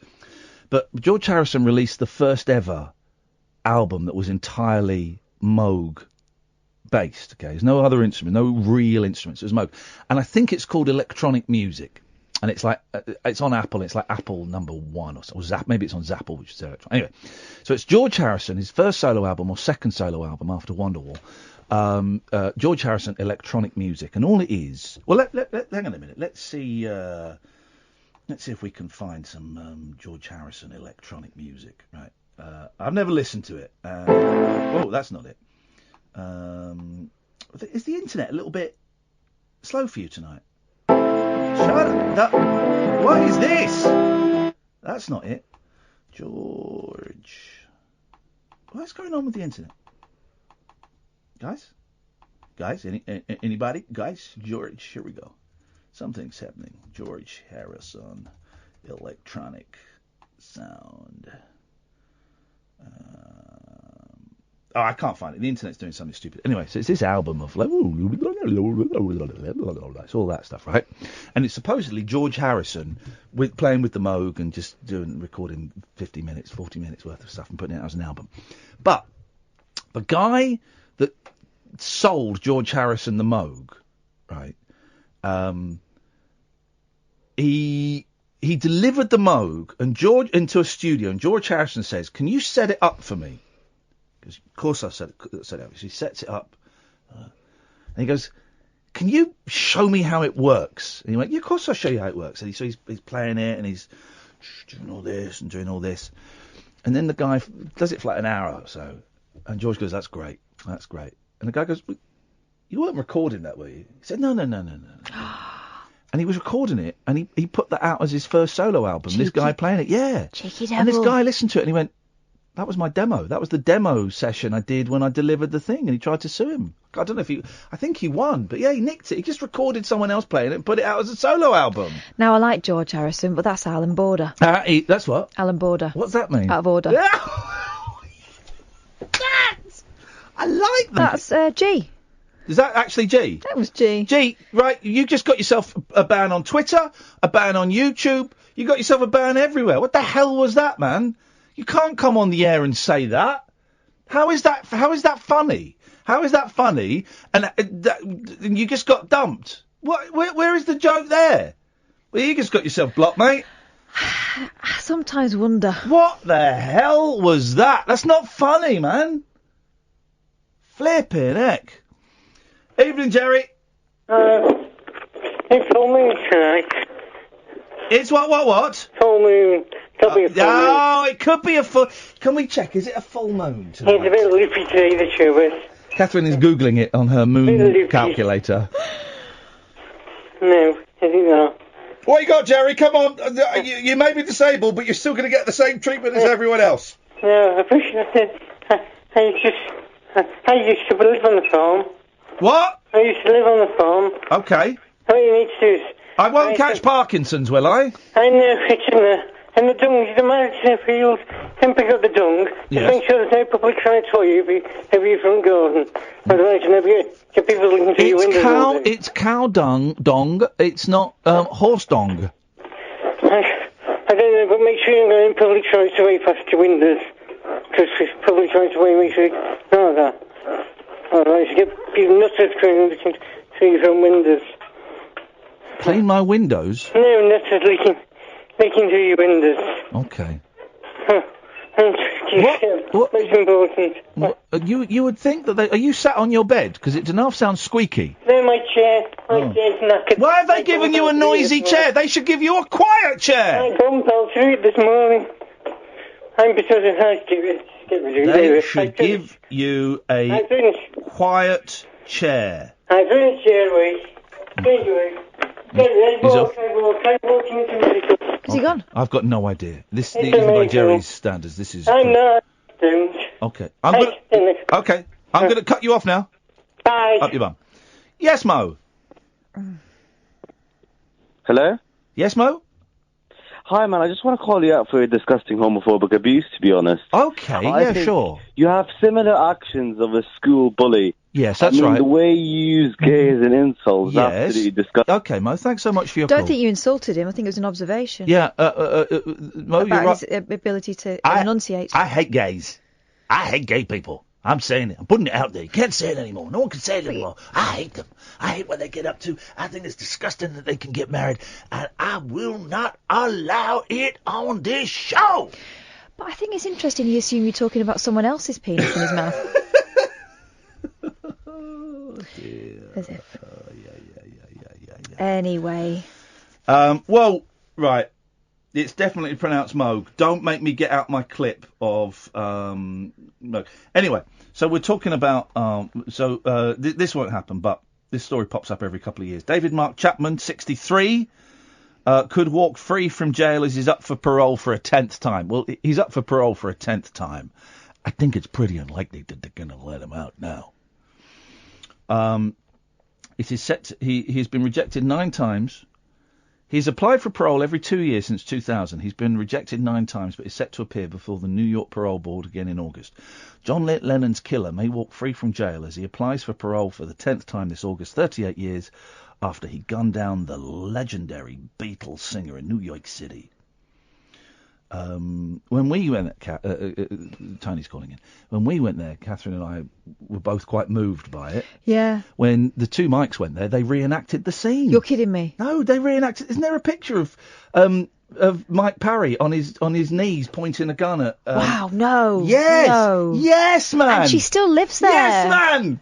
But George Harrison released the first ever album that was entirely Moog based. Okay, there's no other instrument, no real instruments. It was Moog, and I think it's called Electronic Music, and it's like it's on Apple. It's like Apple #1 or Zap. Maybe it's on Zapple, which is electronic. Anyway, so it's George Harrison, his first solo album or second solo album after Wonderwall. George Harrison Electronic Music, and all it is. Well, hang on a minute. Let's see. Let's see if we can find some George Harrison electronic music. Right. I've never listened to it. Oh, that's not it. Is the internet a little bit slow for you tonight? Shut up. What is this? That's not it. George. What's going on with the internet? Guys? Anybody? Guys? George, here we go. Something's happening. George Harrison, electronic sound. I can't find it. The internet's doing something stupid. Anyway, so it's this album of like, it's all that stuff, right? And it's supposedly George Harrison playing with the Moog and just recording 50 minutes, 40 minutes worth of stuff and putting it out as an album. But the guy that sold George Harrison the Moog, right? He delivered the Moog into a studio, and George Harrison says, "Can you set it up for me?" Because of course I set it up. So he sets it up, and he goes, "Can you show me how it works?" And he went, "Yeah, of course I'll show you how it works." And he's playing it, and he's doing all this and doing all this, and then the guy does it for like an hour or so, and George goes, "That's great, that's great." And the guy goes, "You weren't recording that, were you?" He said, No. And he was recording it, and he put that out as his first solo album. Cheeky. This guy playing it, yeah. Cheeky and this devil. guy listened to it, and he went, That was my demo. That was the demo session I did when I delivered the thing, and he tried to sue him. I don't know if I think he won, but yeah, he nicked it. He just recorded someone else playing it and put it out as a solo album. Now, I like George Harrison, but that's Alan Border. That's what? Alan Border. What's that mean? Out of order. I like that. That's G. Is that actually G? That was G. G, right, you just got yourself a ban on Twitter, a ban on YouTube, you got yourself a ban everywhere. What the hell was that, man? You can't come on the air and say that. How is that funny? How is that funny? And you just got dumped. Where is the joke there? Well, you just got yourself blocked, mate. I sometimes wonder. What the hell was that? That's not funny, man. Flippin' heck. Evening, Jerry. It's full moon tonight. It's what? Full moon. Could be a full moon. Oh, it could be a full... Can we check? Is it a full moon tonight? It's a bit loopy today, the show is. Catherine is Googling it on her moon calculator. No, is it not? What you got, Jerry? Come on. You may be disabled, but you're still going to get the same treatment as everyone else. No, I appreciate it. I used to live on the farm. What? I used to live on the farm. Okay. What you need to do is... I won't catch Parkinson's, will I? I know, it's in the dung, the manage in the field, then pick up the dung, Yes. just make sure there's no public toilet over your front garden. Otherwise you never get people looking through your windows all day. It's cow dong, it's not horse dong. I don't know, but make sure you don't go in public toilets away past your windows. Because if public toilets away, make sure you know that. Otherwise you get people nutters going looking through your front windows. Clean my windows? No, nutters leaking through your windows. Okay. What? Most important. You would think that are you sat on your bed? Because it enough sounds squeaky. No, my chair. My chair's knackered. Why have they given you a noisy chair? They should give you a quiet chair. I fell through it this morning. I'm because of how to get rid of it. They should give you a quiet chair. I finished chair away. Anyway. I walk into medical. Has he gone? I've got no idea. These are by amazing. Jerry's standards. This is... I'm not. Don't. Okay. I'm gonna cut you off now. Bye. Up your bum. Yes, Mo. Hello? Yes, Mo? Hi, man. I just want to call you out for your disgusting homophobic abuse, to be honest. Okay, I think sure. You have similar actions of a school bully. Yes, that's I mean, right. The way you use gay as an insult is Yes. absolutely disgusting. Okay, Mo, thanks so much for your Don't call. think you insulted him. I think it was an observation. Yeah, Mo, you're About right. his ability to enunciate. I hate gays. I hate gay people. I'm saying it. I'm putting it out there. You can't say it anymore. No one can say it anymore. I hate them. I hate what they get up to. I think it's disgusting that they can get married. And I will not allow it on this show. But I think it's interesting you assume you're talking about someone else's penis in his mouth. As if. Anyway. Well, right. It's definitely pronounced Moog. Don't make me get out my clip of Moog. Anyway, so we're talking about... this won't happen, but this story pops up every couple of years. David Mark Chapman, 63, could walk free from jail as he's up for parole for a 10th time. Well, he's up for parole for a 10th time. I think it's pretty unlikely that they're going to let him out now. It is set. He's been rejected 9 times. He's applied for parole every 2 years since 2000. He's been rejected 9 times, but is set to appear before the New York Parole Board again in August. John Lennon's killer may walk free from jail as he applies for parole for the 10th time this August, 38 years after he gunned down the legendary Beatles singer in New York City. When we went, Tony's calling in. When we went there, Catherine and I were both quite moved by it. Yeah. When the two Mikes went there, they reenacted the scene. You're kidding me. No, they reenacted. Isn't there a picture of Mike Parry on his knees pointing a gun at? Wow, no. Yes. No. Yes, man. And she still lives there. Yes, man.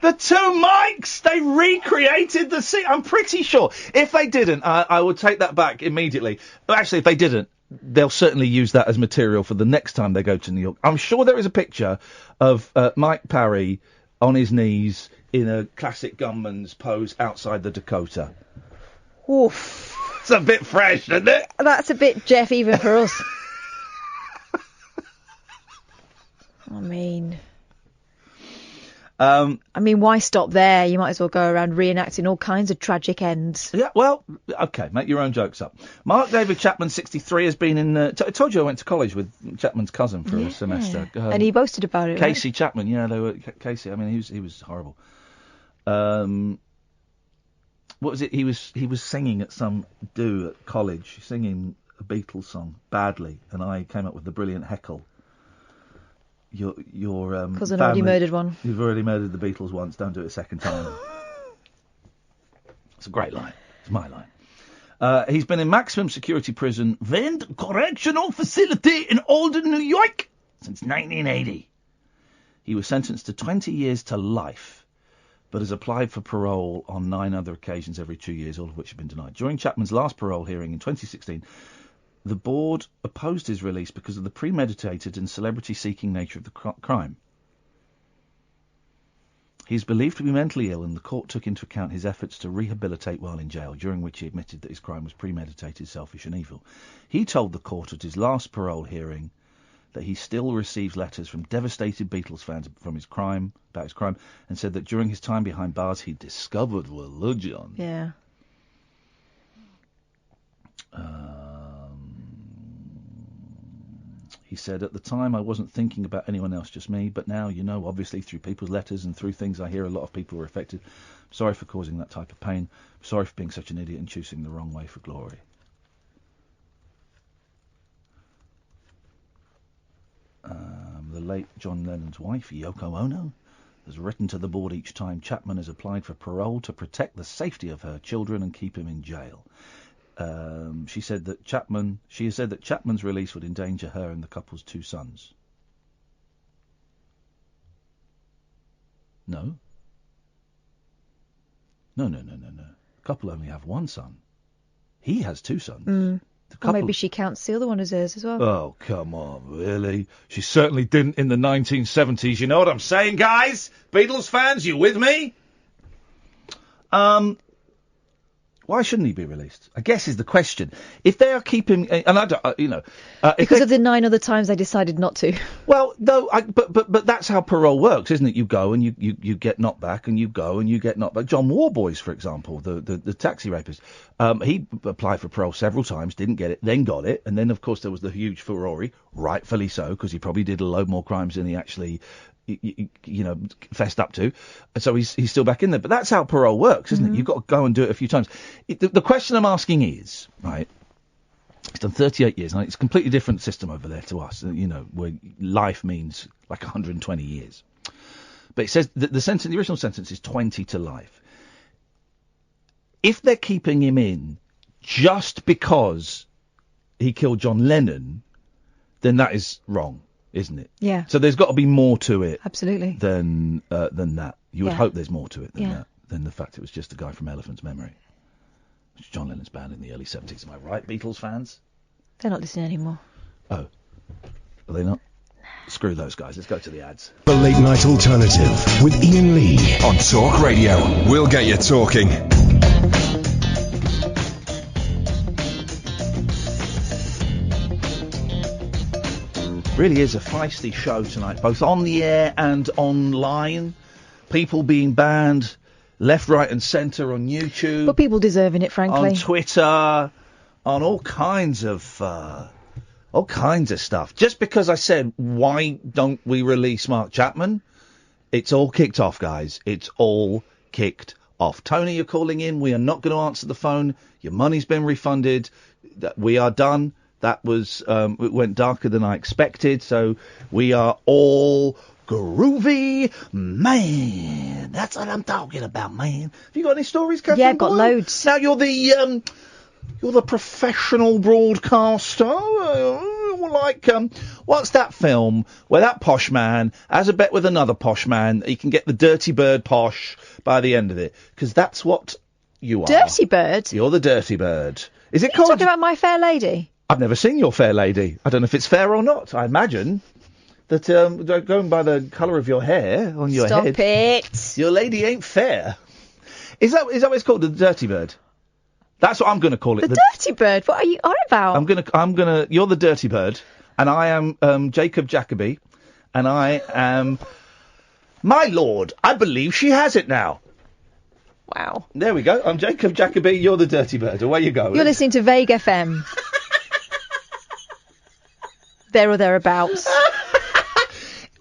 The two Mikes, they recreated the scene. I'm pretty sure. If they didn't, I would take that back immediately. But actually, if they didn't, they'll certainly use that as material for the next time they go to New York. I'm sure there is a picture of Mike Parry on his knees in a classic gunman's pose outside the Dakota. Oof. It's a bit fresh, isn't it? That's a bit Jeff even for us. I mean, why stop there? You might as well go around reenacting all kinds of tragic ends. Yeah, well, okay, make your own jokes up. Mark David Chapman, 63, has been in... I told you I went to college with Chapman's cousin for a semester. And he boasted about it, Casey Chapman, yeah, they were... Casey, I mean, he was horrible. What was it? He was singing at some do at college, singing a Beatles song badly, and I came up with the brilliant heckle. Your cousin already murdered one. You've already murdered the Beatles once. Don't do it a second time. It's a great line. It's my line. He's been in maximum security prison, Vend Correctional Facility in Alden, New York, since 1980. He was sentenced to 20 years to life, but has applied for parole on 9 other occasions every 2 years, all of which have been denied. During Chapman's last parole hearing in 2016, the board opposed his release because of the premeditated and celebrity-seeking nature of the crime. He's believed to be mentally ill, and the court took into account his efforts to rehabilitate while in jail, during which he admitted that his crime was premeditated, selfish and evil. He told the court at his last parole hearing that he still receives letters from devastated Beatles fans about his crime, and said that during his time behind bars he discovered religion. Yeah. He said, at the time I wasn't thinking about anyone else, just me, but now, obviously through people's letters and through things I hear, a lot of people are affected. I'm sorry for causing that type of pain. I'm sorry for being such an idiot and choosing the wrong way for glory. The late John Lennon's wife, Yoko Ono, has written to the board each time Chapman has applied for parole to protect the safety of her children and keep him in jail. She has said that Chapman's release would endanger her and the couple's 2 sons. No. No. The couple only have 1 son. He has 2 sons. Or maybe she counts the other one as hers as well. Oh, come on, really? She certainly didn't in the 1970s. You know what I'm saying, guys? Beatles fans, you with me? Why shouldn't he be released? I guess is the question. If they are keeping, and I don't, because of the 9 other times they decided not to. Well, though, but that's how parole works, isn't it? You go and you get knocked back, and you go and you get knocked back. John Warboys, for example, the taxi rapist, he applied for parole several times, didn't get it, then got it, and then of course there was the huge furore, rightfully so, because he probably did a load more crimes than he actually fessed up to, so he's still back in there. But that's how parole works, isn't it? You've got to go and do it a few times. The question I'm asking is, right, he's done 38 years, and it's a completely different system over there to us, where life means like 120 years. But it says that the original sentence is 20 to life. If they're keeping him in just because he killed John Lennon, then that is wrong, isn't it? Yeah. So there's got to be more to it. Absolutely. Than that. You would Yeah. hope there's more to it than Yeah. that. Than the fact it was just a guy from Elephant's Memory. Which John Lennon's band in the early 70s. Am I right, Beatles fans? They're not listening anymore. Oh. Are they not? Screw those guys. Let's go to the ads. The Late Night Alternative with Iain Lee on Talk Radio. We'll get you talking. Really is a feisty show tonight, both on the air and online. People being banned left, right and centre on YouTube. But people deserving it, frankly. On Twitter, on all kinds of stuff. Just because I said, why don't we release Mark Chapman? It's all kicked off, guys. It's all kicked off. Tony, you're calling in. We are not going to answer the phone. Your money's been refunded. We are done. That was, it went darker than I expected, so we are all groovy. Man, that's what I'm talking about, man. Have you got any stories, Catherine? Yeah, I've got Boyle? loads. Now, you're the professional broadcaster. What's that film where that posh man has a bet with another posh man, he can get the Dirty Bird posh by the end of it? Because that's what you are. Dirty Bird? You're the Dirty Bird. Is it Are you called... talking about My Fair Lady? I've never seen Your Fair Lady. I don't know if it's fair or not. I imagine that going by the colour of your hair on your head... Stop it. Your lady ain't fair. Is that what it's called, the Dirty Bird? That's what I'm going to call it. The Dirty Bird? What are you on about? I'm gonna. You're the Dirty Bird, and I am Jacob Jacoby, and I am My lord, I believe she has it now. Wow. There we go. I'm Jacob Jacoby. You're the dirty bird. Away you go. You're listening to Vague FM. There or thereabouts.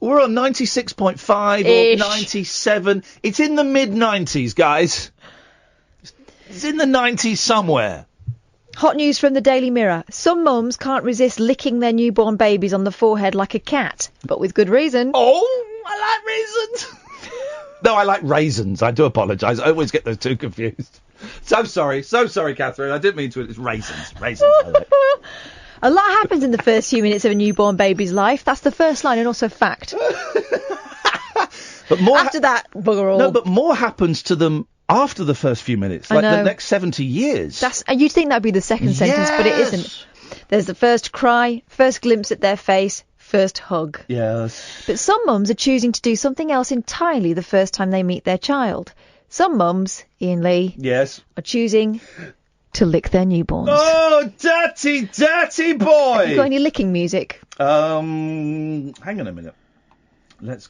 We're on 96.5 or 97. It's in the mid-90s, guys. It's in the 90s somewhere. Hot news from the Daily Mirror. Some mums can't resist licking their newborn babies on the forehead like a cat, but with good reason. Oh, I like raisins. No, I like raisins. I do apologise. I always get those two confused. So sorry, Catherine. I didn't mean to. It's raisins. Raisins. I like. A lot happens in the first few minutes of a newborn baby's life. That's the first line and also fact. But more after that, bugger all. No, but more happens to them after the first few minutes, like the next 70 years. You'd think that'd be the second sentence, but it isn't. There's the first cry, first glimpse at their face, first hug. Yes. But some mums are choosing to do something else entirely the first time they meet their child. Some mums, Ian Lee, yes, are choosing to lick their newborns. Oh, dirty, dirty boy! Have you got any licking music? Hang on a minute. Let's.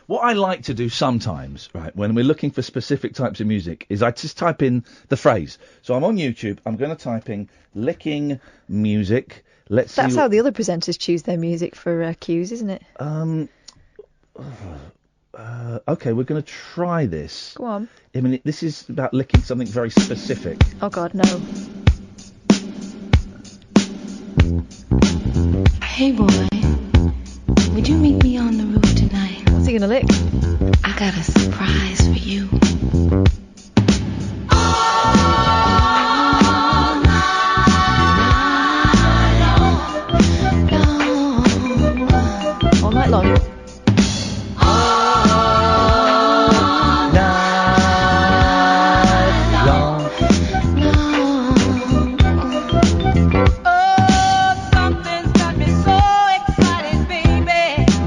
What I like to do sometimes, right, when we're looking for specific types of music, is I just type in the phrase. So I'm on YouTube. I'm going to type in licking music. Let's see. That's how the other presenters choose their music for cues, isn't it? Okay, we're going to try this. Go on. I mean, this is about licking something very specific. Oh, God, no. Hey, boy. Would you meet me on the roof tonight? What's he going to lick? I got a surprise for you. All night long.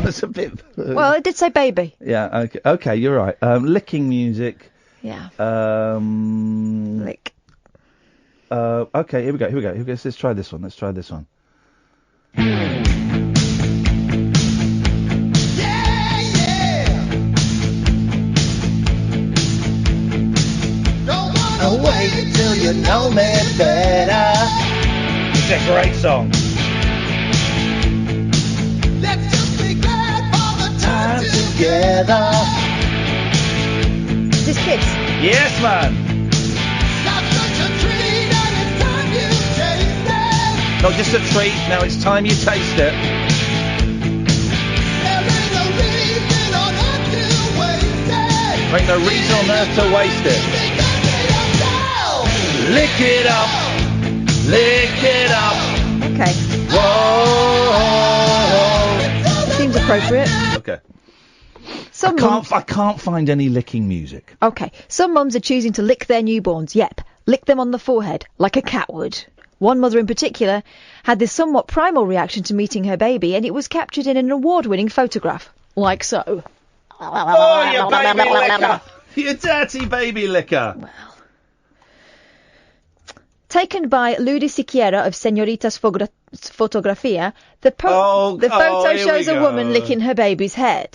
That's a bit. Well, it did say baby. Yeah. Okay. You're right. Licking music. Yeah. Lick. Okay. Here we go. Let's try this one. Don't wait till you know me better. It's a great song. Let's just be glad for the time together. Is this kids? Yes, man. Not such a treat, and it's time you taste it. Not just a treat. Now it's time you taste it. There ain't no reason on earth to waste it. There ain't no reason on earth to waste it. Lick it up. Lick it up. Okay. Whoa. Seems appropriate. Okay. I can't find any licking music. Okay. Some mums are choosing to lick their newborns. Yep. Lick them on the forehead, like a cat would. One mother in particular had this somewhat primal reaction to meeting her baby, and it was captured in an award-winning photograph. Like so. Oh, you baby licker! You dirty baby licker! Taken by Lourdes Siquiera of Señoritas Fotografía, the photo shows a woman licking her baby's head.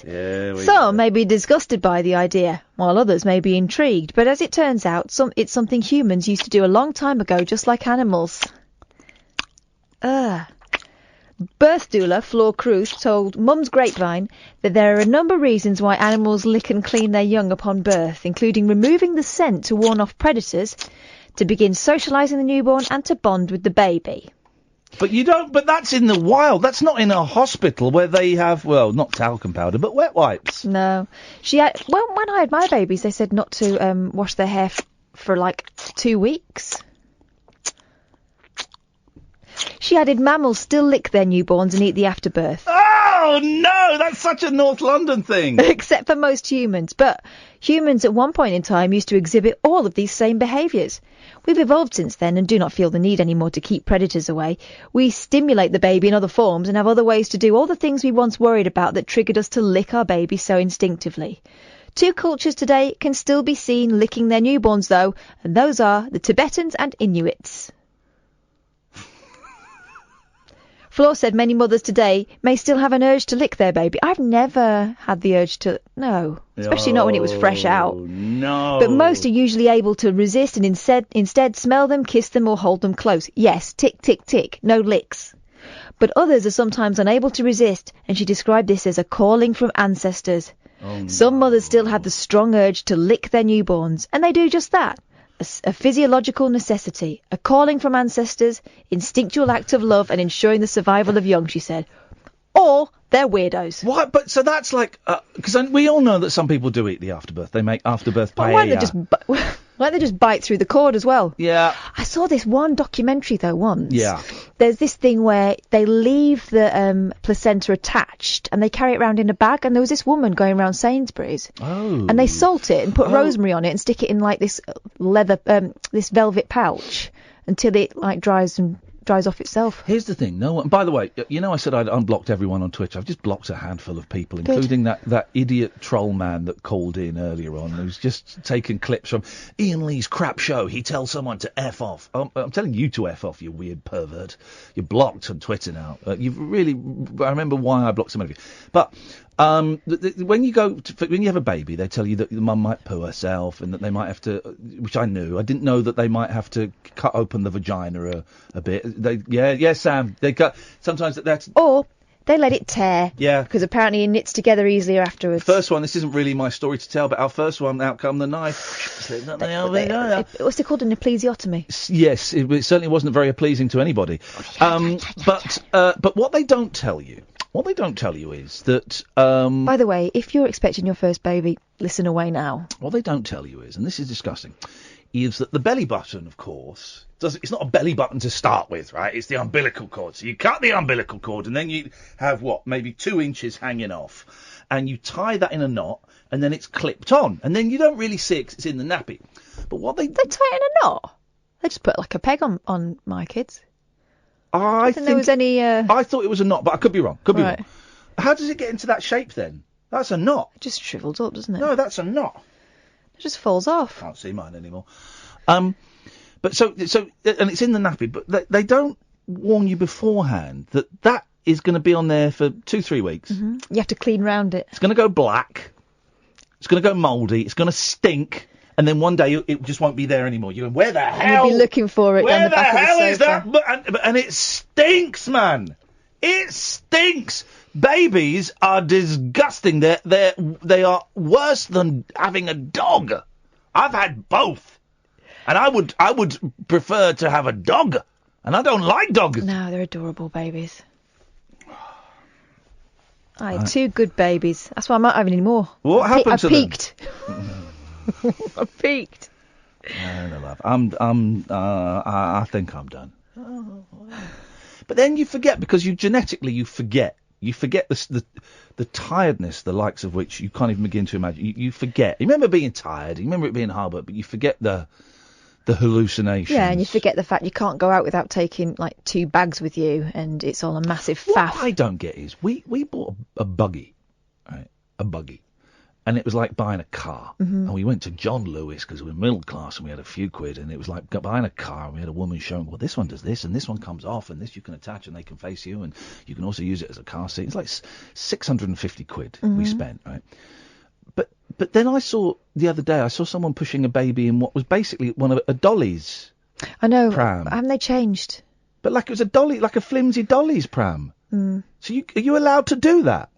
Some may be disgusted by the idea, while others may be intrigued, but as it turns out, it's something humans used to do a long time ago, just like animals. Birth doula Flor Cruz told Mum's Grapevine that there are a number of reasons why animals lick and clean their young upon birth, including removing the scent to warn off predators, to begin socialising the newborn, and to bond with the baby. But that's in the wild. That's not in a hospital where they have, well, not talcum powder, but wet wipes. No. When I had my babies, they said not to wash their hair for like 2 weeks. She added mammals still lick their newborns and eat the afterbirth. Oh, no! That's such a North London thing! Except for most humans. But humans at one point in time used to exhibit all of these same behaviours. We've evolved since then and do not feel the need anymore to keep predators away. We stimulate the baby in other forms and have other ways to do all the things we once worried about that triggered us to lick our baby so instinctively. Two cultures today can still be seen licking their newborns, though, and those are the Tibetans and Inuits. Floor said many mothers today may still have an urge to lick their baby. I've never had the urge to, no, especially not when it was fresh out. No. But most are usually able to resist and instead smell them, kiss them or hold them close. Yes, tick, tick, tick, no licks. But others are sometimes unable to resist, and she described this as a calling from ancestors. Some mothers still have the strong urge to lick their newborns, and they do just that. A physiological necessity, a calling from ancestors, instinctual act of love and ensuring the survival of young, she said. Or they're weirdos. What? But so that's like, because we all know that some people do eat the afterbirth. They make afterbirth paella. But why don't they just bite through the cord as well? Yeah. I saw this one documentary though once. Yeah. There's this thing where they leave the placenta attached and they carry it around in a bag. And there was this woman going around Sainsbury's. Oh. And they salt it and put rosemary on it and stick it in like this leather, this velvet pouch until it like dries off itself. Here's the thing. No one. By the way, you know I said I'd unblocked everyone on Twitter. I've just blocked a handful of people, including that idiot troll man that called in earlier on, who's just taken clips from Iain Lee's crap show. He tells someone to F off. I'm telling you to F off, you weird pervert. You're blocked on Twitter now. You've really. I remember why I blocked so many of you. But when you have a baby, they tell you that the mum might poo herself and that they might have to, which I knew. I didn't know that they might have to cut open the vagina a bit. Sam. They cut sometimes that's. Or they let it tear. Yeah. Because apparently it knits together easier afterwards. First one. This isn't really my story to tell, but our first one, out come the knife. What's it called, an episiotomy? Yes, it certainly wasn't very pleasing to anybody. But what they don't tell you. What they don't tell you is that... By the way, if you're expecting your first baby, listen away now. What they don't tell you is, and this is disgusting, is that the belly button, of course, it's not a belly button to start with, right? It's the umbilical cord. So you cut the umbilical cord, and then you have, maybe 2 inches hanging off, and you tie that in a knot, and then it's clipped on. And then you don't really see it 'cause it's in the nappy. But what they... They tie it in a knot? They just put, like, a peg on my kids. I think there was any... I thought it was a knot, but I could be wrong. Wrong. How does it get into that shape then? That's a knot. It just shrivels up, doesn't it? No, that's a knot. It just falls off. Can't see mine anymore. But so, and it's in the nappy, but they don't warn you beforehand that is going to be on there for 2-3 weeks. Mm-hmm. You have to clean round it. It's going to go black. It's going to go mouldy. It's going to stink. And then one day it just won't be there anymore. You're going, where the hell? You'll be looking for it down the back of the sofa. Where the hell is that? And it stinks, man. It stinks. Babies are disgusting. They are worse than having a dog. I've had both, and I would prefer to have a dog. And I don't like dogs. No, they're adorable babies. I had 2 good babies. That's why I'm not having any more. What happened to them? I peaked. I peaked. No, love. I think I'm done. But then you forget, because you forget. You forget the tiredness, the likes of which you can't even begin to imagine. You forget. You remember being tired. You remember it being hard, but you forget the hallucinations. Yeah, and you forget the fact you can't go out without taking like 2 bags with you, and it's all a massive faff. What I don't get is we bought a buggy, right? A buggy. And it was like buying a car. Mm-hmm. And we went to John Lewis because we were middle class and we had a few quid. And it was like buying a car, and we had a woman showing, well, this one does this and this one comes off and this you can attach and they can face you and you can also use it as a car seat. It's like 650 quid we spent, right? But then I saw someone pushing a baby in what was basically one of a Dolly's pram. Haven't they changed? But like it was a Dolly, like a flimsy Dolly's pram. Mm. So are you allowed to do that?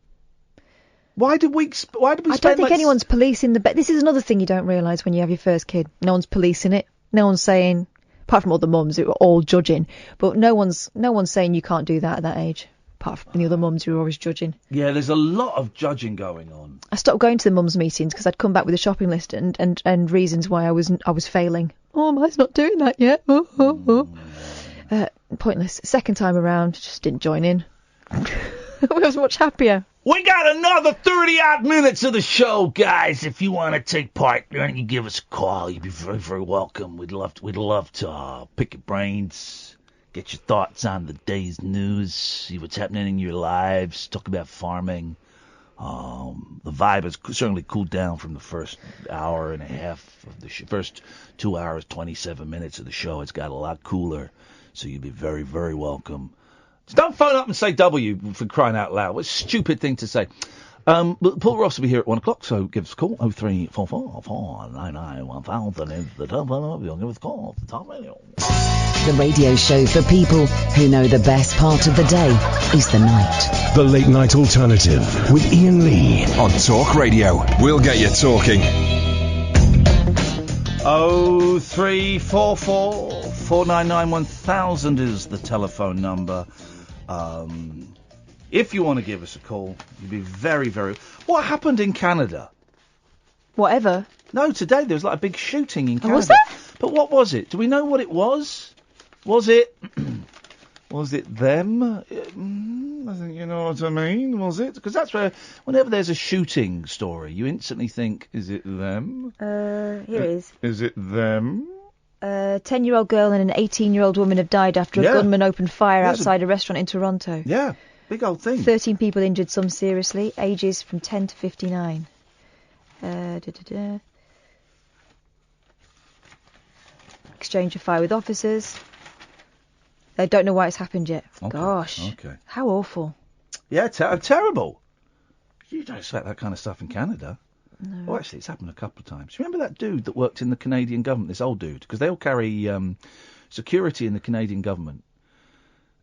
Why did we spend... I don't think anyone's policing the... This is another thing you don't realise when you have your first kid. No one's policing it. No one's saying... Apart from all the mums who are all judging. But no one's saying you can't do that at that age. Apart from the other mums who are always judging. Yeah, there's a lot of judging going on. I stopped going to the mums meetings because I'd come back with a shopping list and reasons why I was failing. Oh, mine's not doing that yet. Pointless. Second time around, just didn't join in. I was much happier. We got another 30-odd minutes of the show, guys. If you want to take part, you give us a call. You'd be very, very welcome. We'd love to pick your brains, get your thoughts on the day's news, see what's happening in your lives, talk about farming. The vibe has certainly cooled down from the first hour and a half of the first 2 hours, 27 minutes of the show. It's got a lot cooler, so you'd be very, very welcome. Don't phone up and say W for crying out loud. What a stupid thing to say. But Paul Ross will be here at 1 o'clock, so give us a call. 0344 499 1000 is the telephone number. You'll give us a call. It's the Talk Radio. The radio show for people who know the best part of the day is the night. The Late Night Alternative with Iain Lee on Talk Radio. We'll get you talking. 0344 499 1000 is the telephone number. If you want to give us a call, you'd be very, very... What happened in Canada? Whatever. No, today there was like a big shooting in Canada. Was there? But what was it? Do we know what it was? Was it... was it them? I think you know what I mean. Was it? Because that's where, whenever there's a shooting story, you instantly think, is it them? Here it is. Is it them? A 10-year-old girl and an 18-year-old woman have died after a gunman opened fire outside a restaurant in Toronto. Yeah, big old thing. 13 people injured, some seriously, ages from 10 to 59. Exchange of fire with officers. They don't know why it's happened yet. Okay. Gosh. Okay. How awful. Yeah, terrible. You don't expect that kind of stuff in Canada. No. Well, actually, it's happened a couple of times. Remember that dude that worked in the Canadian government, this old dude? Because they all carry security in the Canadian government.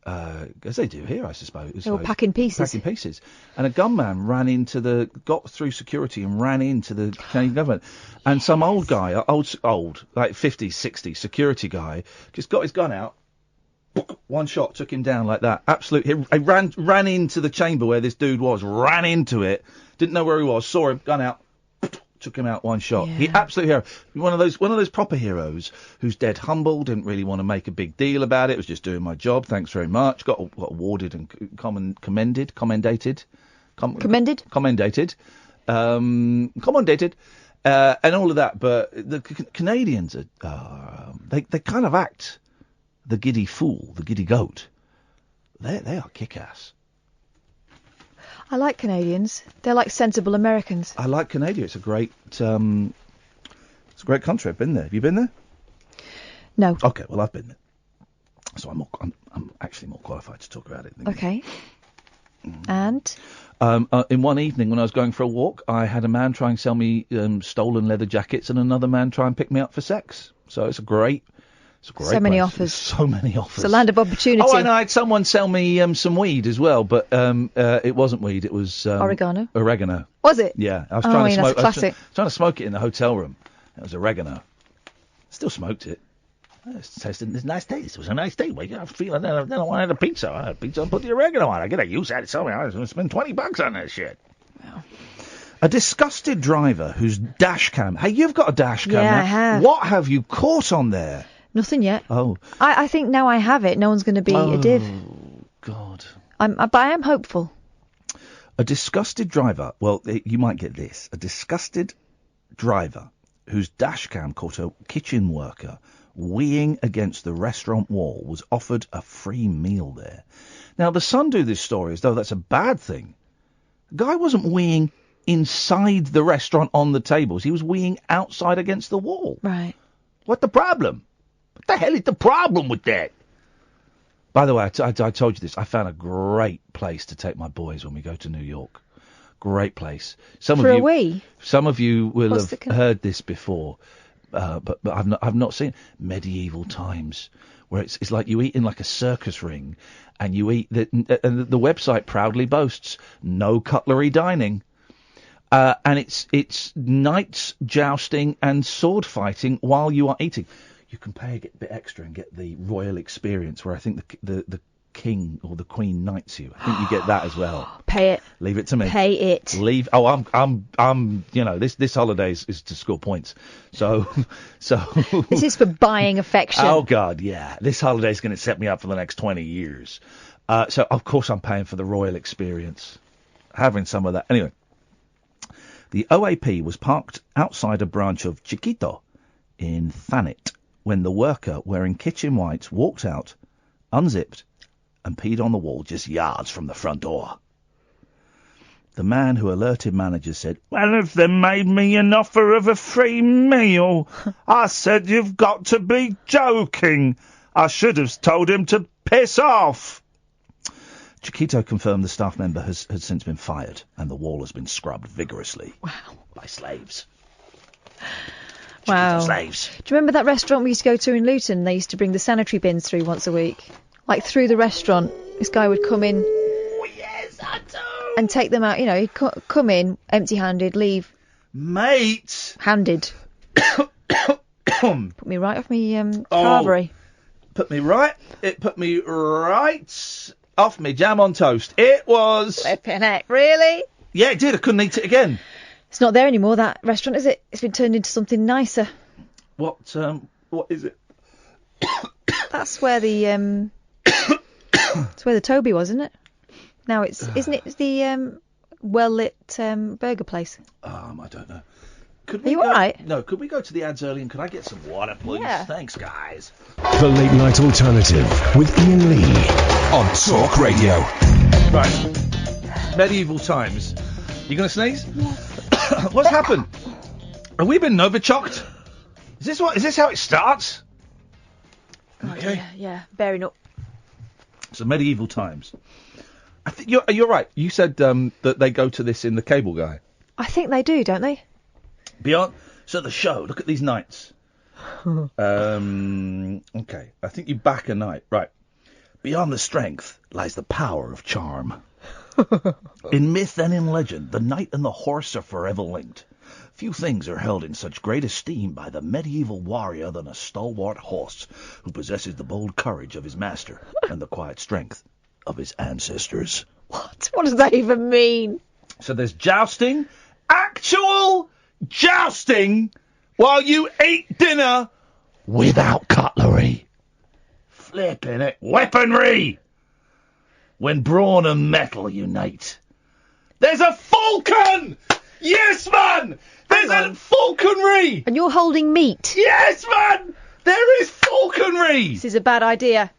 As they do here, I suppose. They all pack in pieces. Pack in pieces. And a gunman got through security and ran into the Canadian government. And some old guy, old, like 50s, 60s, security guy, just got his gun out. One shot took him down like that. Absolutely. He ran into the chamber where this dude was, ran into it, didn't know where he was, saw him, gun out, took him out one shot. Yeah. He absolute hero. One of those proper heroes who's dead humble, didn't really want to make a big deal about it, was just doing my job, thanks very much. Got awarded and commendated. And all of that. But the Canadians are they kind of act the giddy fool, the giddy goat. They are kick-ass. I like Canadians. They're like sensible Americans. I like Canada. It's a great country. I've been there. Have you been there? No. Okay, well I've been there, so I'm actually more qualified to talk about it. Okay. And? In one evening when I was going for a walk, I had a man try and sell me stolen leather jackets, and another man try and pick me up for sex. So it's a great. So many offers. So many offers. It's a land of opportunity. Oh, and I had someone sell me some weed as well, but it wasn't weed. It was oregano. Oregano. Was it? Yeah, I was trying to smoke. That's classic. Trying to smoke it in the hotel room. It was oregano. Still smoked it. It tasted a nice taste. It was a nice day. Well, I feel then I wanted a pizza. I had a pizza and put the oregano on. I get a use out of something. I was going to spend $20 on that shit. Wow. A disgusted driver whose dash cam. Hey, you've got a dash cam. Yeah, now. I have. What have you caught on there? Nothing yet. Oh. I think now I have it, no one's going to be a div. Oh, God. But I am hopeful. A disgusted driver, well, you might get this. A disgusted driver whose dash cam caught a kitchen worker weeing against the restaurant wall was offered a free meal there. Now, the Sun do this story as though that's a bad thing. The guy wasn't weeing inside the restaurant on the tables. He was weeing outside against the wall. Right. What the problem? What the hell is the problem with that? By the way, I told you this. I found a great place to take my boys when we go to New York. Great place. Some of you will have heard this before, but I've not seen it. Medieval times, where it's like you eat in like a circus ring, and you eat and the website proudly boasts no cutlery dining. And it's knights jousting and sword fighting while you are eating. You can pay a bit extra and get the royal experience, where I think the king or the queen knights you. I think you get that as well. Pay it. Leave it to me. Pay it. Leave. Oh, I'm. You know, this holiday is to score points. So. This is for buying affection. Oh God, yeah. This holiday is going to set me up for the next 20 years. So of course I'm paying for the royal experience, having some of that. Anyway. The OAP was parked outside a branch of Chiquito in Thanet when the worker wearing kitchen whites walked out, unzipped, and peed on the wall just yards from the front door. The man who alerted managers said, "Well, if they made me an offer of a free meal, I said, you've got to be joking. I should have told him to piss off." Chiquito confirmed the staff member has since been fired and the wall has been scrubbed vigorously. Wow. By slaves. Wow. Slaves. Do you remember that restaurant we used to go to in Luton? They used to bring the sanitary bins through once a week. Like through the restaurant, this guy would come in. Oh, yes, I do. And take them out. You know, he'd come in empty-handed, leave. Mate. Handed. Put me right off me Carvery. It put me right off me jam on toast. It was... Flipping heck, really? Yeah, it did. I couldn't eat it again. It's not there anymore, that restaurant, is it? It's been turned into something nicer. What is it? That's where the it's where the Toby was, isn't it? Now isn't it the well-lit burger place? I don't know. Are you all right? No, could we go to the ads early and could I get some water, please? Yeah. Thanks, guys. The Late Night Alternative with Iain Lee on Talk Radio. Right. Medieval times. You gonna sneeze? Yeah. What's happened? Have we been Novichoked? Is this how it starts? Okay. Yeah, bearing up. So medieval times. I think you're right. You said that they go to this in the Cable Guy. I think they do, don't they? Beyond. So the show. Look at these knights. Okay. I think you back a knight. Right. Beyond the strength lies the power of charm. In myth and in legend, the knight and the horse are forever linked. Few things are held in such great esteem by the medieval warrior than a stalwart horse who possesses the bold courage of his master and the quiet strength of his ancestors. What? What does that even mean? So there's jousting, actual jousting, while you eat dinner without cutlery. Flipping it. Weaponry! When brawn and metal unite. There's a falcon! Yes, man! There's a falconry! And you're holding meat? Yes, man! There is falconry! This is a bad idea.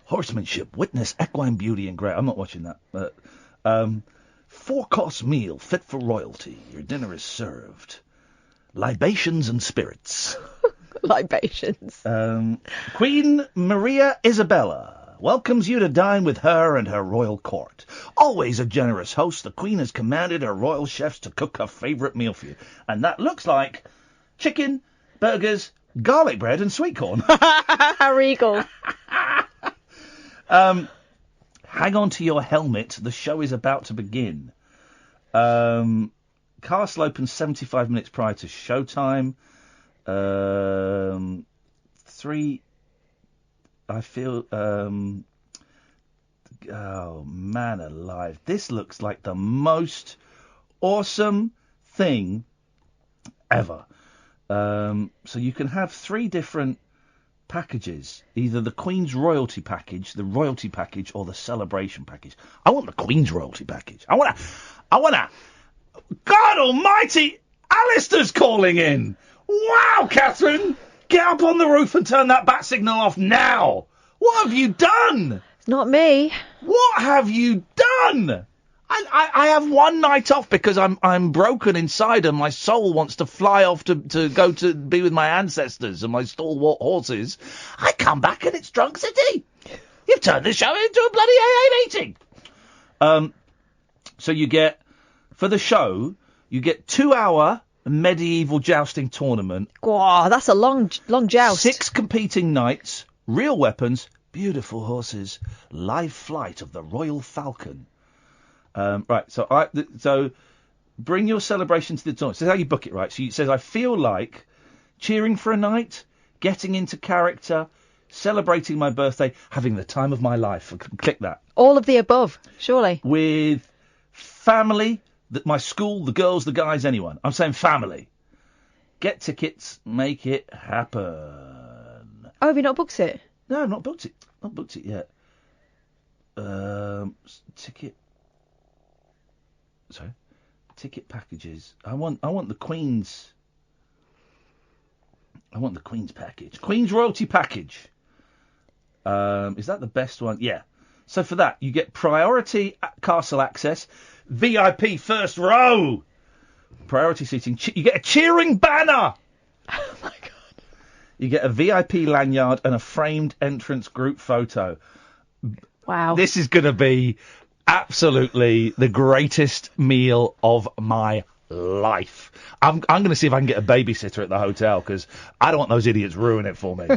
Horsemanship, witness equine beauty and grace. I'm not watching that. But, 4-course meal fit for royalty. Your dinner is served. Libations and spirits. Libations. Queen Maria Isabella welcomes you to dine with her and her royal court. Always a generous host, the Queen has commanded her royal chefs to cook her favourite meal for you. And that looks like chicken, burgers, garlic bread and sweet corn. Regal. Hang on to your helmet, the show is about to begin. Castle opens 75 minutes prior to showtime. I feel, oh man alive, this looks like the most awesome thing ever. So you can have 3 different packages, either the Queen's Royalty package, the Royalty package, or the Celebration package. I want the Queen's Royalty package. I wanna, God almighty, Alistair's calling in! Wow, Catherine! Get up on the roof and turn that bat signal off now! What have you done? It's not me. What have you done? I have one night off because I'm broken inside and my soul wants to fly off to go to be with my ancestors and my stalwart horses. I come back and it's Drunk City. You've turned the show into a bloody AA meeting. So you get, for the show, you get 2-hour medieval jousting tournament. Wow, that's a long joust. 6 competing knights, real weapons, beautiful horses, live flight of the Royal Falcon. Right, so bring your celebration to the tournament. So this is how you book it, right? So it says, I feel like cheering for a night, getting into character, celebrating my birthday, having the time of my life. Click that. All of the above, surely. With family, my school, the girls, the guys, anyone. I'm saying family. Get tickets, make it happen. Oh, have you not booked it? No, I've not booked it. Not booked it yet. Ticket packages. I want the Queen's. I want the Queen's package. Queen's Royalty package. Is that the best one? Yeah. So for that, you get priority castle access, VIP first row, priority seating. You get a cheering banner. Oh my god. You get a VIP lanyard and a framed entrance group photo. Wow. This is going to be absolutely the greatest meal of my life. I'm going to see if I can get a babysitter at the hotel, because I don't want those idiots ruin it for me.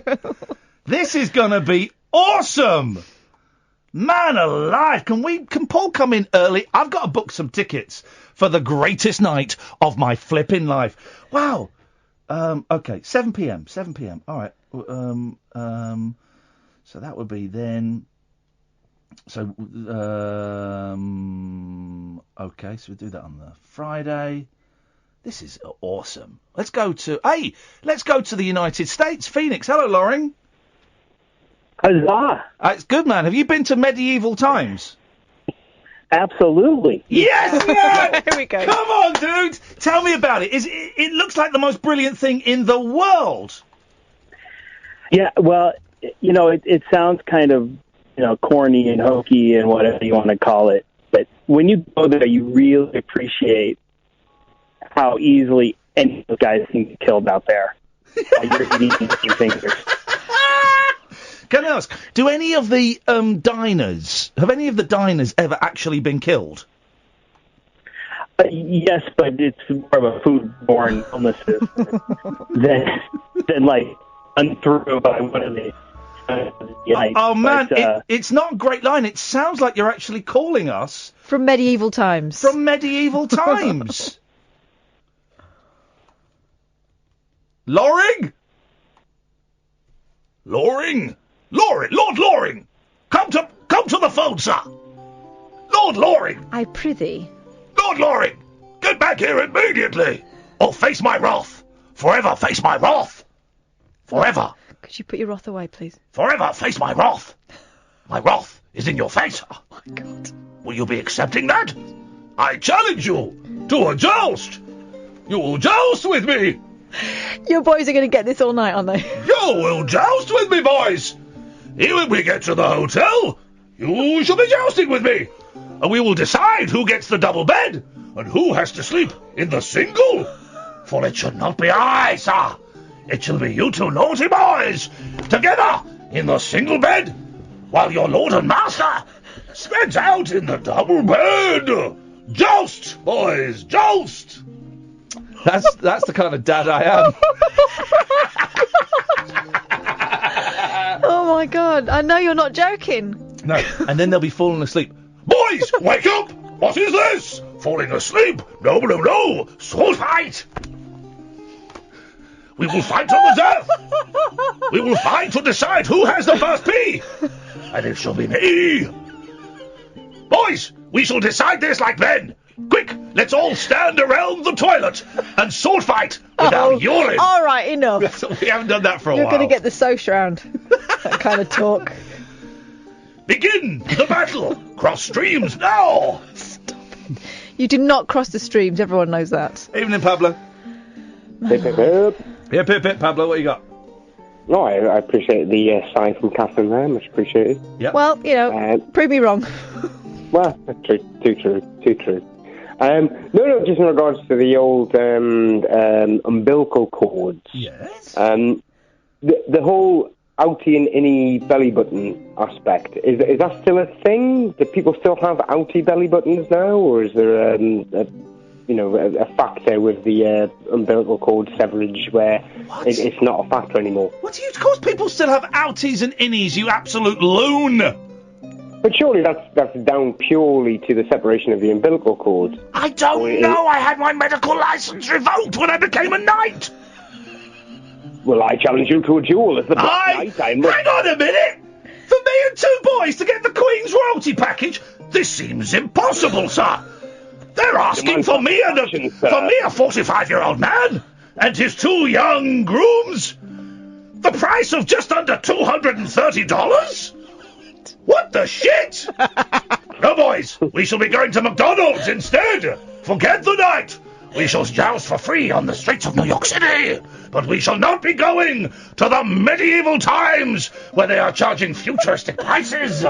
This is going to be awesome! Man alive, can Paul come in early? I've got to book some tickets for the greatest night of my flipping life. Wow. Okay, 7 p.m. All right. So that would be then. So, okay, so we'll do that on the Friday. This is awesome. Let's go to the United States. Phoenix. Hello, Loring. Huzzah! It's good, man. Have you been to medieval times? Absolutely. Yes, man! Here we go. Come on, dude! Tell me about it. It looks like the most brilliant thing in the world. Yeah, well, it sounds kind of, corny and hokey and whatever you want to call it. But when you go there, you really appreciate how easily any of those guys can get killed out there. While you're eating your fingers. Can I ask, have any of the diners ever actually been killed? Yes, but it's more of a food-borne illnesses than like unthrough by one of the. Man, it's not a great line. It sounds like you're actually calling us from medieval times. From medieval times. Loring, Lord Loring, come to the phone, sir. Lord Loring. I prithee. Lord Loring, get back here immediately, or face my wrath. Forever face my wrath. Forever. Could you put your wrath away, please? Forever face my wrath. My wrath is in your face. Oh my God. Will you be accepting that? I challenge you to a joust. You will joust with me. Your boys are going to get this all night, aren't they? You will joust with me, boys. Here when we get to the hotel, you shall be jousting with me. And we will decide who gets the double bed and who has to sleep in the single. For it should not be I, sir. It shall be you two naughty boys, together in the single bed, while your lord and master spreads out in the double bed. Joust, boys, joust. That's the kind of dad I am. Oh my God, I know you're not joking. No, and then they'll be falling asleep. Boys, wake up! What is this? Falling asleep? No. Sword fight! We will fight to the death! We will fight to decide who has the first pee! And it shall be me! Boys, we shall decide this like men! Quick, let's all stand around the toilet and sword fight without urine! All right, enough. We haven't done that for a while. You're going to get the soch round. That kind of talk. Begin the battle! Cross streams now! Stop. You do not cross the streams, everyone knows that. Evening, Pablo. Hip, hip, hip. Hip, hip, hip, Pablo, what you got? No, I appreciate the sign from Catherine there, much appreciated. Yeah. Well, prove me wrong. Well, too true. No, just in regards to the old umbilical cords. Yes. The whole outie and innie belly button aspect, is that still a thing? Do people still have outie belly buttons now, or is there a factor with the umbilical cord severage where it's not a factor anymore? What do you... Of course people still have outies and innies, you absolute loon! But surely that's down purely to the separation of the umbilical cord. I don't know! I had my medical license revoked when I became a knight! Well, I challenge you to a duel as the Black Knight. Hang on a minute! For me and two boys to get the Queen's royalty package? This seems impossible, sir! They're asking for me a 45-year-old man and his two young grooms. The price of just under $230? What the shit? No, boys, we shall be going to McDonald's instead. Forget the night. We shall joust for free on the streets of New York City, but we shall not be going to the medieval times where they are charging futuristic prices.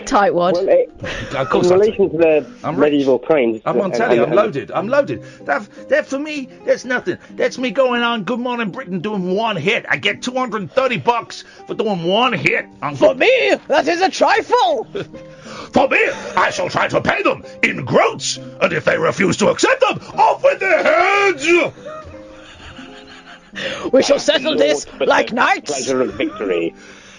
Tightwad. Well, Of course in I do. relation to the medieval times. I'm on telly. I'm loaded. That for me, that's nothing. That's me going on Good Morning Britain doing one hit. I get $230 for doing one hit. For me, that is a trifle. For me, I shall try to pay them in groats, and if they refuse to accept them, off with their heads. We shall settle this like knights. Pleasure of victory.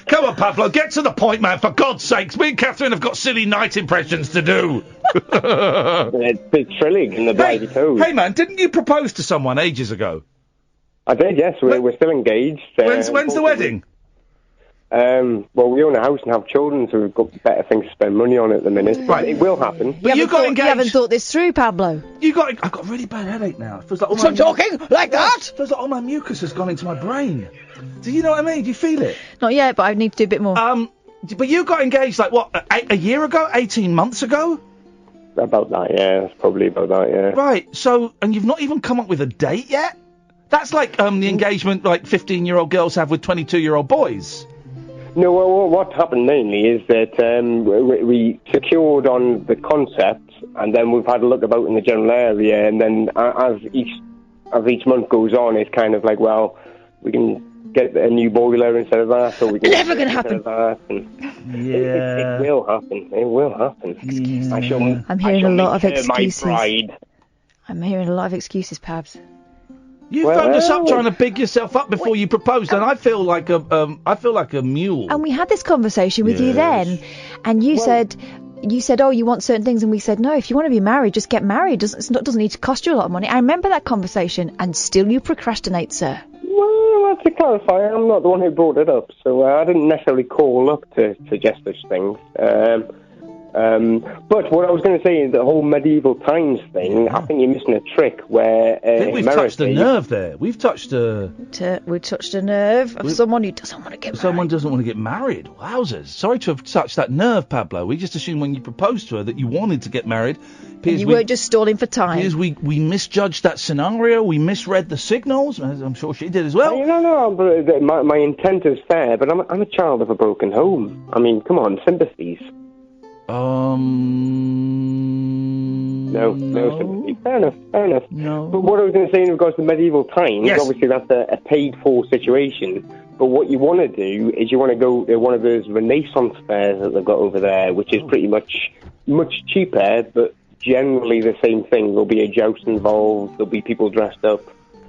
Come on, Pablo, get to the point, man, for God's sakes. Me and Catherine have got silly knight impressions to do. It's thrilling in the bloody toes. Hey, man, didn't you propose to someone ages ago? I did, yes. We're still engaged. When's the wedding? Well, we own a house and have children, so we've got better things to spend money on at the minute. Right. It will happen. But you haven't thought this through, Pablo. I've got a really bad headache now. It feels like So talking like that? It feels like all my mucus has gone into my brain. Do you know what I mean? Do you feel it? Not yet, but I need to do a bit more. But you got engaged, like, what, a year ago? 18 months ago? About that, yeah. That's probably about that, yeah. Right, so, and you've not even come up with a date yet? That's like the engagement like 15-year-old girls have with 22-year-old boys. No, well, what happened mainly is that we secured on the concept, and then we've had a look about in the general area, and then as each month goes on, it's kind of like, well, we can get a new boiler instead of that, or we can never going to happen. It will happen. It will happen. Yeah. I'm hearing a lot of excuses. I'm hearing a lot of excuses, Pabs. You phoned us up trying to big yourself up before you proposed, and I feel like a mule. And we had this conversation with you then, and you said, oh, you want certain things, and we said, no, if you want to be married, just get married. It doesn't need to cost you a lot of money. I remember that conversation, and still you procrastinate, sir. Well, to clarify, I'm not the one who brought it up, so I didn't necessarily call up to suggest such things. But what I was going to say is the whole medieval times thing, I think you're missing a trick where I think we've touched a nerve there. We've touched a... We touched a nerve of someone who doesn't want to get married. Someone doesn't want to get married. Wowzers. Sorry to have touched that nerve, Pablo. We just assumed when you proposed to her that you wanted to get married. And you weren't just stalling for time. Because we misjudged that scenario. We misread the signals. As I'm sure she did as well. No, but my intent is fair, but I'm a child of a broken home. I mean, come on, sympathies. No sympathy. Fair enough. No. But what I was going to say in regards to medieval times, obviously that's a paid-for situation. But what you want to do is you want to go to one of those Renaissance fairs that they've got over there, which is pretty much cheaper, but generally the same thing. There'll be a joust involved. There'll be people dressed up.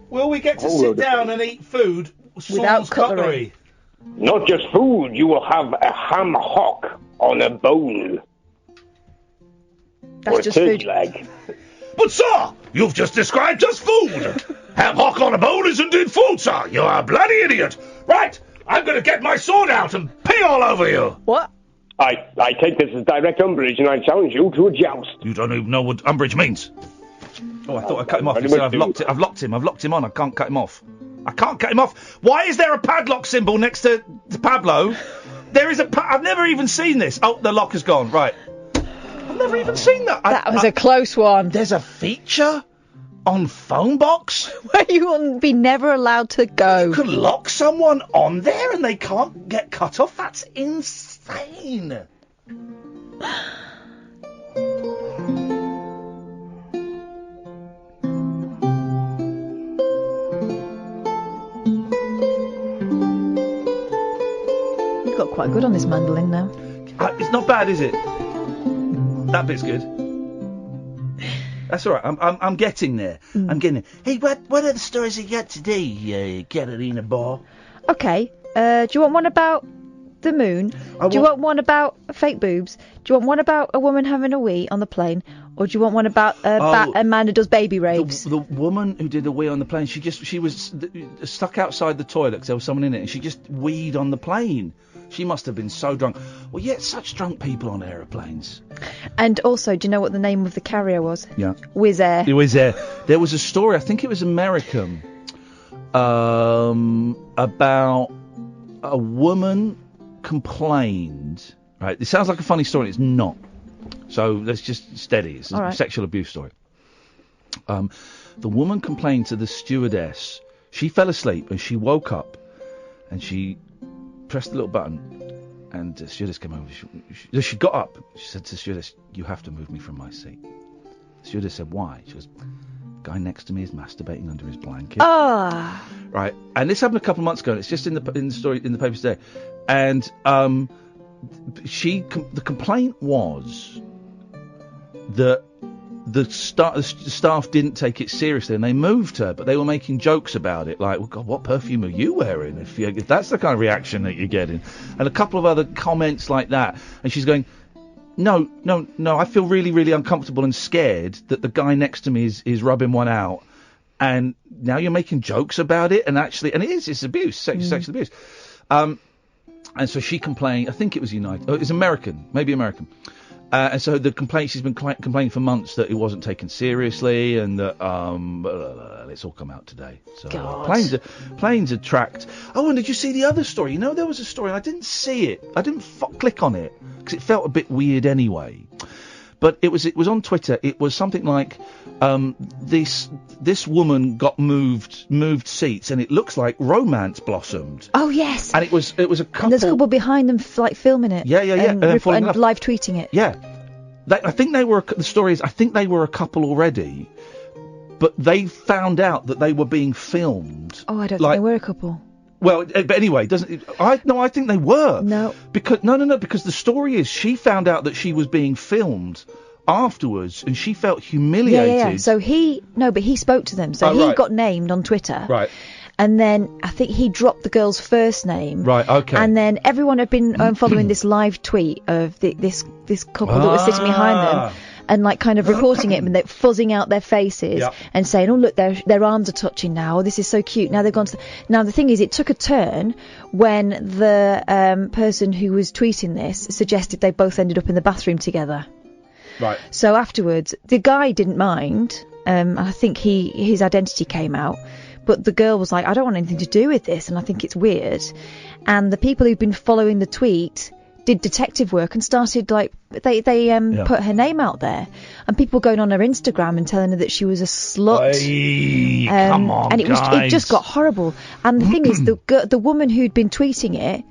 Will we get to sit down and eat food without cutlery? Not just food. You will have a ham hock on a bone. That's or just a turkey food. leg. But, sir, you've just described just food. Ham hock on a bone is indeed food, sir. You're a bloody idiot. Right, I'm going to get my sword out and pee all over you. What? I take this as direct umbrage, and I challenge you to a joust. You don't even know what umbrage means. Oh, I thought I cut him off. He said I've locked him on. I can't cut him off. Why is there a padlock symbol next to Pablo? There is I've never even seen this. Oh, the lock is gone. Right. I've never even seen that. That was a close one. There's a feature on phone box where you will be never allowed to go. You can lock someone on there and they can't get cut off. That's insane. You've got quite good on this mandolin now. It's not bad, is it? That bit's good. That's all right. I'm getting there. I'm getting there. Hey, what are the stories you got today, Catalina Ball? Okay. Do you want one about the moon? Do you want one about fake boobs? Do you want one about a woman having a wee on the plane? Or do you want one about a man who does baby rapes? The woman who did a wee on the plane, she was stuck outside the toilet because there was someone in it, and she just weed on the plane. She must have been so drunk. Well, yeah, such drunk people on aeroplanes. And also, do you know what the name of the carrier was? Yeah. Wizz Air. It was there. There was a story, I think it was American, about a woman complained. Right, it sounds like a funny story. It's not. So let's just steady. It's a sexual abuse story. The woman complained to the stewardess. She fell asleep and she woke up and she pressed the little button And the stewardess came over. She got up. She said to the stewardess, "You have to move me from my seat." The stewardess said, "Why?" She goes, "Guy next to me is masturbating under his blanket." Ah. Right. And this happened a couple of months ago. And it's just in the story in the papers today. And the complaint was that the staff didn't take it seriously and they moved her, but they were making jokes about it, like, "Well, God, what perfume are you wearing?" If that's the kind of reaction that you're getting, and a couple of other comments like that, and she's going, "No, I feel really, really uncomfortable and scared that the guy next to me is rubbing one out, and now you're making jokes about it, and it's abuse, sexual abuse." And so she complained. I think it was United. Oh, it's American, maybe American. And so the complaint, she's been complaining for months that it wasn't taken seriously, and that it's all come out today. So planes attract. Oh, and did you see the other story? You know, there was a story. I didn't see it. I didn't click on it because it felt a bit weird anyway. But it was on Twitter. It was something like this woman got moved seats, and it looks like romance blossomed. Oh yes. And it was a couple. And there's a couple behind them, like filming it. Yeah. And live tweeting it. Yeah. I think they were. The story is, I think they were a couple already, but they found out that they were being filmed. Oh, I don't think they were a couple. Well, but anyway, I think they were. No. Because because the story is she found out that she was being filmed afterwards, and she felt humiliated. Yeah. So he spoke to them. So he got named on Twitter. Right. And then I think he dropped the girl's first name. Right, okay. And then everyone had been following this live tweet of this couple that was sitting behind them, and like kind of reporting it, and they're fuzzing out their faces and saying, "Oh look, their arms are touching now. Oh, this is so cute." Now they've gone to. Now the thing is, it took a turn when the person who was tweeting this suggested they both ended up in the bathroom together. Right. So afterwards, the guy didn't mind. I think his identity came out. But the girl was like, "I don't want anything to do with this, and I think it's weird." And the people who've been following the tweet did detective work and started they put her name out there, and people were going on her Instagram and telling her that she was a slut. Come on, and it just got horrible. And the thing is, the woman who'd been tweeting it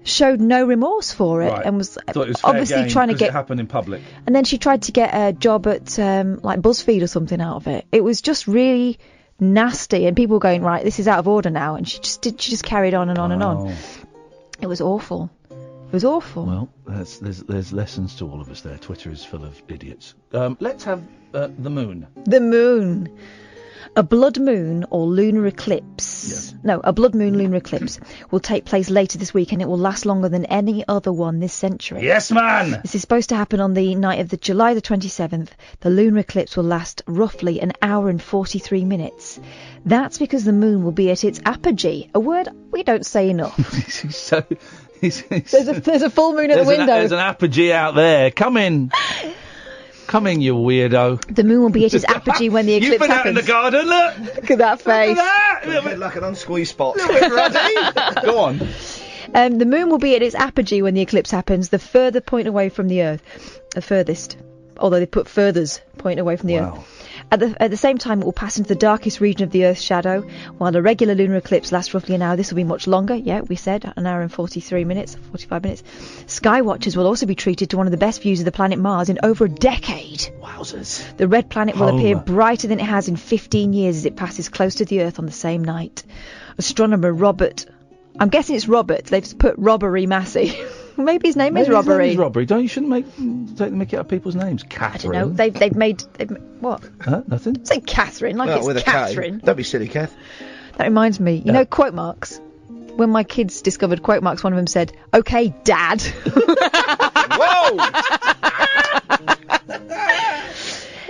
showed no remorse for it, and was obviously trying to get it happened in public. And then she tried to get a job at like BuzzFeed or something out of it. It was just really nasty, and people were going, right, this is out of order now, and she just carried on and on and on. It was awful. Well, there's lessons to all of us there. Twitter is full of idiots. Let's have the moon. The moon. A blood moon or lunar eclipse. Yes. No, a blood moon lunar eclipse will take place later this week, and it will last longer than any other one this century. Yes, man! This is supposed to happen on the night of July the 27th. The lunar eclipse will last roughly an hour and 43 minutes. That's because the moon will be at its apogee, a word we don't say enough. There's a full moon at the window. There's an apogee out there. Come in. Come in, you weirdo. The moon will be at its apogee when the eclipse You've been happens. out in the garden, look! Look at that face. Look at that! A little bit like an unsqueezed spot. A little bit ruddy. Go on. The moon will be at its apogee when the eclipse happens, the further point away from the Earth. The furthest. Although they put furthers point away from the Earth. At the same time, it will pass into the darkest region of the Earth's shadow. While a regular lunar eclipse lasts roughly an hour, this will be much longer. Yeah, we said an hour and 45 minutes. Sky watchers will also be treated to one of the best views of the planet Mars in over a decade. Wowzers. The red planet will appear brighter than it has in 15 years as it passes close to the Earth on the same night. Astronomer Robert... I'm guessing it's Robert. They've put Robbery Massey. Maybe his name is Robbery. His name is Robbery. You shouldn't take the mickey out of people's names. Catherine. I don't know. They've made what? Nothing. Say Catherine, like it's Catherine. Don't be silly, Kath. That reminds me. You know quote marks. When my kids discovered quote marks, one of them said, "Okay, Dad." Whoa.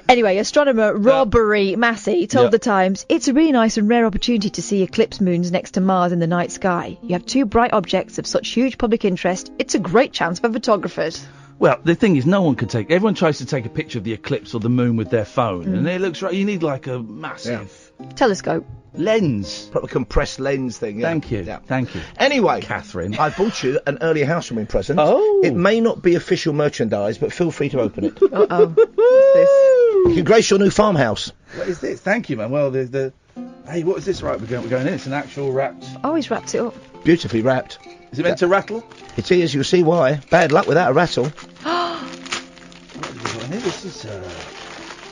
Anyway, astronomer Robbery Massey told The Times, "It's a really nice and rare opportunity to see eclipse moons next to Mars in the night sky. You have two bright objects of such huge public interest. It's a great chance for photographers." Well, the thing is, everyone tries to take a picture of the eclipse or the moon with their phone, and it looks right. You need like a massive telescope. Lens. Proper compressed lens thing. Yeah. Thank you. Yeah. Thank you. Anyway, Catherine, I bought you an early housewarming present. Oh. It may not be official merchandise, but feel free to open it. Uh-oh. What's this? You can grace your new farmhouse. What is this? Thank you, man. Well, hey, what is this? Right, we're going in. It's an actual wrapped... Oh, he's wrapped it up. Beautifully wrapped. Is it meant to rattle? It is. You'll see why. Bad luck without a rattle. This is.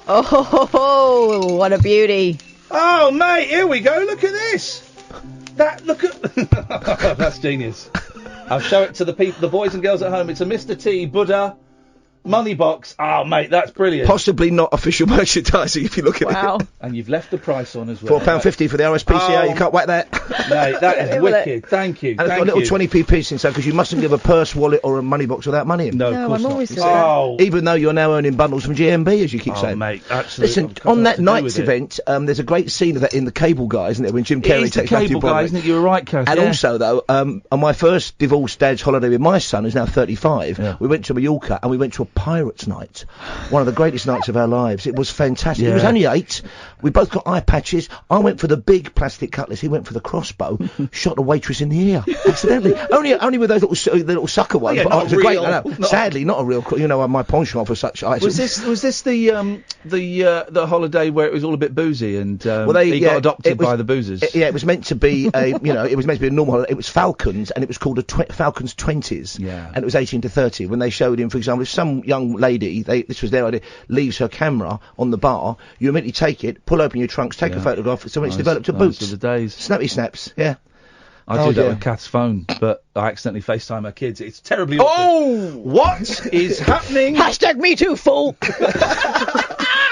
Oh, what a beauty. Oh, mate, here we go. Look at this. Look at. That's genius. I'll show it to the people, the boys and girls at home. It's a Mr. T Buddha money box. Oh, mate, that's brilliant. Possibly not official merchandising if you look at it. And you've left the price on as well. £4.50 for the RSPCA. Oh, You can't whack that. Mate, that is wicked. Thank you. And it's got a little 20p piece inside because you mustn't give a purse, wallet, or a money box without money in. No, of course not. Oh. Even though you're now earning bundles from GMB, as you keep saying. Mate, absolutely. Listen, on that night's event, there's a great scene of that in The Cable Guy, isn't there? When Jim Carrey takes back to Cable Guy, isn't it? You were right, Kath. And yeah. also, though, on my first divorced dad's holiday with my son, who's now 35, we went to Mallorca and we went to a pirates' night. One of the greatest nights of our lives. It was fantastic. Yeah. He was only 8. We both got eye patches. I went for the big plastic cutlass. He went for the crossbow. Shot a waitress in the ear accidentally. only with those little sucker ones. yeah, but not it was a great. real, I know. Sadly, not a real. My penchant for such items. Was this the holiday where it was all a bit boozy and he got adopted by the boozers? It was meant to be it was meant to be a normal holiday. It was Falcons, and it was called Falcons 20s. Yeah. And it was 18 to 30. When they showed him, for example, if some young lady, this was their idea, leaves her camera on the bar, you immediately take it, pull open your trunks, take a photograph. So it's developed to those boots. are the days. Snappy snaps. Yeah. I do that with Kath's phone, but I accidentally FaceTime her kids. It's terribly awkward. Oh! What is happening? Hashtag me too, fool!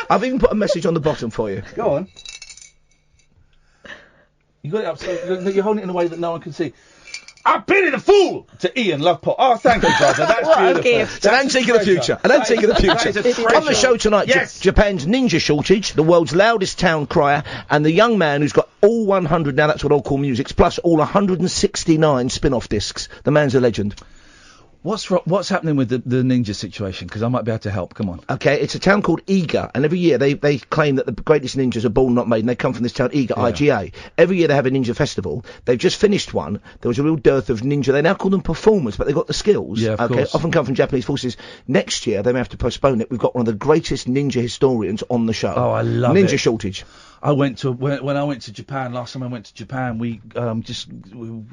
I've even put a message on the bottom for you. Go on. You got it up so you're holding it in a way that no one can see. I pity the fool to Iain Lovepot. Oh, thank you, brother. That's What a beautiful. gift. It's an antique of the future. An antique of the future. That is a On the show tonight, Yes. Japan's ninja shortage, the world's loudest town crier, and the young man who's got all 100, now that's what I'll call musics, plus all 169 spin-off discs. The man's a legend. What's happening with the ninja situation? Because I might be able to help. Come on. Okay, it's a town called Iga, and every year they claim that the greatest ninjas are born, not made, and they come from this town, Iga, IGA. Every year they have a ninja festival. They've just finished one. There was a real dearth of ninja. They now call them performers, but they've got the skills. Yeah, of course. Often come from Japanese forces. Next year, they may have to postpone it. We've got one of the greatest ninja historians on the show. Oh, I love it. Ninja shortage. I went to when I went to Japan last time. I went to Japan. We were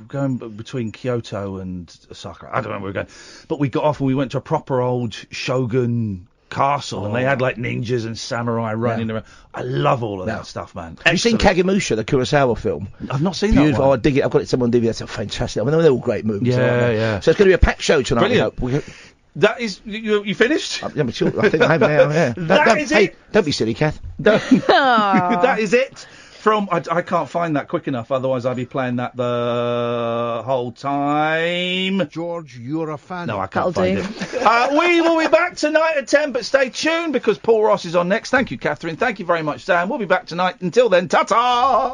going between Kyoto and Osaka. I don't know where we were going, but we got off and we went to a proper old shogun castle, and they had like ninjas and samurai running around. I love all of that stuff, man. Have you seen Kagemusha, the Kurosawa film? I've not seen Beautiful. that one. I dig it. I've got it somewhere on DVD. That's fantastic. I mean, they're all great movies. Yeah, aren't they? yeah. So it's going to be a packed show tonight. Brilliant. We hope. That is you finished? Yeah, but sure, I think I have now. Yeah. That is hey, it. Don't be silly, Kath. That is it. I can't find that quick enough, otherwise I'd be playing that the whole time. George, you're a fan. No, I can't find it. We will be back tonight at 10, but stay tuned because Paul Ross is on next. Thank you, Catherine. Thank you very much, Sam. We'll be back tonight. Until then, ta-ta!